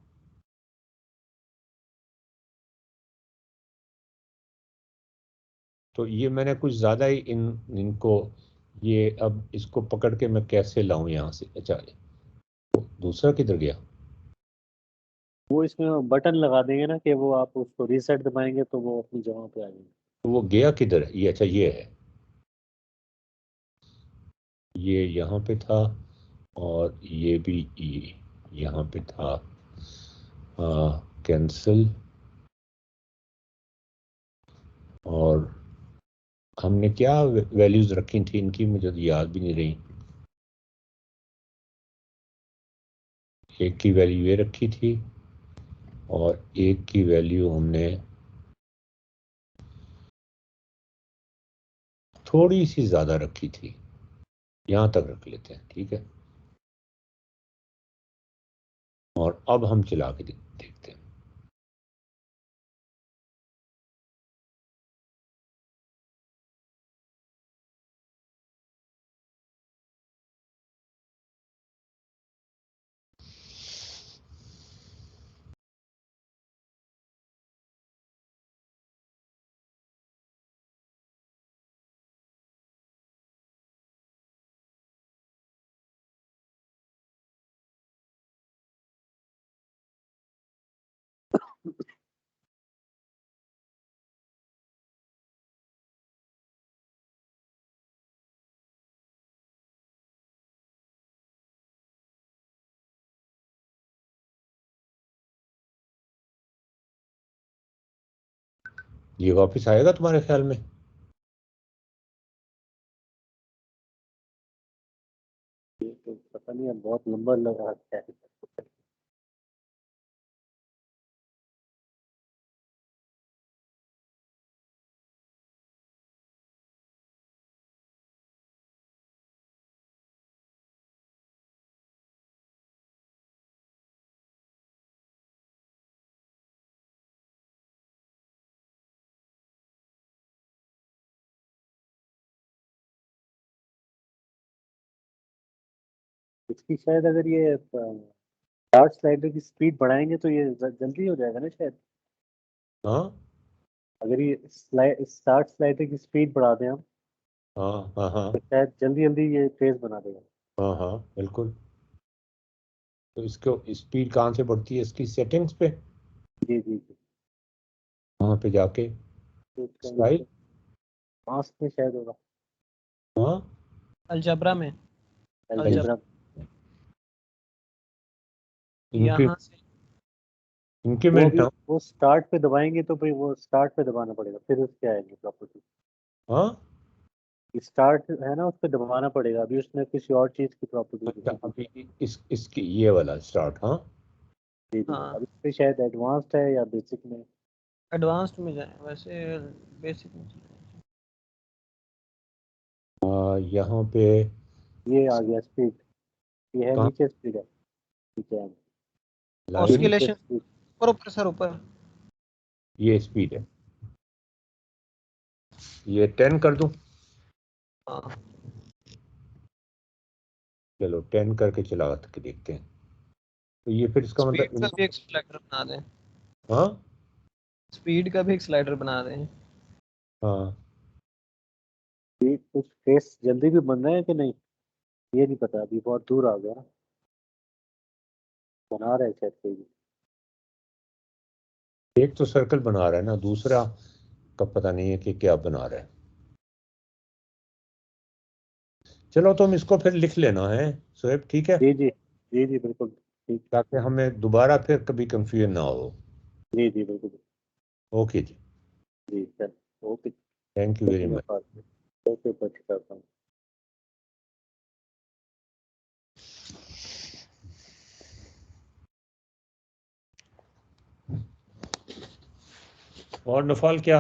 Speaker 1: तो ये मैंने कुछ ज़्यादा ही इनको ये अब इसको पकड़ के मैं कैसे लाऊं यहाँ से। अच्छा, तो दूसरा किधर गया?
Speaker 3: वो इसमें बटन लगा देंगे ना कि वो आप उसको रीसेट दबाएंगे तो वो अपनी जगह पे आ जाएंगे।
Speaker 1: तो वो गया किधर है? ये अच्छा ये है, ये यहाँ पे था और ये भी ये यहाँ पे था। कैंसिल, और हमने क्या वैल्यूज रखी थी इनकी, मुझे तो याद भी नहीं रही। एक की वैल्यू ये रखी थी और एक की वैल्यू हमने थोड़ी सी ज्यादा रखी थी, यहां तक रख लेते हैं, ठीक है। और अब हम चला के देखते हैं। ये वापस आएगा तुम्हारे ख्याल में?
Speaker 3: ये तो पता नहीं, अब बहुत लंबा लग रहा है। इसकी शायद अगर ये स्टार्ट स्लाइडर की स्पीड बढ़ाएंगे तो ये जल्दी हो जाएगा ना शायद।
Speaker 1: हाँ
Speaker 3: अगर ये स्टार्ट स्लाइडर की स्पीड बढ़ा दें हम
Speaker 1: हाँ हाँ हाँ
Speaker 3: तो शायद जल्दी जल्दी ये तेज बना देगा।
Speaker 1: हाँ हाँ बिल्कुल। तो इसको स्पीड कहाँ से बढ़ती है? इसकी सेटिंग्स पे,
Speaker 3: जी जी जी।
Speaker 1: वहाँ पे जाके
Speaker 3: तो इसका
Speaker 1: स्टाइल,
Speaker 3: मास्क में शायद होगा।
Speaker 1: हाँ
Speaker 2: अलजबरा में,
Speaker 3: अलजेब्रा।
Speaker 2: यहाँ से
Speaker 3: वो
Speaker 1: इंक्रीमेंट
Speaker 3: अभी
Speaker 1: ना।
Speaker 3: वो स्टार्ट पे दबाएंगे तो भाई वो स्टार्ट पे दबाना पड़ेगा फिर उसके आएंगे प्रॉपर्टी।
Speaker 1: हाँ
Speaker 3: स्टार्ट है ना, उस पे दबाना पड़ेगा, अभी उसने किसी और चीज की प्रॉपर्टी
Speaker 1: अच्छा,
Speaker 3: दी थी।
Speaker 1: अभी इसकी ये वाला स्टार्ट, हाँ
Speaker 3: जी जी,
Speaker 2: हाँ
Speaker 3: अभी इस पे शायद एडवांस्ड है या बेसिक में।
Speaker 2: एडवांस्ड में जाए, वैसे बेसिक में चले।
Speaker 1: यहाँ पे
Speaker 3: ये आ गया स्पीड, ये है
Speaker 1: कहाँ?
Speaker 3: नीचे स्पीड है, ठीक है। ये
Speaker 1: लाइन,
Speaker 3: नीचे
Speaker 2: ऑस्किलेशन
Speaker 3: स्पीड।
Speaker 2: ऊपर ऊपर सर ऊपर।
Speaker 1: ये स्पीड है, ये 10 कर दूं?
Speaker 2: हाँ
Speaker 1: चलो 10 करके चला के देखते हैं। तो ये फिर इसका
Speaker 2: स्पीड का
Speaker 1: मतलब
Speaker 2: भी एक स्लाइडर बना दें,
Speaker 1: हाँ
Speaker 2: स्पीड का भी एक स्लाइडर बना दें।
Speaker 1: हाँ
Speaker 3: ये कुछ फेस जल्दी भी बन रहे हैं कि नहीं ये नहीं पता, अभी बहुत दूर आ गया ना, बना रहे हैं शायद कोई भी।
Speaker 1: एक तो सर्कल बना रहा है ना, दूसरा का पता नहीं है कि क्या बना रहा है। चलो तुम इसको फिर लिख लेना है सोएब, ठीक है,
Speaker 3: जी जी जी जी बिल्कुल ठीक।
Speaker 1: ताकि हमें दोबारा फिर कभी कंफ्यूजन ना हो।
Speaker 3: जी जी बिल्कुल।
Speaker 1: ओके जी,
Speaker 3: जी sir. Okay.
Speaker 1: Thank you very much.
Speaker 3: Okay करता हूँ।
Speaker 1: और नफाल क्या